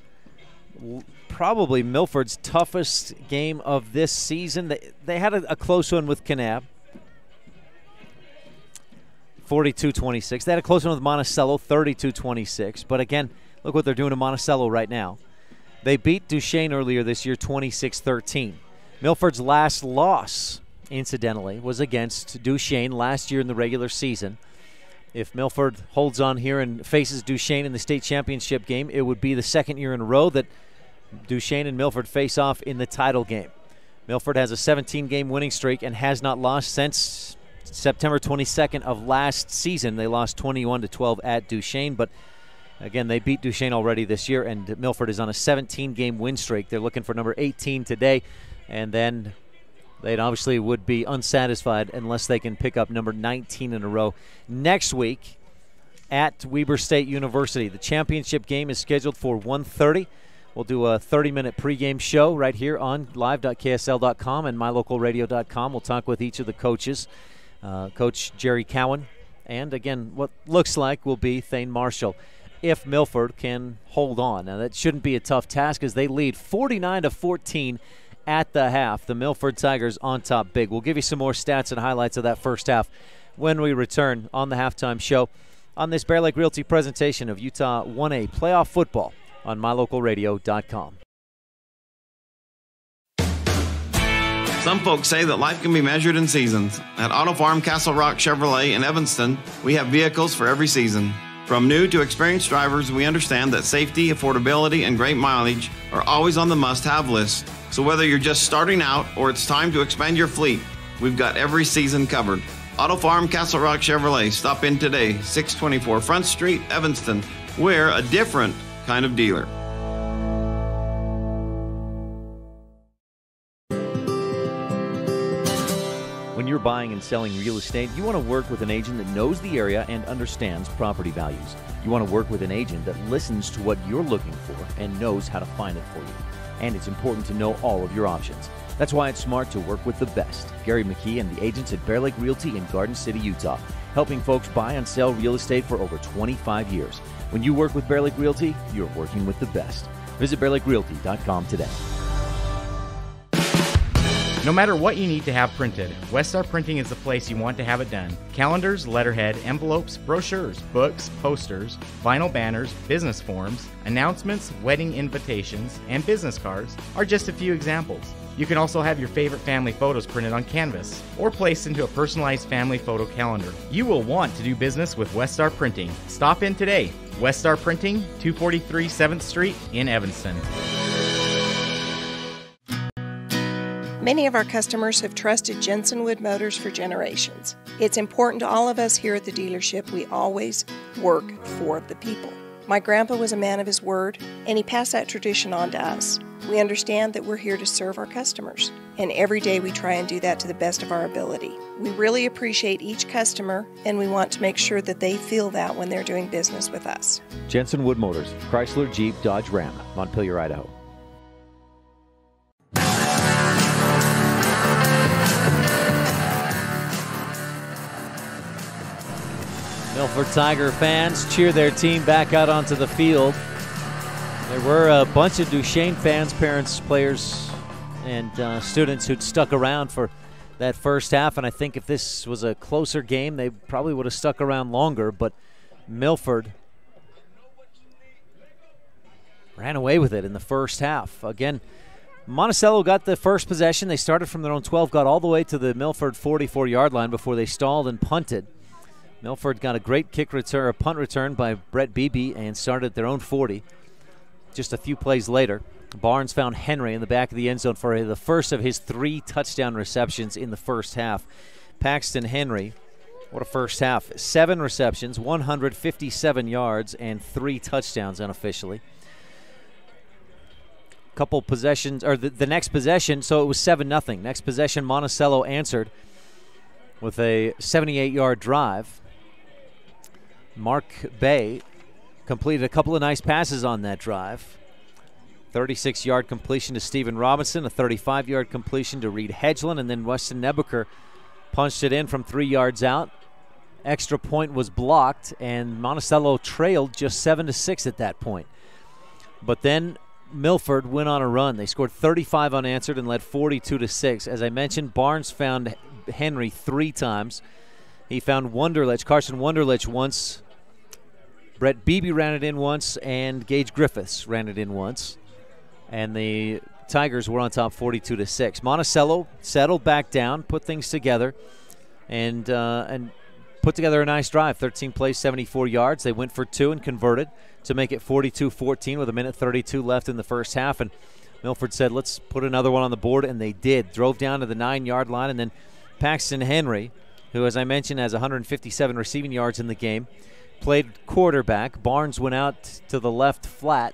probably Milford's toughest game of this season. They had a close one with Kanab, 42-26. They had a close one with Monticello, 32-26. But again, look what they're doing to Monticello right now. They beat Duchesne earlier this year, 26-13. Milford's last loss, incidentally, was against Duchesne last year in the regular season. If Milford holds on here and faces Duchesne in the state championship game, it would be the second year in a row that Duchesne and Milford face off in the title game. Milford has a 17-game winning streak and has not lost since September 22nd of last season. They lost 21-12 at Duchesne, but again, they beat Duchesne already this year, and Milford is on a 17-game win streak. They're looking for number 18 today, and then they obviously would be unsatisfied unless they can pick up number 19 in a row next week at Weber State University. The championship game is scheduled for 1:30. We'll do a 30-minute pregame show right here on live.ksl.com and mylocalradio.com. We'll talk with each of the coaches, Coach Jerry Cowan, and again, what looks like will be Thane Marshall, if Milford can hold on. Now, that shouldn't be a tough task as they lead 49-14 at the half. The Milford Tigers on top big. We'll give you some more stats and highlights of that first half when we return on the halftime show on this Bear Lake Realty presentation of Utah 1A playoff football on mylocalradio.com. Some folks say that life can be measured in seasons. At Auto Farm Castle Rock Chevrolet in Evanston, we have vehicles for every season. From new to experienced drivers, we understand that safety, affordability, and great mileage are always on the must-have list. So whether you're just starting out or it's time to expand your fleet, we've got every season covered. Auto Farm Castle Rock Chevrolet. Stop in today, 624 Front Street, Evanston. We're a different kind of dealer. When you're buying and selling real estate, you want to work with an agent that knows the area and understands property values. You want to work with an agent that listens to what you're looking for and knows how to find it for you. And it's important to know all of your options. That's why it's smart to work with the best. Gary McKee and the agents at Bear Lake Realty in Garden City, Utah, helping folks buy and sell real estate for over 25 years. When you work with Bear Lake Realty, you're working with the best. Visit BearLakeRealty.com today. No matter what you need to have printed, Weststar Printing is the place you want to have it done. Calendars, letterhead, envelopes, brochures, books, posters, vinyl banners, business forms, announcements, wedding invitations, and business cards are just a few examples. You can also have your favorite family photos printed on canvas or placed into a personalized family photo calendar. You will want to do business with Weststar Printing. Stop in today. Weststar Printing, 243 7th Street in Evanston. Many of our customers have trusted Jensen Wood Motors for generations. It's important to all of us here at the dealership we always work for the people. My grandpa was a man of his word, and he passed that tradition on to us. We understand that we're here to serve our customers, and every day we try and do that to the best of our ability. We really appreciate each customer, and we want to make sure that they feel that when they're doing business with us. Jensen Wood Motors, Chrysler, Jeep, Dodge, Ram, Montpelier, Idaho. Milford Tiger fans cheer their team back out onto the field. There were a bunch of Duchesne fans, parents, players, and students who'd stuck around for that first half, and I think if this was a closer game, they probably would have stuck around longer, but Milford ran away with it in the first half. Again, Monticello got the first possession. They started from their own 12, got all the way to the Milford 44-yard line before they stalled and punted. Milford got a great kick return, or punt return by Brett Beebe, and started at their own 40. Just a few plays later, Barnes found Henry in the back of the end zone for the first of his 3 touchdown receptions in the first half. Paxton Henry, what a first half. 7 receptions, 157 yards, and 3 touchdowns unofficially. Couple possessions, or the next possession, so it was 7-0. Next possession, Monticello answered with a 78-yard drive. Mark Bay completed a couple of nice passes on that drive. 36-yard completion to Stephen Robinson, a 35-yard completion to Reed Hedgeland, and then Weston Nebeker punched it in from 3 yards out. Extra point was blocked, and Monticello trailed just 7-6 at that point. But then Milford went on a run. They scored 35 unanswered and led 42-6. As I mentioned, Barnes found Henry 3 times. He found Carson Wunderlich once. Brett Beebe ran it in once, and Gage Griffiths ran it in once. And the Tigers were on top 42-6. Monticello settled back down, put things together, and put together a nice drive. 13 plays, 74 yards. They went for 2 and converted to make it 42-14 with 1:32 left in the first half. And Milford said, let's put another one on the board, and they did. Drove down to the 9-yard line, and then Paxton Henry, who, as I mentioned, has 157 receiving yards in the game, played quarterback. Barnes went out to the left flat,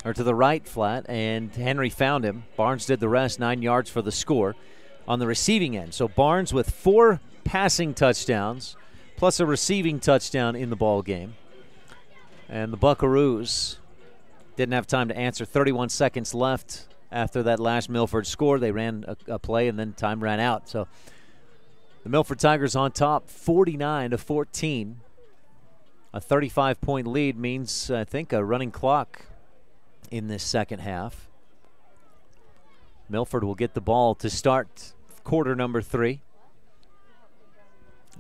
or to the right flat, and Henry found him. Barnes did the rest, 9 yards for the score on the receiving end. So Barnes with 4 passing touchdowns plus a receiving touchdown in the ball game. And the Buckaroos didn't have time to answer. 31 seconds left after that last Milford score. They ran a play, and then time ran out. So the Milford Tigers on top, 49-14. A 35-point lead means, I think, a running clock in this second half. Milford will get the ball to start quarter number 3.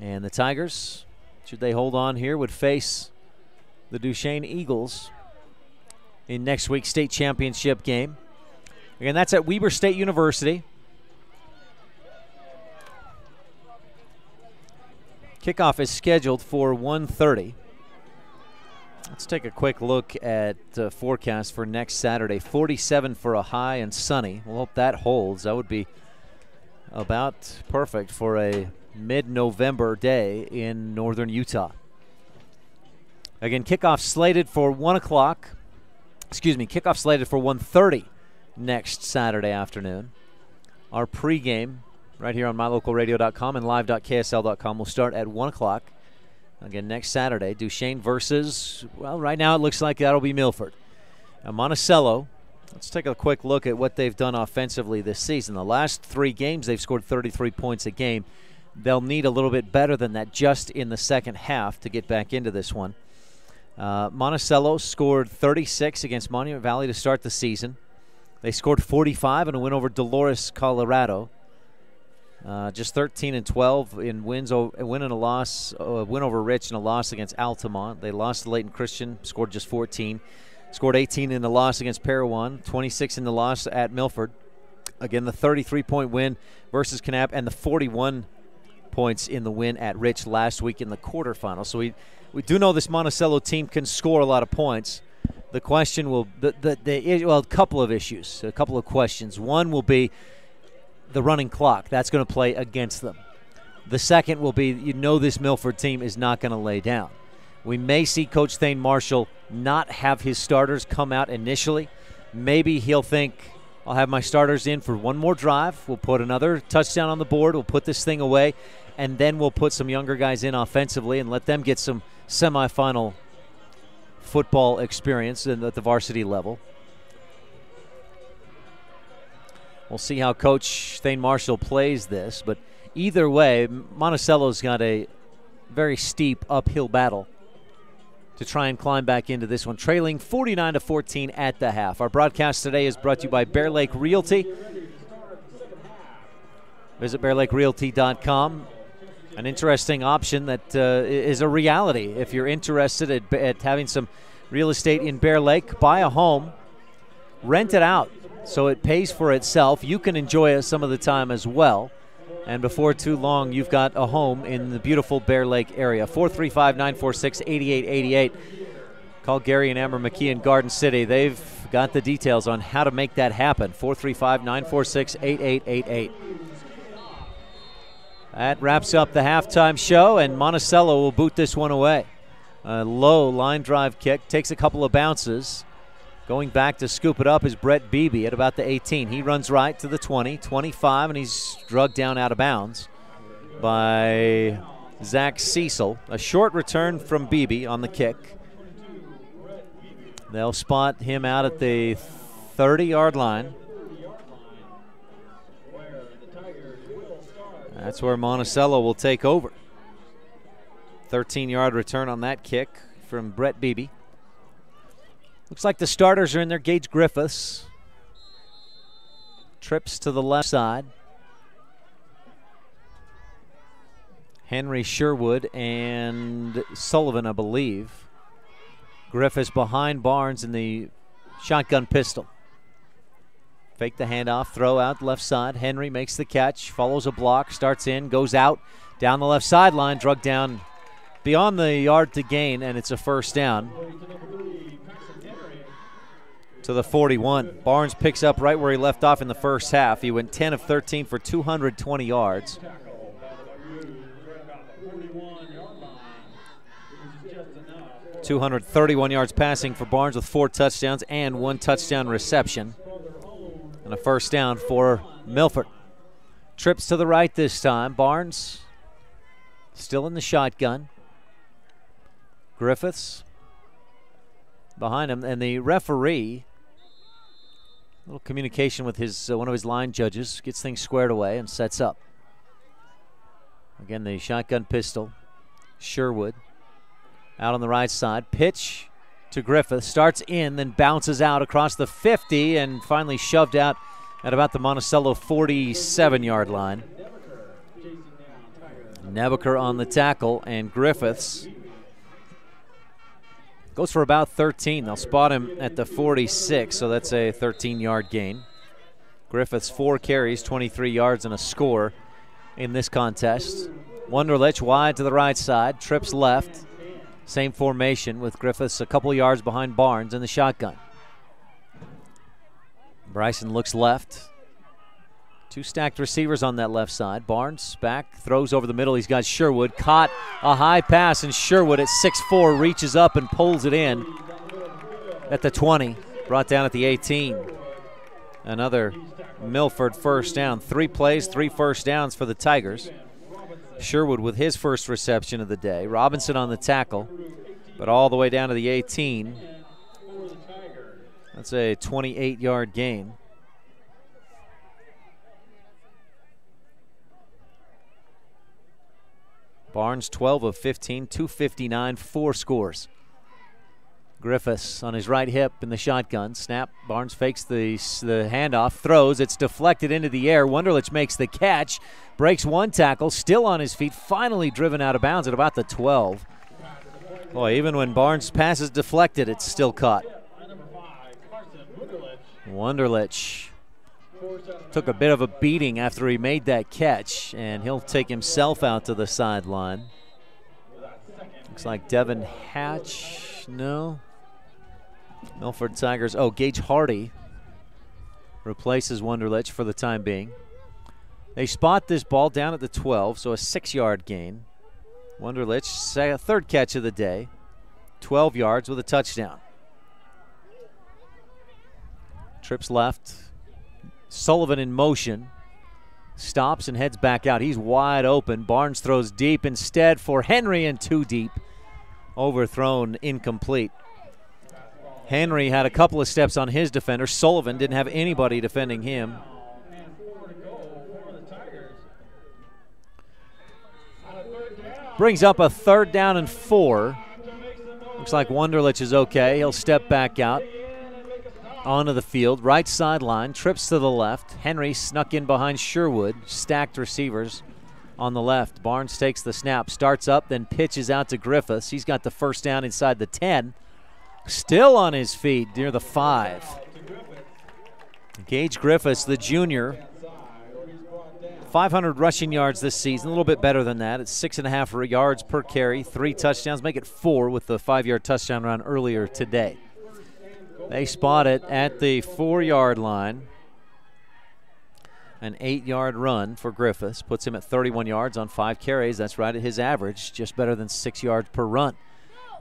And the Tigers, should they hold on here, would face the Duchesne Eagles in next week's state championship game. Again, that's at Weber State University. Kickoff is scheduled for 1:30. Let's take a quick look at the forecast for next Saturday. 47 for a high and sunny. We'll hope that holds. That would be about perfect for a mid-November day in northern Utah. Again, kickoff slated for 1 o'clock. Excuse me, kickoff slated for 1:30 next Saturday afternoon. Our pregame right here on mylocalradio.com and live.ksl.com will start at 1 o'clock. Again, next Saturday, Duchesne versus, well, right now it looks like that'll be Milford. Now, Monticello, let's take a quick look at what they've done offensively this season. The last 3 games, they've scored 33 points a game. They'll need a little bit better than that just in the second half to get back into this one. Monticello scored 36 against Monument Valley to start the season. They scored 45 in a win over Dolores, Colorado. Just 13-12 in wins, a win and a loss, a win over Rich and a loss against Altamont. They lost to Layton Christian, scored just 14. Scored 18 in the loss against Parowan, 26 in the loss at Milford. Again, the 33-point win versus Kanab, and the 41 points in the win at Rich last week in the quarterfinals. So we do know this Monticello team can score a lot of points. The question will, a couple of issues, a couple of questions. One will be the running clock. That's going to play against them. The second will be, this Milford team is not going to lay down. We may see Coach Thane Marshall not have his starters come out initially. Maybe he'll think, I'll have my starters in for one more drive. We'll put another touchdown on the board. We'll put this thing away. And then we'll put some younger guys in offensively and let them get some semifinal football experience at the varsity level. We'll see how Coach Thane Marshall plays this. But either way, Monticello's got a very steep uphill battle to try and climb back into this one, trailing 49-14 at the half. Our broadcast today is brought to you by Bear Lake Realty. Visit bearlakerealty.com. An interesting option that is a reality. If you're interested at having some real estate in Bear Lake, buy a home, rent it out so it pays for itself. You can enjoy it some of the time as well. And before too long, you've got a home in the beautiful Bear Lake area. 435-946-8888. Call Gary and Amber McKee in Garden City. They've got the details on how to make that happen. 435-946-8888. That wraps up the halftime show, and Monticello will boot this one away. A low line drive kick, takes a couple of bounces. Going back to scoop it up is Brett Beebe at about the 18. He runs right to the 20, 25, and he's drugged down out of bounds by Zach Cecil. A short return from Beebe on the kick. They'll spot him out at the 30-yard line. That's where Monticello will take over. 13-yard return on that kick from Brett Beebe. Looks like the starters are in there. Gage Griffiths trips to the left side. Henry Sherwood and Sullivan, I believe. Griffiths behind Barnes in the shotgun pistol. Fake the handoff, throw out left side. Henry makes the catch, follows a block, starts in, goes out, down the left sideline, drugged down beyond the yard to gain, and it's a first down to the 41. Barnes picks up right where he left off in the first half. He went 10 of 13 for 220 yards. 231 yards passing for Barnes with 4 touchdowns and 1 touchdown reception. And a first down for Milford. Trips to the right this time. Barnes still in the shotgun. Griffiths behind him, and the referee, a little communication with his one of his line judges, gets things squared away and sets up. Again, the shotgun pistol. Sherwood out on the right side. Pitch to Griffith. Starts in, then bounces out across the 50 and finally shoved out at about the Monticello 47-yard line. Nebaker on the tackle, and Griffiths goes for about 13. They'll spot him at the 46, so that's a 13-yard gain. Griffiths 4 carries, 23 yards, and a score in this contest. Wunderlich wide to the right side, trips left. Same formation with Griffiths a couple yards behind Barnes in the shotgun. Bryson looks left. 2 stacked receivers on that left side. Barnes back, throws over the middle. He's got Sherwood. Caught a high pass, and Sherwood at 6'4" reaches up and pulls it in at the 20. Brought down at the 18. Another Milford first down. 3 plays, 3 first downs for the Tigers. Sherwood with his first reception of the day. Robinson on the tackle, but all the way down to the 18. That's a 28-yard gain. Barnes 12 of 15, 259, 4 scores. Griffiths on his right hip in the shotgun. Snap. Barnes fakes the handoff. Throws. It's deflected into the air. Wunderlich makes the catch. Breaks one tackle. Still on his feet. Finally driven out of bounds at about the 12. Boy, even when Barnes' pass is deflected, it's still caught. Wunderlich took a bit of a beating after he made that catch, and he'll take himself out to the sideline. Looks like Devin Hatch. No. Milford Tigers. Oh, Gage Hardy replaces Wunderlich for the time being. They spot this ball down at the 12, so a 6-yard gain. Wunderlich, third catch of the day. 12 yards with a touchdown. Trips left. Sullivan in motion. Stops and heads back out. He's wide open. Barnes throws deep instead for Henry, and too deep. Overthrown, incomplete. Henry had a couple of steps on his defender. Sullivan didn't have anybody defending him. Brings up a 3rd down and 4. Looks like Wunderlich is okay. He'll step back out onto the field. Right sideline, trips to the left. Henry snuck in behind Sherwood. Stacked receivers on the left. Barnes takes the snap, starts up, then pitches out to Griffiths. He's got the first down inside the 10. Still on his feet near the 5. Gage Griffiths, the junior, 500 rushing yards this season, a little bit better than that. It's 6.5 yards per carry, 3 touchdowns, make it 4 with the 5-yard touchdown run earlier today. They spot it at the 4-yard line. An 8-yard run for Griffiths puts him at 31 yards on 5 carries. That's right at his average, just better than 6 yards per run.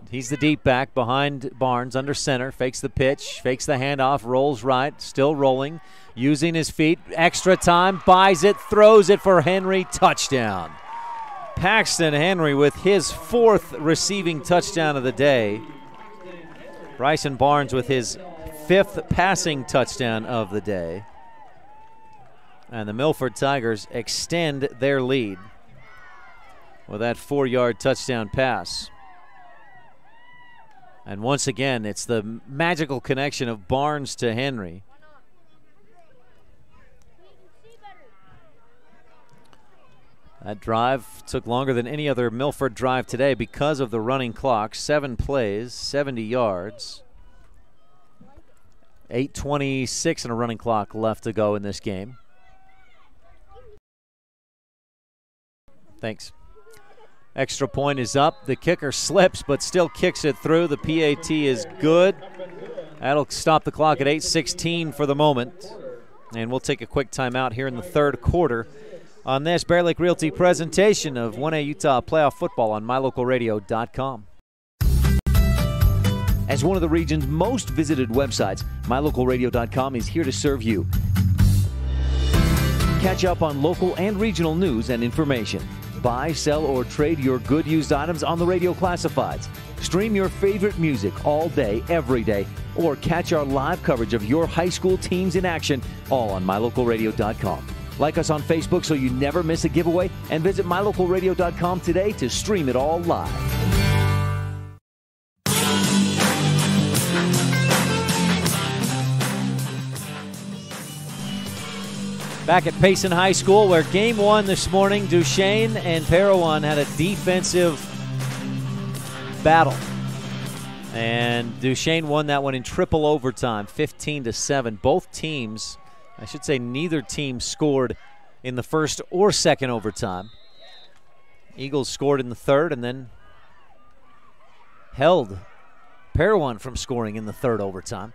He's the deep back behind Barnes under center, fakes the pitch, fakes the handoff, rolls right, still rolling, using his feet, extra time, buys it, throws it for Henry, touchdown. Paxton Henry with his 4th receiving touchdown of the day. Bryson Barnes with his 5th passing touchdown of the day. And the Milford Tigers extend their lead with that 4-yard touchdown pass. And once again, it's the magical connection of Barnes to Henry. That drive took longer than any other Milford drive today because of the running clock. 7 plays, 70 yards. 8:26 and a running clock left to go in this game. Thanks. Extra point is up. The kicker slips but still kicks it through. The PAT is good. That'll stop the clock at 8:16 for the moment. And we'll take a quick timeout here in the 3rd quarter on this Bear Lake Realty presentation of 1A Utah Playoff Football on MyLocalRadio.com. As one of the region's most visited websites, MyLocalRadio.com is here to serve you. Catch up on local and regional news and information. Buy, sell, or trade your good used items on the radio classifieds. Stream your favorite music all day, every day, or catch our live coverage of your high school teams in action, all on MyLocalRadio.com. Like us on Facebook so you never miss a giveaway, and visit MyLocalRadio.com today to stream it all live. Back at Payson High School, where game 1 this morning, Duchesne and Parowan had a defensive battle. And Duchesne won that one in triple overtime, 15-7. Both teams, I should say neither team scored in the first or second overtime. Eagles scored in the 3rd and then held Parowan from scoring in the 3rd overtime.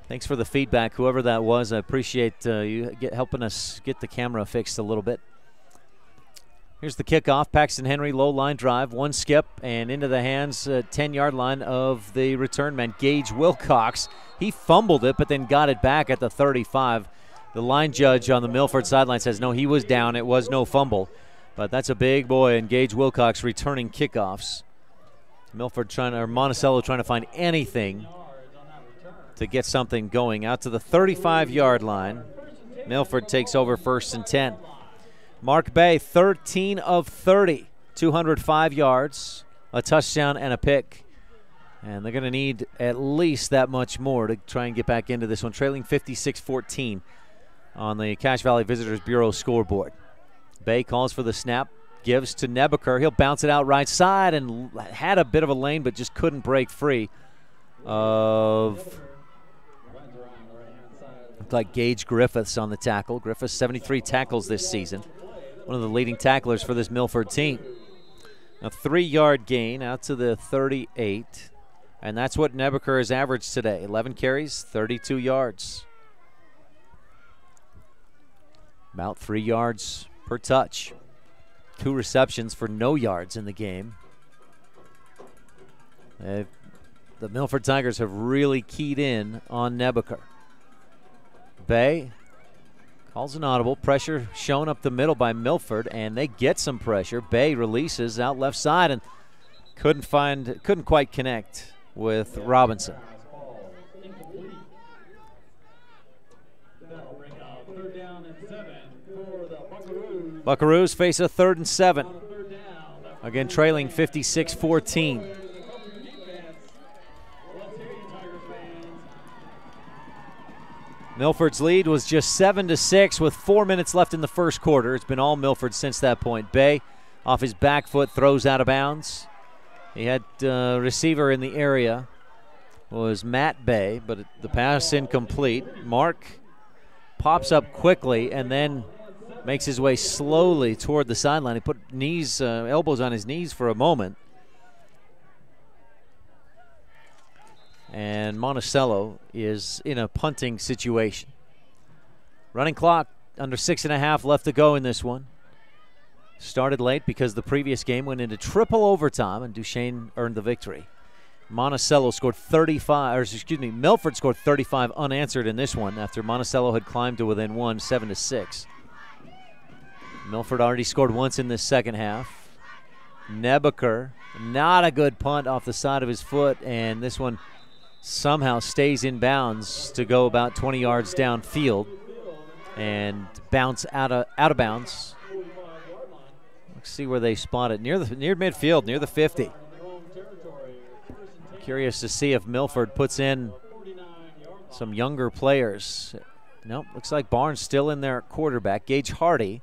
Thanks for the feedback, whoever that was. I appreciate you helping us get the camera fixed a little bit. Here's the kickoff. Paxton Henry, low line drive, 1 skip, and into the hands, 10-yard line of the return man, Gage Wilcox. He fumbled it, but then got it back at the 35. The line judge on the Milford sideline says, no, he was down. It was no fumble. But that's a big boy, and Gage Wilcox returning kickoffs. Monticello trying to find anything to get something going. Out to the 35-yard line. Milford takes over 1st and 10. Mark Bay, 13 of 30, 205 yards, a touchdown and a pick. And they're going to need at least that much more to try and get back into this one, trailing 56-14 on the Cache Valley Visitors Bureau scoreboard. Bay calls for the snap, gives to Nebaker. He'll bounce it out right side and had a bit of a lane but just couldn't break free of, looked like Gage Griffiths on the tackle. Griffiths 73 tackles this season, one of the leading tacklers for this Milford team. A 3-yard gain out to the 38, and that's what Nebaker has averaged today. 11 carries, 32 yards. About 3 yards per touch. 2 receptions for no yards in the game. The Milford Tigers have really keyed in on Nebaker. Bay calls an audible. Pressure shown up the middle by Milford, and they get some pressure. Bay releases out left side and couldn't quite connect with Robinson. Buckaroos face a 3rd and 7. Again, trailing 56-14. Milford's lead was just 7-6 with 4 minutes left in the first quarter. It's been all Milford since that point. Bay, off his back foot, throws out of bounds. He had a receiver in the area. Was Matt Bay, but the pass incomplete. Mark pops up quickly and then makes his way slowly toward the sideline. He put elbows on his knees for a moment. And Monticello is in a punting situation. Running clock, under 6.5 left to go in this one. Started late because the previous game went into triple overtime and Duchesne earned the victory. Monticello scored 35, or excuse me, Milford scored 35 unanswered in this one after Monticello had climbed to within 1, 7-6. Milford already scored once in the second half. Nebaker, not a good punt off the side of his foot, and this one somehow stays in bounds to go about 20 yards downfield and bounce out of bounds. Let's see where they spot it. Near midfield, near the 50. Curious to see if Milford puts in some younger players. Nope, looks like Barnes still in there at quarterback. Gage Hardy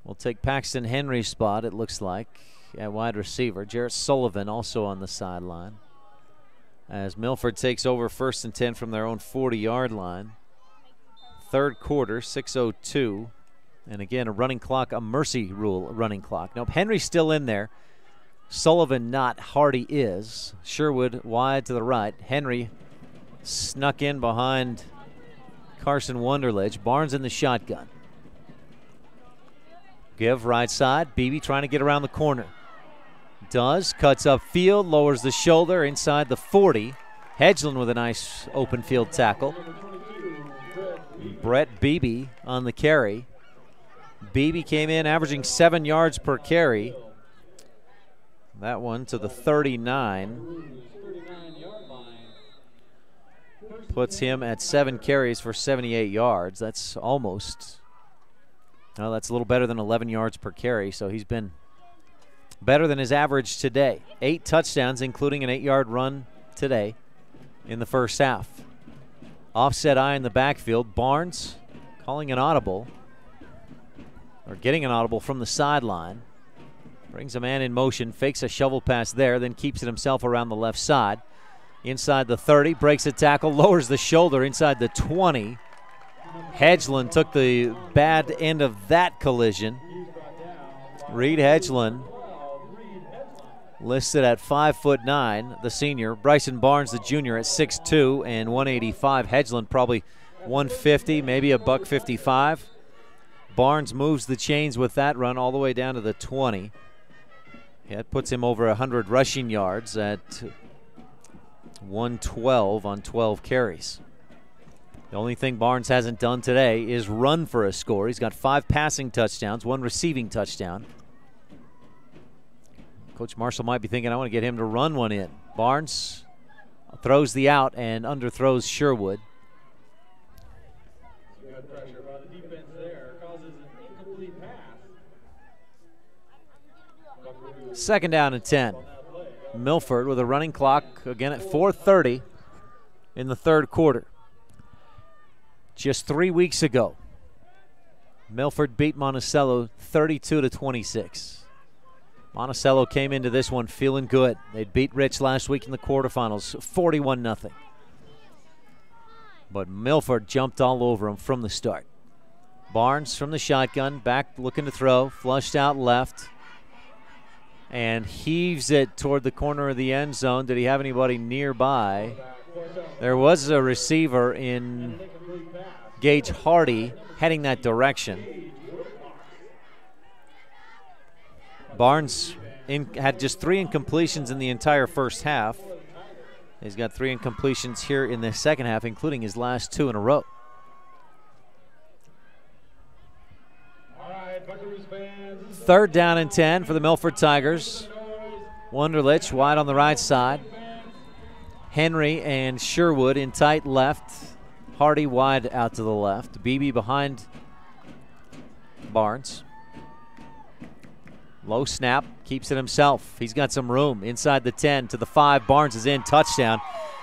will take Paxton Henry's spot, it looks like, at wide receiver. Jarrett Sullivan also on the sideline. As Milford takes over 1st and 10 from their own 40-yard line. Third quarter, 6:02. And again, a running clock, a mercy rule running clock. Nope, Henry's still in there. Sullivan not, Hardy is. Sherwood wide to the right. Henry snuck in behind Carson Wunderlich. Barnes in the shotgun. Give right side. Beebe trying to get around the corner. Does, cuts upfield, lowers the shoulder inside the 40. Hedgeland with a nice open field tackle. Brett Beebe on the carry. Beebe came in averaging 7 yards per carry. That one to the 39. Puts him at 7 carries for 78 yards. That's almost, well, that's a little better than 11 yards per carry, so he's been better than his average today. 8 touchdowns, including an 8-yard run today in the first half. Offset eye in the backfield. Barnes calling an audible, or getting an audible from the sideline. Brings a man in motion, fakes a shovel pass there, then keeps it himself around the left side. Inside the 30, breaks a tackle, lowers the shoulder inside the 20. Hedgeland took the bad end of that collision. Reed Hedgeland listed at 5'9", the senior. Bryson Barnes, the junior, at 6'2" and 185. Hedgeland probably 150, maybe a $155. Barnes moves the chains with that run all the way down to the 20. It puts him over 100 rushing yards at 112 on 12 carries. The only thing Barnes hasn't done today is run for a score. He's got 5 passing touchdowns, 1 receiving touchdown. Coach Marshall might be thinking, I want to get him to run one in. Barnes throws the out and underthrows Sherwood. Good pressure by the defense there. Causes an incomplete pass. 2nd down and 10. Milford with a running clock again at 4:30 in the third quarter. Just 3 weeks ago, Milford beat Monticello 32-26. Monticello came into this one feeling good. They'd beat Rich last week in the quarterfinals, 41-0. But Milford jumped all over them from the start. Barnes from the shotgun, back looking to throw, flushed out left, and heaves it toward the corner of the end zone. Did he have anybody nearby? There was a receiver in Gage Hardy heading that direction. Barnes had just 3 incompletions in the entire first half. He's got 3 incompletions here in the second half, including his last 2 in a row. Third down and 10 for the Milford Tigers. Wunderlich wide on the right side. Henry and Sherwood in tight left. Hardy wide out to the left. Beebe behind Barnes. Low snap, keeps it himself. He's got some room inside the 10 to the 5. Barnes is in, touchdown.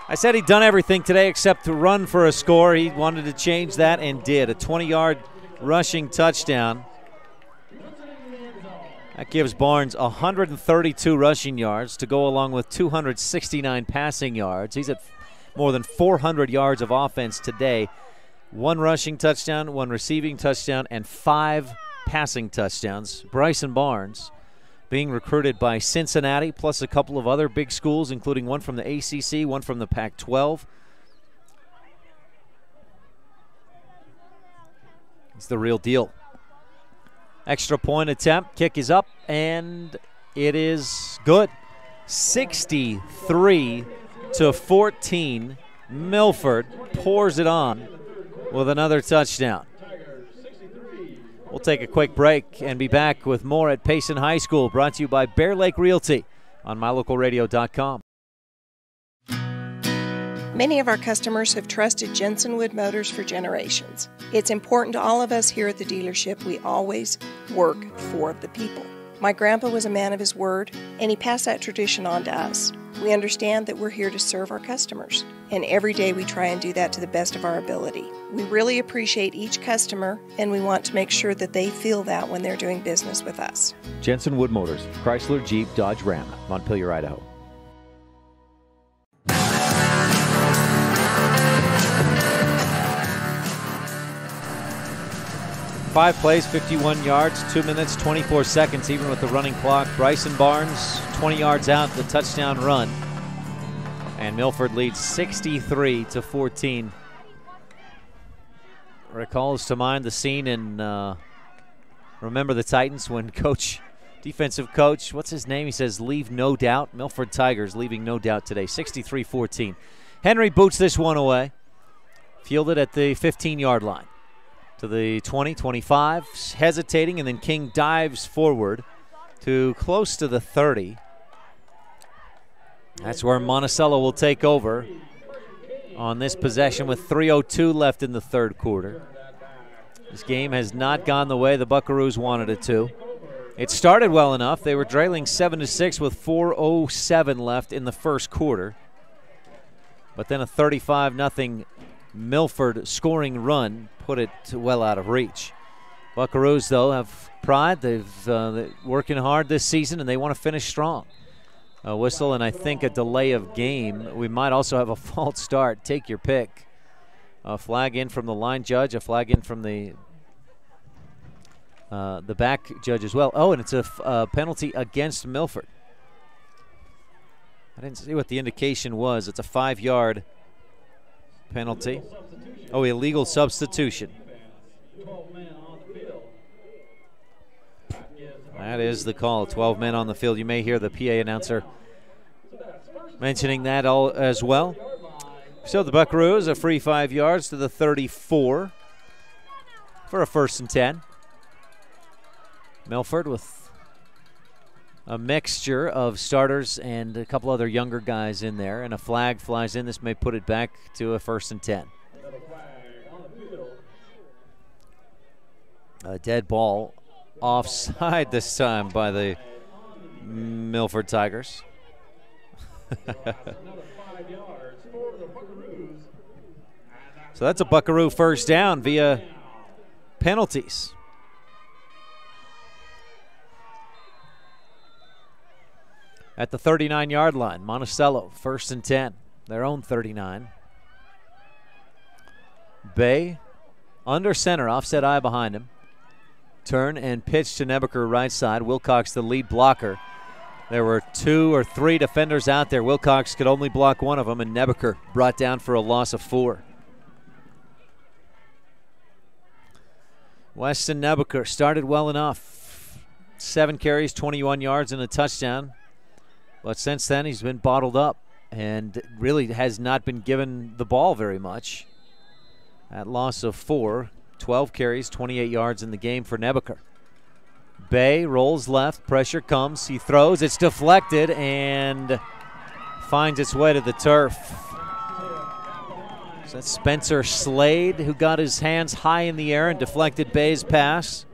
I said he'd done everything today except to run for a score. He wanted to change that and did. A 20-yard rushing touchdown. That gives Barnes 132 rushing yards to go along with 269 passing yards. He's at more than 400 yards of offense today. 1 rushing touchdown, 1 receiving touchdown, and 5 passing touchdowns. Bryson Barnes being recruited by Cincinnati, plus a couple of other big schools, including one from the ACC, one from the Pac-12. It's the real deal. Extra point attempt, kick is up, and it is good. 63-14. Milford pours it on with another touchdown. We'll take a quick break and be back with more at Payson High School, brought to you by Bear Lake Realty on MyLocalRadio.com. Many of our customers have trusted Jensen Wood Motors for generations. It's important to all of us here at the dealership we always work for the people. My grandpa was a man of his word, and he passed that tradition on to us. We understand that we're here to serve our customers, and every day we try and do that to the best of our ability. We really appreciate each customer, and we want to make sure that they feel that when they're doing business with us. Jensen Wood Motors, Chrysler, Jeep, Dodge, Ram, Montpelier, Idaho. 5 plays, 51 yards, 2 minutes, 24 seconds, even with the running clock. Bryson Barnes, 20 yards out, the touchdown run. And Milford leads 63-14. Recalls to mind the scene in Remember the Titans when defensive coach, what's his name? He says, leave no doubt. Milford Tigers leaving no doubt today, 63-14. Henry boots this one away. Fielded at the 15-yard line. To the 20, 25, hesitating, and then King dives forward to close to the 30. That's where Monticello will take over on this possession with 3:02 left in the third quarter. This game has not gone the way the Buckaroos wanted it to. It started well enough. They were trailing 7-6 with 4:07 left in the first quarter. But then a 35-0 Milford scoring run put it well out of reach. Buckaroos, though, have pride. They're working hard this season, and they want to finish strong. A whistle and I think a delay of game. We might also have a false start. Take your pick. A flag in from the line judge, a flag in from the back judge as well. Oh, and it's a penalty against Milford. I didn't see what the indication was. It's a 5-yard penalty. Oh, illegal substitution. That is the call. 12 men on the field. You may hear the PA announcer mentioning that all as well. So the Buckaroos a free 5 yards to the 34 for a 1st and 10. Milford with a mixture of starters and a couple other younger guys in there, and a flag flies in. This may put it back to a 1st and 10. A dead ball offside this time by the Milford Tigers. So that's a Buckaroo first down via penalties. At the 39-yard line, Monticello, 1st and 10, their own 39. Bay under center, offset eye behind him. Turn and pitch to Nebeker right side. Wilcox the lead blocker. There were 2 or 3 defenders out there. Wilcox could only block one of them, and Nebeker brought down for a loss of 4. Weston Nebeker started well enough. 7 carries, 21 yards, and a touchdown. But since then, he's been bottled up and really has not been given the ball very much. That loss of 4, 12 carries, 28 yards in the game for Nebeker. Bay rolls left, pressure comes, he throws, it's deflected and finds its way to the turf. So that's Spencer Slade who got his hands high in the air and deflected Bay's pass.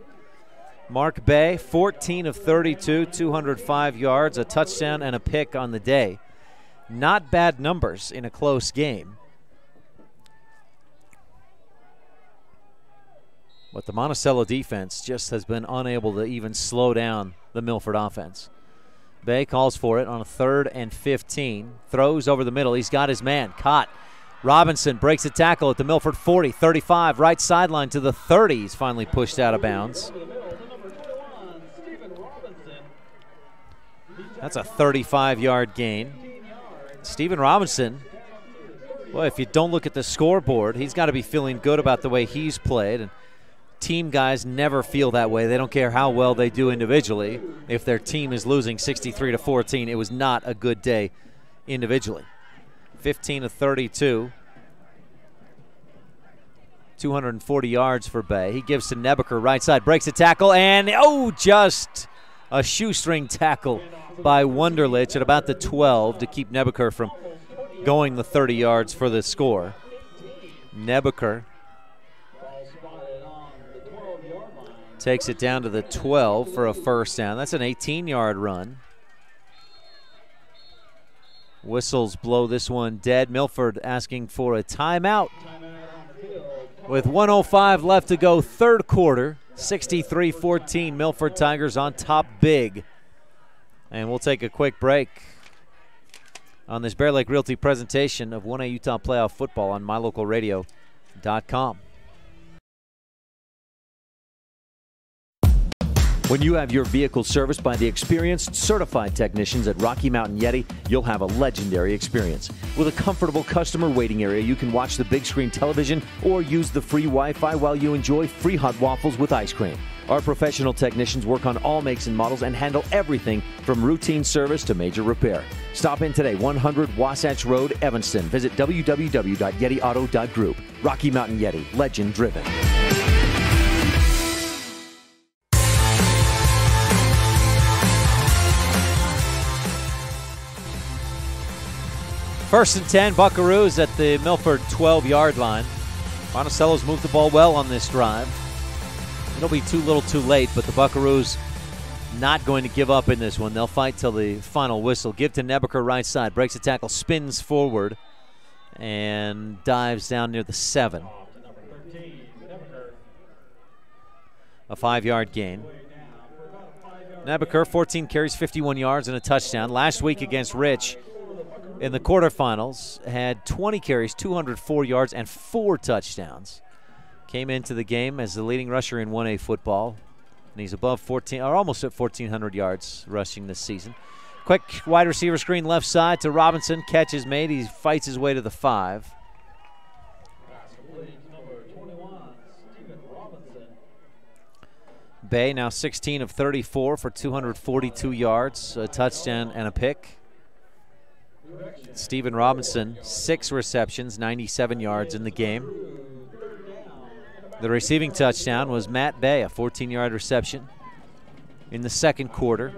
Mark Bay, 14 of 32, 205 yards, a touchdown and a pick on the day. Not bad numbers in a close game. But the Monticello defense just has been unable to even slow down the Milford offense. Bay calls for it on a 3rd and 15. Throws over the middle. He's got his man. Caught. Robinson breaks a tackle at the Milford 40, 35, right sideline to the 30. He's finally pushed out of bounds. That's a 35-yard gain. Stephen Robinson, boy, if you don't look at the scoreboard, he's got to be feeling good about the way he's played. And team guys never feel that way. They don't care how well they do individually. If their team is losing 63-14, it was not a good day individually. 15 of 32. 240 yards for Bay. He gives to Nebeker right side, breaks a tackle, and just a shoestring tackle by Wunderlich at about the 12 to keep Nebeker from going the 30 yards for the score. Nebeker takes it down to the 12 for a first down. That's an 18-yard run. Whistles blow this one dead. Milford asking for a timeout. With 1:05 left to go, 3rd quarter, 63-14. Milford Tigers on top big. And we'll take a quick break on this Bear Lake Realty presentation of 1A Utah Playoff Football on mylocalradio.com. When you have your vehicle serviced by the experienced, certified technicians at Rocky Mountain Yeti, you'll have a legendary experience. With a comfortable customer waiting area, you can watch the big screen television or use the free Wi-Fi while you enjoy free hot waffles with ice cream. Our professional technicians work on all makes and models and handle everything from routine service to major repair. Stop in today, 100 Wasatch Road, Evanston. Visit www.yetiauto.group. Rocky Mountain Yeti, legend driven. First and 10, Buckaroos at the Milford 12-yard line. Monticello's moved the ball well on this drive. It'll be too little too late, but the Buckaroos not going to give up in this one. They'll fight till the final whistle. Give to Nebeker right side. Breaks a tackle, spins forward, and dives down near the 7. A 5-yard gain. Nebeker, 14 carries, 51 yards, and a touchdown. Last week against Rich, in the quarterfinals, had 20 carries, 204 yards, and 4 touchdowns. Came into the game as the leading rusher in 1A football, and he's above 14, or almost at 1,400 yards rushing this season. Quick wide receiver screen left side to Robinson. Catch is made. He fights his way to the 5. Bay now 16 of 34 for 242 yards, a touchdown and a pick. Stephen Robinson, 6 receptions, 97 yards in the game. The receiving touchdown was Matt Bay, a 14-yard reception in the 2nd quarter.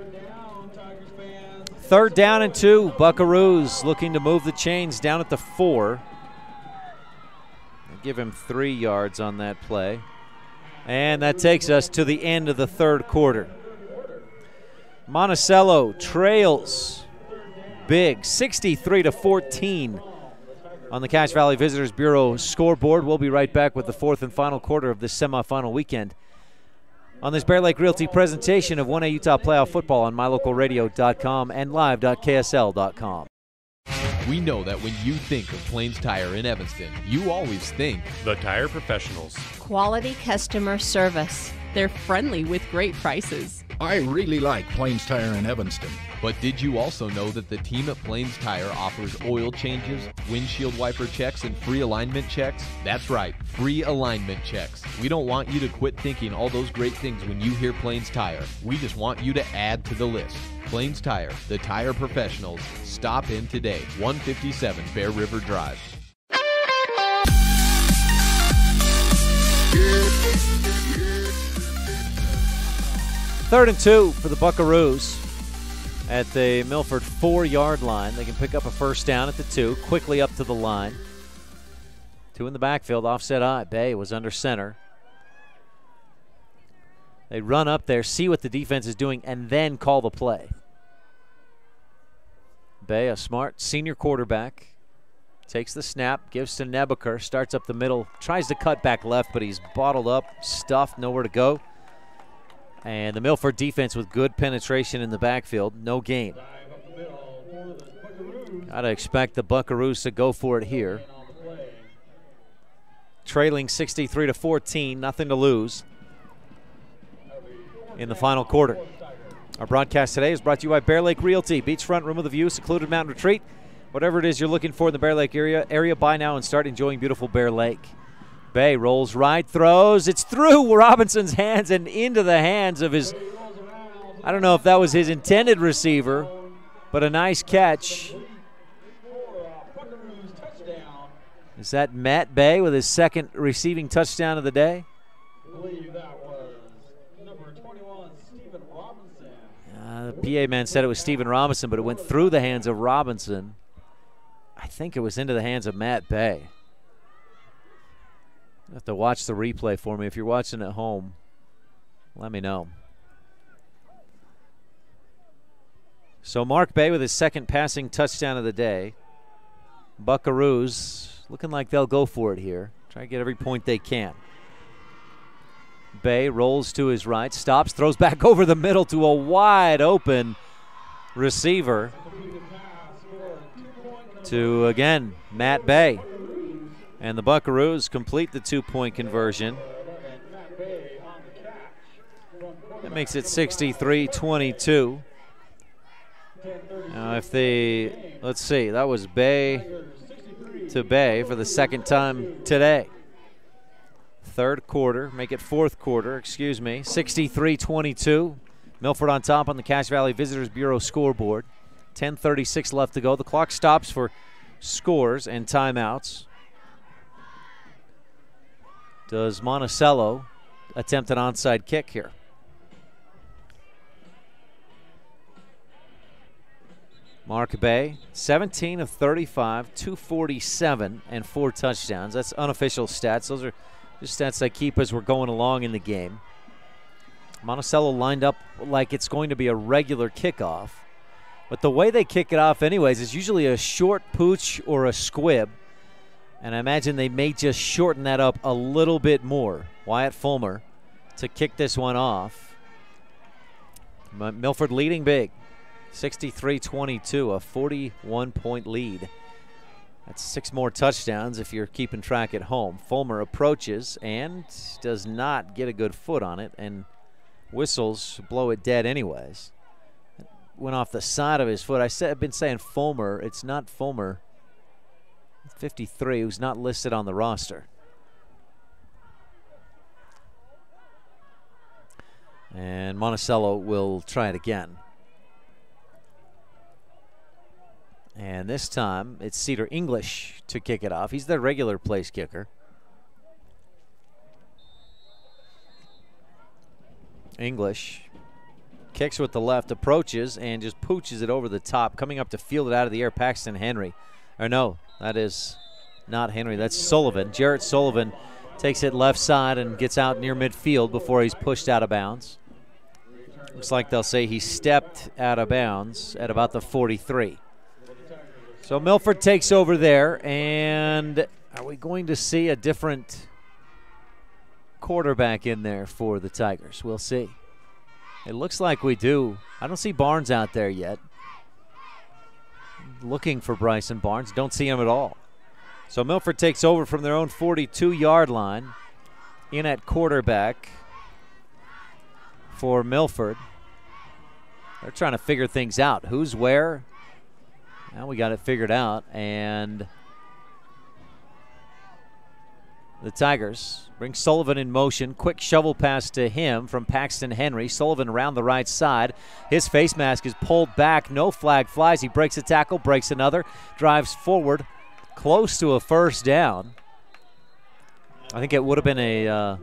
3rd down and 2. Buckaroos looking to move the chains down at the 4. They give him 3 yards on that play. And that takes us to the end of the 3rd quarter. Monticello trails big, 63-14 on the Cache Valley Visitors Bureau scoreboard. We'll be right back with the fourth and final quarter of this semifinal weekend on this Bear Lake Realty presentation of 1A Utah Playoff Football on mylocalradio.com and live.ksl.com. We know that when you think of Plains Tire in Evanston, you always think the Tire Professionals. Quality customer service. They're friendly with great prices. I really like Plains Tire in Evanston. But did you also know that the team at Plains Tire offers oil changes, windshield wiper checks, and free alignment checks? That's right, free alignment checks. We don't want you to quit thinking all those great things when you hear Plains Tire. We just want you to add to the list. Plains Tire, the tire professionals. Stop in today, 157 Bear River Drive. Third and 2 for the Buckaroos at the Milford 4-yard line. They can pick up a first down at the 2, quickly up to the line. 2 in the backfield, offset eye. Bay was under center. They run up there, see what the defense is doing, and then call the play. Bay, a smart senior quarterback, takes the snap, gives to Nebaker, starts up the middle, tries to cut back left, but he's bottled up, stuffed, nowhere to go. And the Milford defense with good penetration in the backfield, no gain. Got to expect the Buckaroos to go for it here. Trailing 63-14, nothing to lose in the final quarter. Our broadcast today is brought to you by Bear Lake Realty. Beachfront, room of the view, secluded mountain retreat. Whatever it is you're looking for in the Bear Lake area, buy now and start enjoying beautiful Bear Lake. Bay rolls right, throws. It's through Robinson's hands and into the hands of his, I don't know if that was his intended receiver, but a nice catch. Is that Matt Bay with his second receiving touchdown of the day? I believe that was number 21, Stephen Robinson. The PA man said it was Stephen Robinson, but it went through the hands of Robinson. I think it was into the hands of Matt Bay. You have to watch the replay for me. If you're watching at home, let me know. So Mark Bay with his second passing touchdown of the day. Buckaroos looking like they'll go for it here. Try to get every point they can. Bay rolls to his right, stops, throws back over the middle to a wide open receiver. To, again, Matt Bay. And the Buckaroos complete the 2-point conversion. That makes it 63-22. Now if they, let's see, that was Bay to Bay for the second time today. Third quarter, make it fourth quarter, excuse me, 63-22. Milford on top on the Cache Valley Visitors Bureau scoreboard. 10:36 left to go. The clock stops for scores and timeouts. Does Monticello attempt an onside kick here? Mark Bay, 17 of 35, 247, and 4 touchdowns. That's unofficial stats. Those are just stats I keep as we're going along in the game. Monticello lined up like it's going to be a regular kickoff. But the way they kick it off anyways is usually a short pooch or a squib. And I imagine they may just shorten that up a little bit more. Wyatt Fulmer to kick this one off. Milford leading big, 63-22, a 41-point lead. That's 6 more touchdowns if you're keeping track at home. Fulmer approaches and does not get a good foot on it, and whistles blow it dead anyways. It went off the side of his foot. I've been saying Fulmer. It's not Fulmer. 53, who's not listed on the roster. And Monticello will try it again. And this time it's Cedar English to kick it off. He's their regular place kicker. English kicks with the left, approaches, and just pooches it over the top. Coming up to field it out of the air, Paxton Henry. Or no, that is not Henry, that's Sullivan. Jarrett Sullivan takes it left side and gets out near midfield before he's pushed out of bounds. Looks like they'll say he stepped out of bounds at about the 43. So Milford takes over there, and are we going to see a different quarterback in there for the Tigers? We'll see. It looks like we do. I don't see Barnes out there yet. Looking for Bryson Barnes. Don't see him at all. So Milford takes over from their own 42-yard line. In at quarterback for Milford. They're trying to figure things out. Who's where? Now we got it figured out. And the Tigers bring Sullivan in motion. Quick shovel pass to him from Paxton Henry. Sullivan around the right side. His face mask is pulled back. No flag flies. He breaks a tackle, breaks another, drives forward, close to a first down. I think it would have been a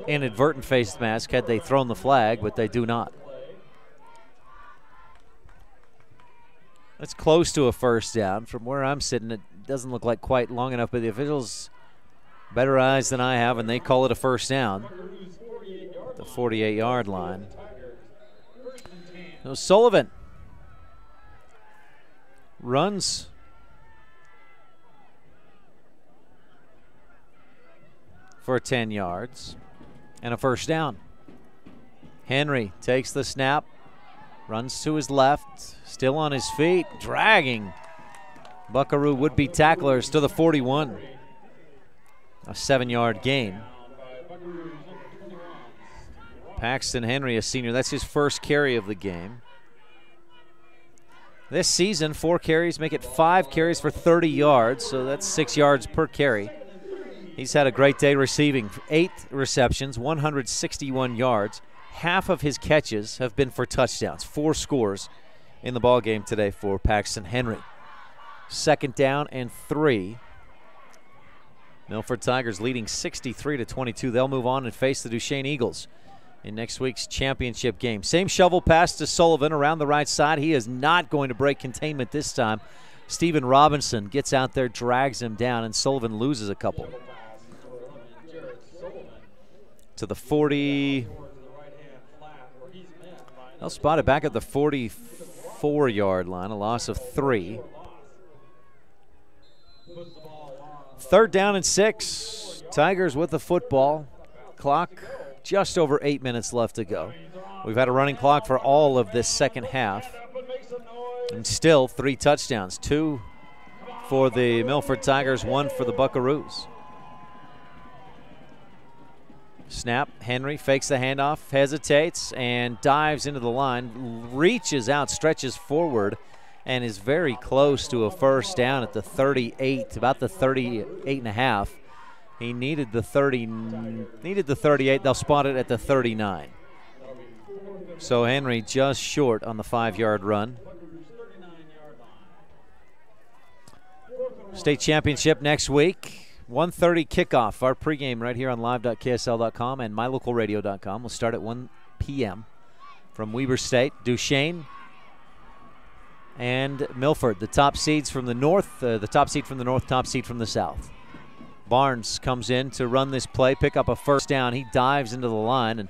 inadvertent face mask had they thrown the flag, but they do not. That's close to a first down. From where I'm sitting, it doesn't look like quite long enough, but the officials, better eyes than I have, and they call it a first down. The 48-yard line. So Sullivan runs for 10 yards and a first down. Henry takes the snap, runs to his left, still on his feet, dragging Buckaroo would-be tacklers to the 41. A 7-yard gain. Paxton Henry, a senior, that's his first carry of the game. This season, 4 carries make it 5 carries for 30 yards, so that's 6 yards per carry. He's had a great day receiving. 8 receptions, 161 yards. Half of his catches have been for touchdowns. 4 scores in the ballgame today for Paxton Henry. 2nd down and 3. Milford Tigers leading 63-22. They'll move on and face the Duchesne Eagles in next week's championship game. Same shovel pass to Sullivan around the right side. He is not going to break containment this time. Stephen Robinson gets out there, drags him down, and Sullivan loses a couple. To the 40. They'll spot it back at the 44-yard line, a loss of 3. 3rd down and 6. Tigers with the football. Clock just over 8 minutes left to go. We've had a running clock for all of this second half. And still 3 touchdowns. 2 for the Milford Tigers, 1 for the Buckaroos. Snap, Henry fakes the handoff, hesitates, and dives into the line, reaches out, stretches forward, and is very close to a first down at the 38, about the 38 and a half. He needed the 38. They'll spot it at the 39. So Henry just short on the 5-yard run. State championship next week. 1:30 kickoff. Our pregame right here on live.ksl.com and mylocalradio.com. We'll start at 1 p.m. from Weber State, Duchesne, and Milford. The top seeds from the north, top seed from the south. Barnes comes in to run this play, pick up a first down. He dives into the line and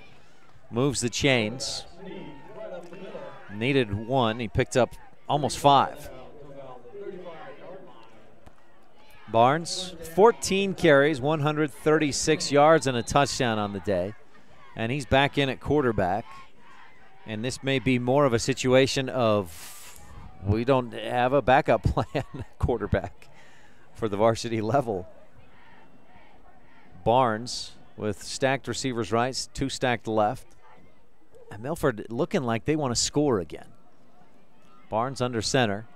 moves the chains. Needed 1. He picked up almost 5. Barnes, 14 carries, 136 yards, and a touchdown on the day. And he's back in at quarterback. And this may be more of a situation of we don't have a backup plan quarterback for the varsity level. Barnes with stacked receivers right, 2 stacked left. And Milford looking like they want to score again. Barnes under center,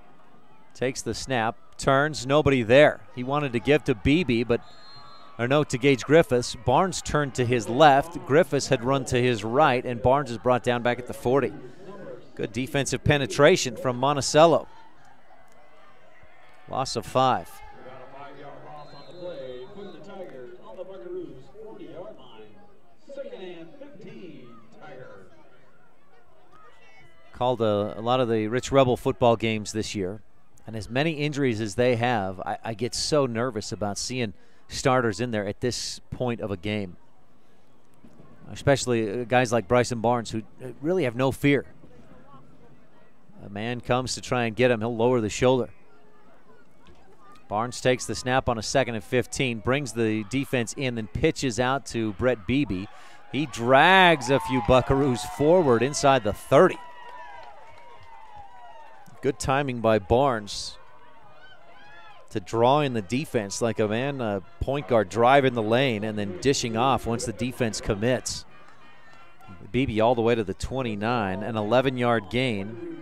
takes the snap, turns, nobody there. He wanted to give to Beebe, to Gage Griffiths. Barnes turned to his left. Griffiths had run to his right, and Barnes is brought down back at the 40. Good defensive penetration from Monticello. Loss of 5. Called a lot of the Rich Rebel football games this year. And as many injuries as they have, I get so nervous about seeing starters in there at this point of a game. Especially guys like Bryson Barnes, who really have no fear. A man comes to try and get him, he'll lower the shoulder. Barnes takes the snap on a 2nd and 15, brings the defense in, then pitches out to Brett Beebe. He drags a few Buckaroos forward inside the 30. Good timing by Barnes to draw in the defense like a point guard driving the lane and then dishing off once the defense commits. Beebe all the way to the 29, an 11-yard gain.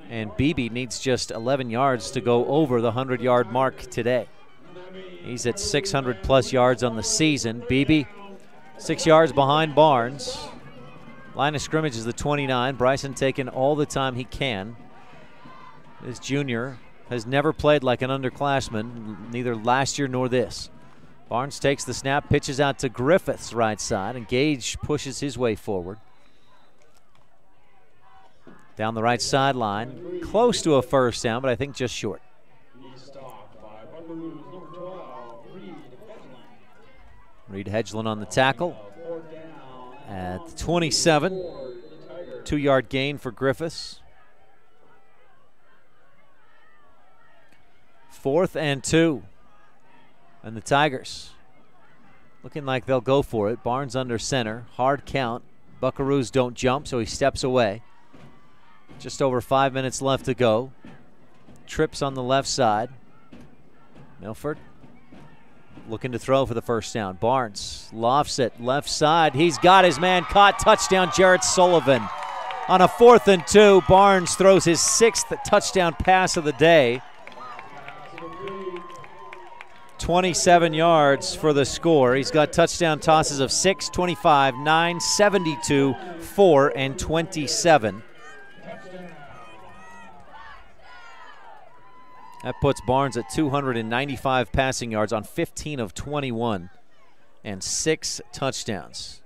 And Beebe needs just 11 yards to go over the 100-yard mark today. He's at 600-plus yards on the season. Beebe 6 yards behind Barnes. Line of scrimmage is the 29. Bryson taking all the time he can. This junior has never played like an underclassman, neither last year nor this. Barnes takes the snap, pitches out to Griffith's right side, and Gage pushes his way forward. Down the right sideline, close to a first down, but I think just short. Reed Hedgeland on the tackle at the 27. 2-yard gain for Griffiths. 4th and 2. And the Tigers looking like they'll go for it. Barnes under center. Hard count. Buckaroos don't jump, so he steps away. Just over 5 minutes left to go. Trips on the left side. Milford looking to throw for the first down. Barnes lofts it left side. He's got his man caught. Touchdown, Jarrett Sullivan. On a 4th and 2, Barnes throws his 6th touchdown pass of the day. 27 yards for the score. He's got touchdown tosses of 6, 25, 9, 72, 4, and 27. That puts Barnes at 295 passing yards on 15 of 21 and 6 touchdowns.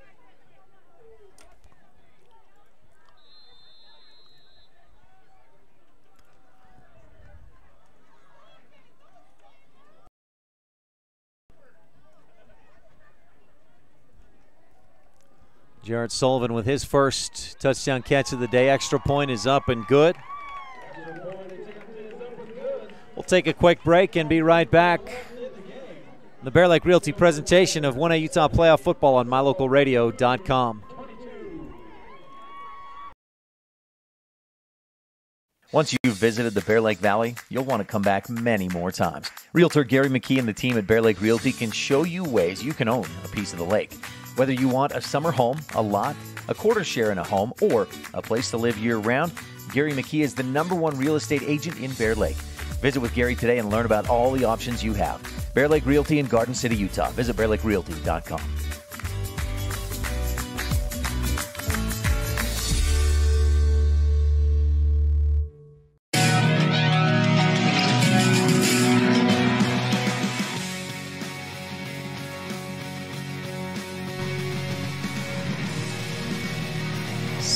Jarrett Sullivan with his first touchdown catch of the day. Extra point is up and good. We'll take a quick break and be right back. The Bear Lake Realty presentation of 1A Utah Playoff Football on mylocalradio.com. Once you've visited the Bear Lake Valley, you'll want to come back many more times. Realtor Gary McKee and the team at Bear Lake Realty can show you ways you can own a piece of the lake. Whether you want a summer home, a lot, a quarter share in a home, or a place to live year-round, Gary McKee is the #1 real estate agent in Bear Lake. Visit with Gary today and learn about all the options you have. Bear Lake Realty in Garden City, Utah. Visit bearlakerealty.com.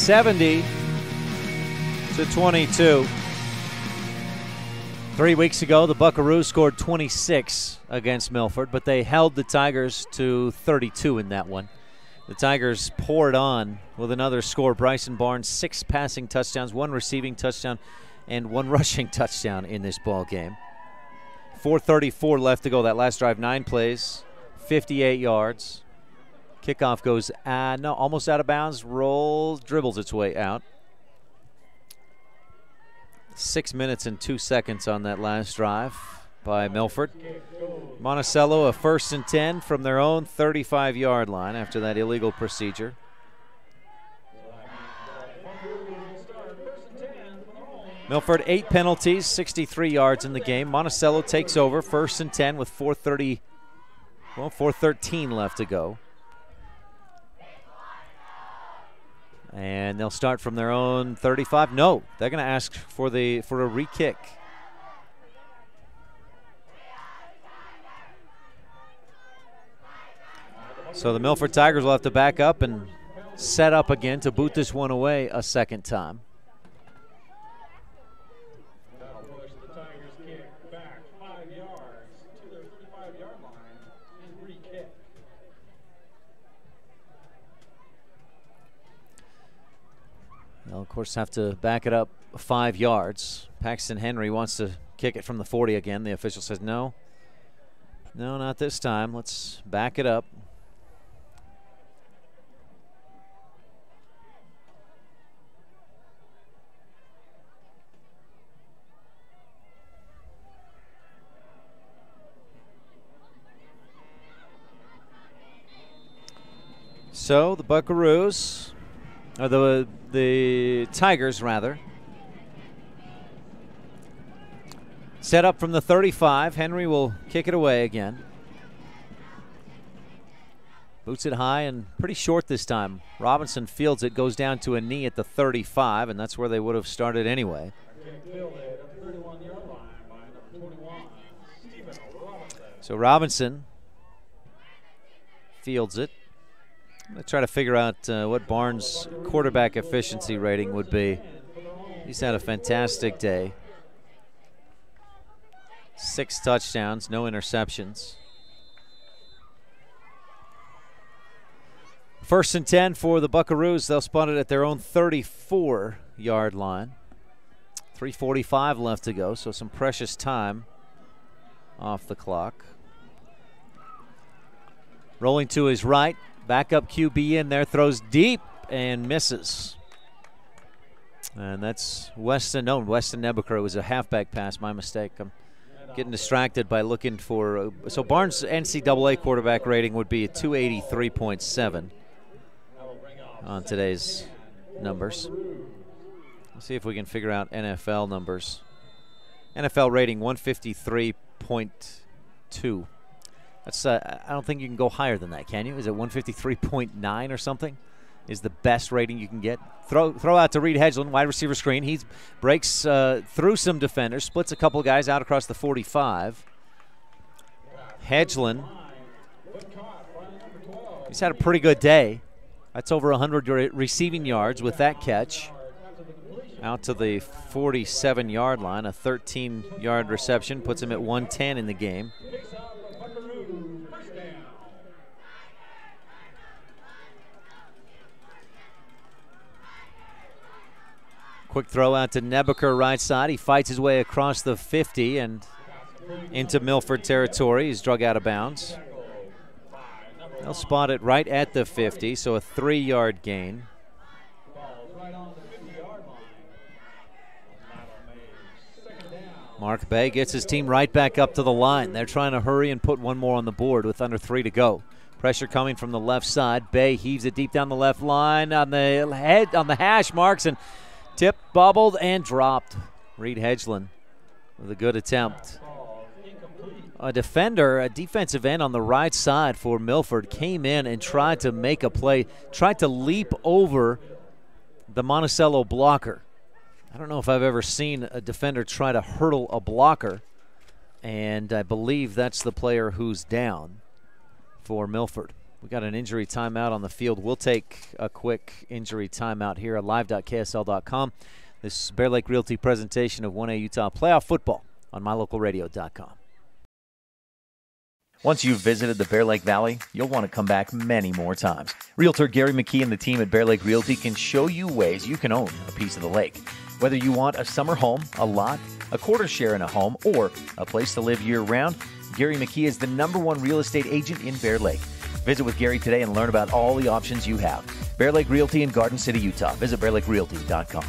(70-22). 3 weeks ago, the Buckaroos scored 26 against Milford, but they held the Tigers to 32 in that one. The Tigers poured on with another score. Bryson Barnes, 6 passing touchdowns, 1 receiving touchdown, and 1 rushing touchdown in this ball game. 4:34 left to go. That last drive, 9 plays, 58 yards. Kickoff goes, almost out of bounds, dribbles its way out. 6 minutes and 2 seconds on that last drive by Milford. Monticello, a 1st and 10 from their own 35-yard line after that illegal procedure. Milford, 8 penalties, 63 yards in the game. Monticello takes over, 1st and 10 with 4:13 left to go. And they'll start from their own 35. No, they're going to ask for a re-kick. So the Milford Tigers will have to back up and set up again to boot this one away a second time. That'll push the Tigers kick back 5 yards to their 35-yard line and re-kick. They'll, of course, have to back it up 5 yards. Paxton Henry wants to kick it from the 40 again. The official says no. No, not this time. Let's back it up. So the Buckaroos, or the Tigers rather, set up from the 35. Henry will kick it away again. Boots it high and pretty short this time. Robinson fields it, goes down to a knee at the 35, and that's where they would have started anyway. So Robinson fields it. I'm going to try to figure out what Barnes' quarterback efficiency rating would be. He's had a fantastic day. 6 touchdowns, no interceptions. 1st and 10 for the Buckaroos. They'll spot it at their own 34-yard line. 3:45 left to go, so some precious time off the clock. Rolling to his right. Backup QB in there, throws deep and misses. And that's Weston. No, Weston Nebuchadnezzar. It was a halfback pass, my mistake. I'm getting distracted by looking for. So Barnes' NCAA quarterback rating would be a 283.7 on today's numbers. Let's see if we can figure out NFL numbers. NFL rating 153.2. That's I don't think you can go higher than that, can you? Is it 153.9 or something? Is the best rating you can get? Throw out to Reed Hedgeland, wide receiver screen. He breaks through some defenders, splits a couple guys out across the 45. Hedgeland, he's had a pretty good day. That's over 100 receiving yards with that catch. Out to the 47-yard line, a 13-yard reception puts him at 110 in the game. Quick throw out to Nebuchadnezzar right side. He fights his way across the 50 and into Milford territory. He's drug out of bounds. They'll spot it right at the 50, so a 3-yard gain. Mark Bay gets his team right back up to the line. They're trying to hurry and put one more on the board with under 3 to go. Pressure coming from the left side. Bay heaves it deep down the left line on the hash marks and tipped, bobbled, and dropped. Reed Hedgeland with a good attempt. A defensive end on the right side for Milford came in and tried to make a play, tried to leap over the Monticello blocker. I don't know if I've ever seen a defender try to hurdle a blocker, and I believe that's the player who's down for Milford. We got an injury timeout on the field. We'll take a quick injury timeout here at live.ksl.com. This is Bear Lake Realty presentation of 1A Utah playoff football on mylocalradio.com. Once you've visited the Bear Lake Valley, you'll want to come back many more times. Realtor Gary McKee and the team at Bear Lake Realty can show you ways you can own a piece of the lake. Whether you want a summer home, a lot, a quarter share in a home, or a place to live year-round, Gary McKee is the #1 real estate agent in Bear Lake. Visit with Gary today and learn about all the options you have. Bear Lake Realty in Garden City, Utah. Visit bearlakerealty.com.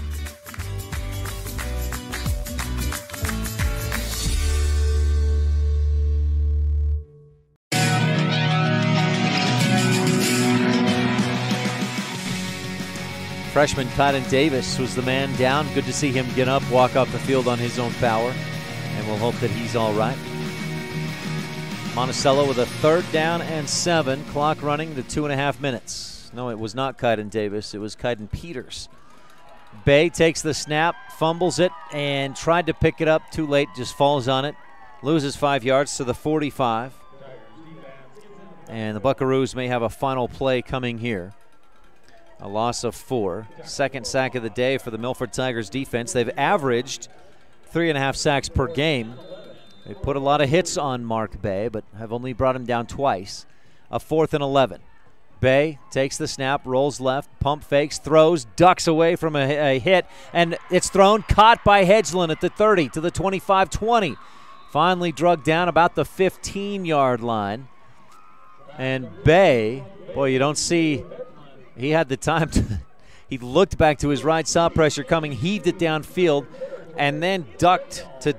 Freshman Cotton Davis was the man down. Good to see him get up, walk off the field on his own power, and we'll hope that he's all right. Monticello with a 3rd down and 7. Clock running to 2.5 minutes. No, it was not Cotton Davis. It was Kaiden Peters. Bay takes the snap, fumbles it, and tried to pick it up. Too late, just falls on it. Loses 5 yards to the 45. And the Buckaroos may have a final play coming here. A loss of 4. Second sack of the day for the Milford Tigers defense. They've averaged 3.5 sacks per game. They put a lot of hits on Mark Bay, but have only brought him down twice. A 4th and 11. Bay takes the snap, rolls left, pump fakes, throws, ducks away from a hit, and it's thrown, caught by Hedgeland at the 30 to the 25-20. Finally drugged down about the 15-yard line. And Bay, boy, you don't see, he had the time to, he looked back to his right, saw pressure coming, heaved it downfield, and then ducked to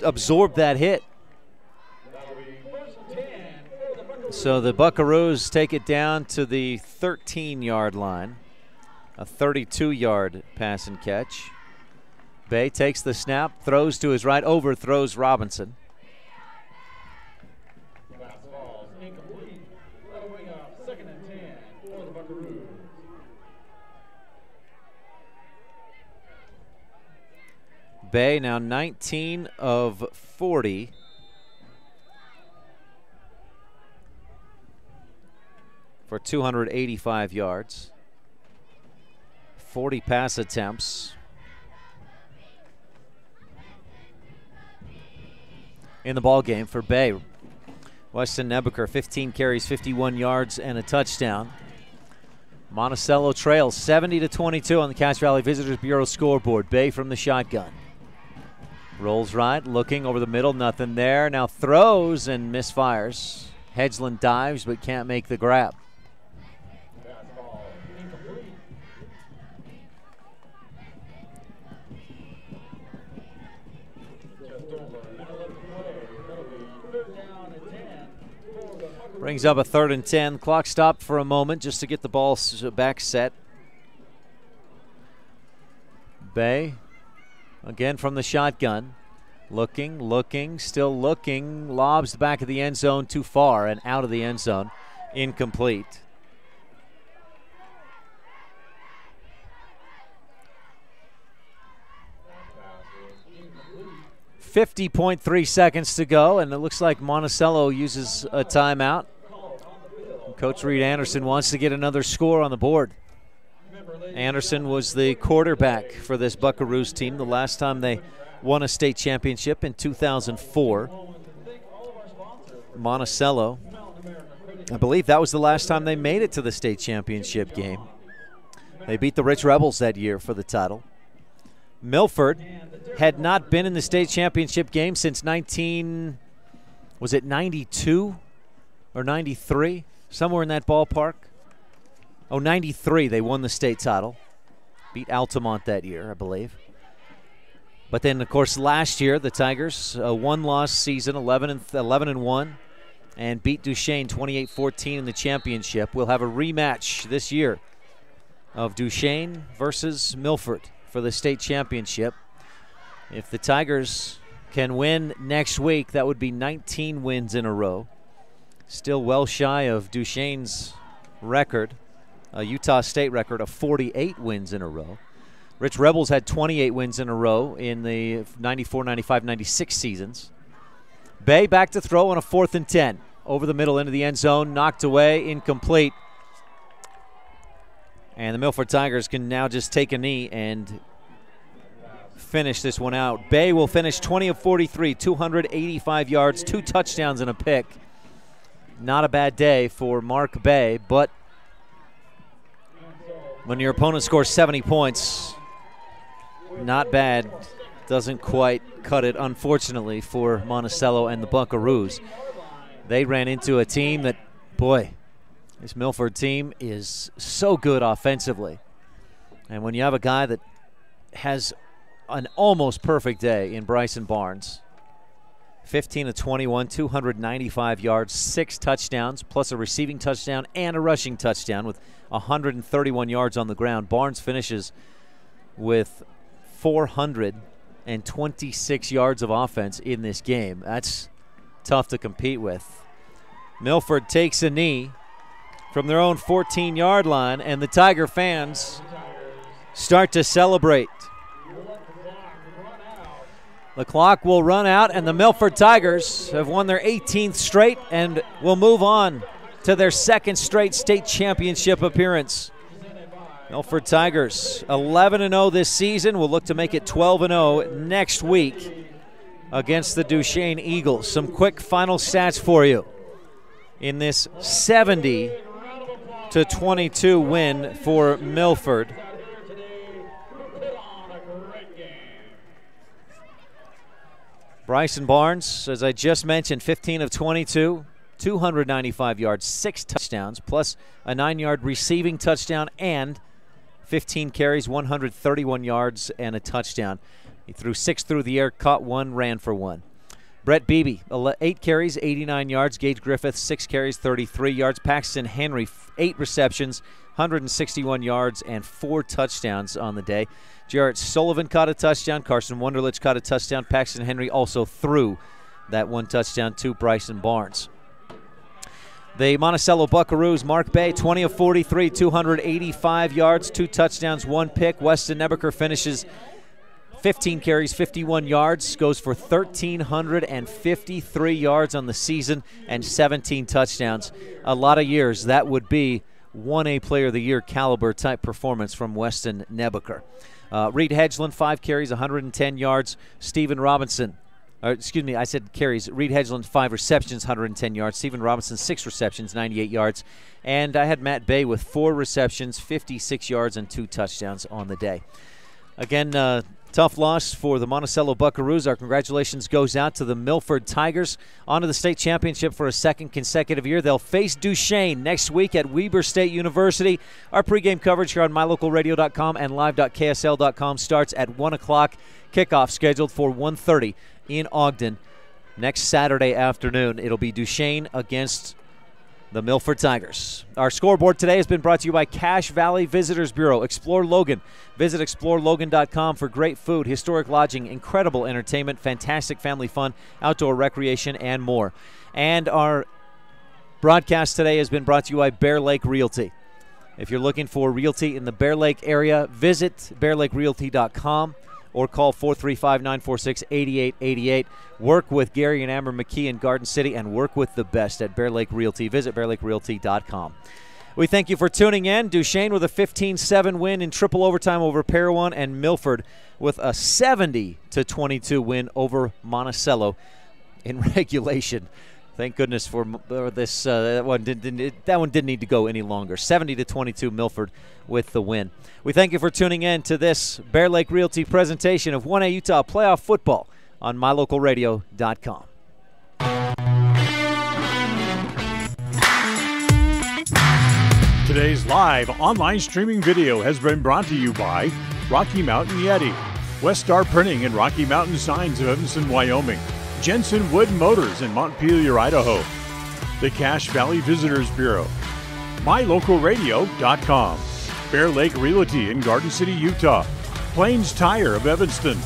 absorb that hit. So the Buckaroos take it down to the 13-yard line, a 32-yard pass and catch. Bay takes the snap, throws to his right, overthrows Robinson. Bay now 19 of 40. For 285 yards. 40 pass attempts. In the ball game for Bay. Weston Nebeker, 15 carries, 51 yards, and a touchdown. Monticello trails 70-22 on the Cache Valley Visitors Bureau scoreboard. Bay from the shotgun. Rolls right, looking over the middle, nothing there. Now throws and misfires. Hedgeland dives but can't make the grab. Brings up a 3rd and 10. Clock stopped for a moment just to get the ball back set. Bay, again from the shotgun. Looking, still looking. Lobs the back of the end zone too far and out of the end zone. Incomplete. .3 seconds to go, and it looks like Monticello uses a timeout. Coach Reed Anderson wants to get another score on the board. Anderson was the quarterback for this Buckaroos team the last time they won a state championship in 2004. Monticello, I believe that was the last time they made it to the state championship game. They beat the Rich Rebels that year for the title. Milford had not been in the state championship game since 92 or 93? Somewhere in that ballpark. Oh, 93, they won the state title. Beat Altamont that year, I believe. But then, of course, last year, the Tigers, a one-loss season, 11-1, and beat Duchesne 28-14 in the championship. We'll have a rematch this year of Duchesne versus Milford for the state championship. If the Tigers can win next week, that would be 19 wins in a row. Still well shy of Duchesne's record, a Utah State record of 48 wins in a row. Rich Rebels had 28 wins in a row in the 94, 95, 96 seasons. Bay back to throw on a 4th and 10. Over the middle into the end zone, knocked away, incomplete. And the Milford Tigers can now just take a knee and finish this one out. Bay will finish 20 of 43, 285 yards, 2 touchdowns and a pick. Not a bad day for Mark Bay, but when your opponent scores 70 points, not bad. Doesn't quite cut it, unfortunately, for Monticello and the Buckaroos. They ran into a team that, boy, this Milford team is so good offensively. And when you have a guy that has an almost perfect day in Bryson Barnes, 15 of 21, 295 yards, 6 touchdowns, plus a receiving touchdown and a rushing touchdown with 131 yards on the ground. Barnes finishes with 426 yards of offense in this game. That's tough to compete with. Milford takes a knee from their own 14-yard line, and the Tiger fans start to celebrate. The clock will run out, and the Milford Tigers have won their 18th straight and will move on to their 2nd straight state championship appearance. Milford Tigers 11-0 this season. Will look to make it 12-0 next week against the Duchesne Eagles. Some quick final stats for you. In this 70 22 win for Milford. Bryson Barnes, as I just mentioned, 15 of 22, 295 yards, 6 touchdowns, plus a 9-yard receiving touchdown and 15 carries, 131 yards, and a touchdown. He threw 6 through the air, caught 1, ran for 1. Brett Beebe, 8 carries, 89 yards. Gage Griffith, 6 carries, 33 yards. Paxton Henry, 8 receptions, 161 yards, and 4 touchdowns on the day. Jarrett Sullivan caught a touchdown. Carson Wunderlich caught a touchdown. Paxton Henry also threw that 1 touchdown to Bryson Barnes. The Monticello Buckaroos, Mark Bay, 20 of 43, 285 yards, 2 touchdowns, 1 pick. Weston Nebaker finishes 15 carries, 51 yards, goes for 1,353 yards on the season and 17 touchdowns. A lot of years, that would be 1A Player of the Year caliber type performance from Weston Nebaker. Reed Hedgeland, 5 carries, 110 yards. Stephen Robinson, excuse me, I said carries. Reed Hedgeland, 5 receptions, 110 yards. Stephen Robinson, 6 receptions, 98 yards. And I had Matt Bay with 4 receptions, 56 yards, and 2 touchdowns on the day. Again, tough loss for the Monticello Buckaroos. Our congratulations goes out to the Milford Tigers. On to the state championship for a 2nd consecutive year. They'll face Duchesne next week at Weber State University. Our pregame coverage here on mylocalradio.com and live.ksl.com starts at 1 o'clock. Kickoff scheduled for 1:30 in Ogden next Saturday afternoon. It'll be Duchesne against the Milford Tigers. Our scoreboard today has been brought to you by Cache Valley Visitors Bureau. Explore Logan. Visit explorelogan.com for great food, historic lodging, incredible entertainment, fantastic family fun, outdoor recreation, and more. And our broadcast today has been brought to you by Bear Lake Realty. If you're looking for realty in the Bear Lake area, visit bearlakerealty.com or call 435-946-8888. Work with Gary and Amber McKee in Garden City and work with the best at Bear Lake Realty. Visit bearlakerealty.com. We thank you for tuning in. Duchesne with a 15-7 win in triple overtime over Parowan, and Milford with a 70-22 win over Monticello in regulation. Thank goodness for this. That one didn't need to go any longer. 70-22 Milford with the win. We thank you for tuning in to this Bear Lake Realty presentation of 1A Utah playoff football on mylocalradio.com. Today's live online streaming video has been brought to you by Rocky Mountain Yeti, West Star Printing and Rocky Mountain Signs of Evanston, Wyoming, Jensen Wood Motors in Montpelier, Idaho, the Cache Valley Visitors Bureau, mylocalradio.com, Bear Lake Realty in Garden City, Utah, Plains Tire of Evanston,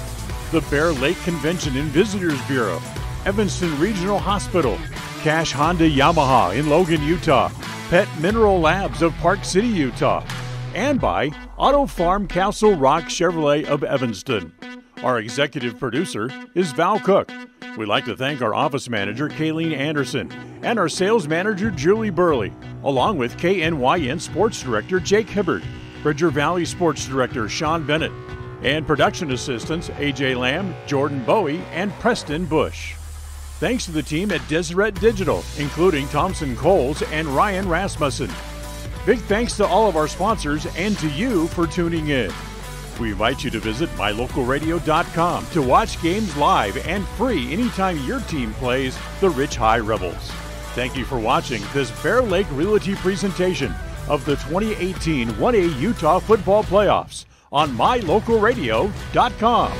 the Bear Lake Convention and Visitors Bureau, Evanston Regional Hospital, Cache Honda Yamaha in Logan, Utah, Pet Mineral Labs of Park City, Utah, and by Auto Farm Castle Rock Chevrolet of Evanston. Our executive producer is Val Cook. We'd like to thank our office manager, Kayleen Anderson, and our sales manager, Julie Burley, along with KNYN Sports Director, Jake Hibbard, Bridger Valley Sports Director, Sean Bennett, and production assistants, AJ Lamb, Jordan Bowie, and Preston Bush. Thanks to the team at Deseret Digital, including Thompson Coles and Ryan Rasmussen. Big thanks to all of our sponsors and to you for tuning in. We invite you to visit mylocalradio.com to watch games live and free anytime your team plays the Rich High Rebels. Thank you for watching this Bear Lake Realty presentation of the 2018 1A Utah Football Playoffs on mylocalradio.com.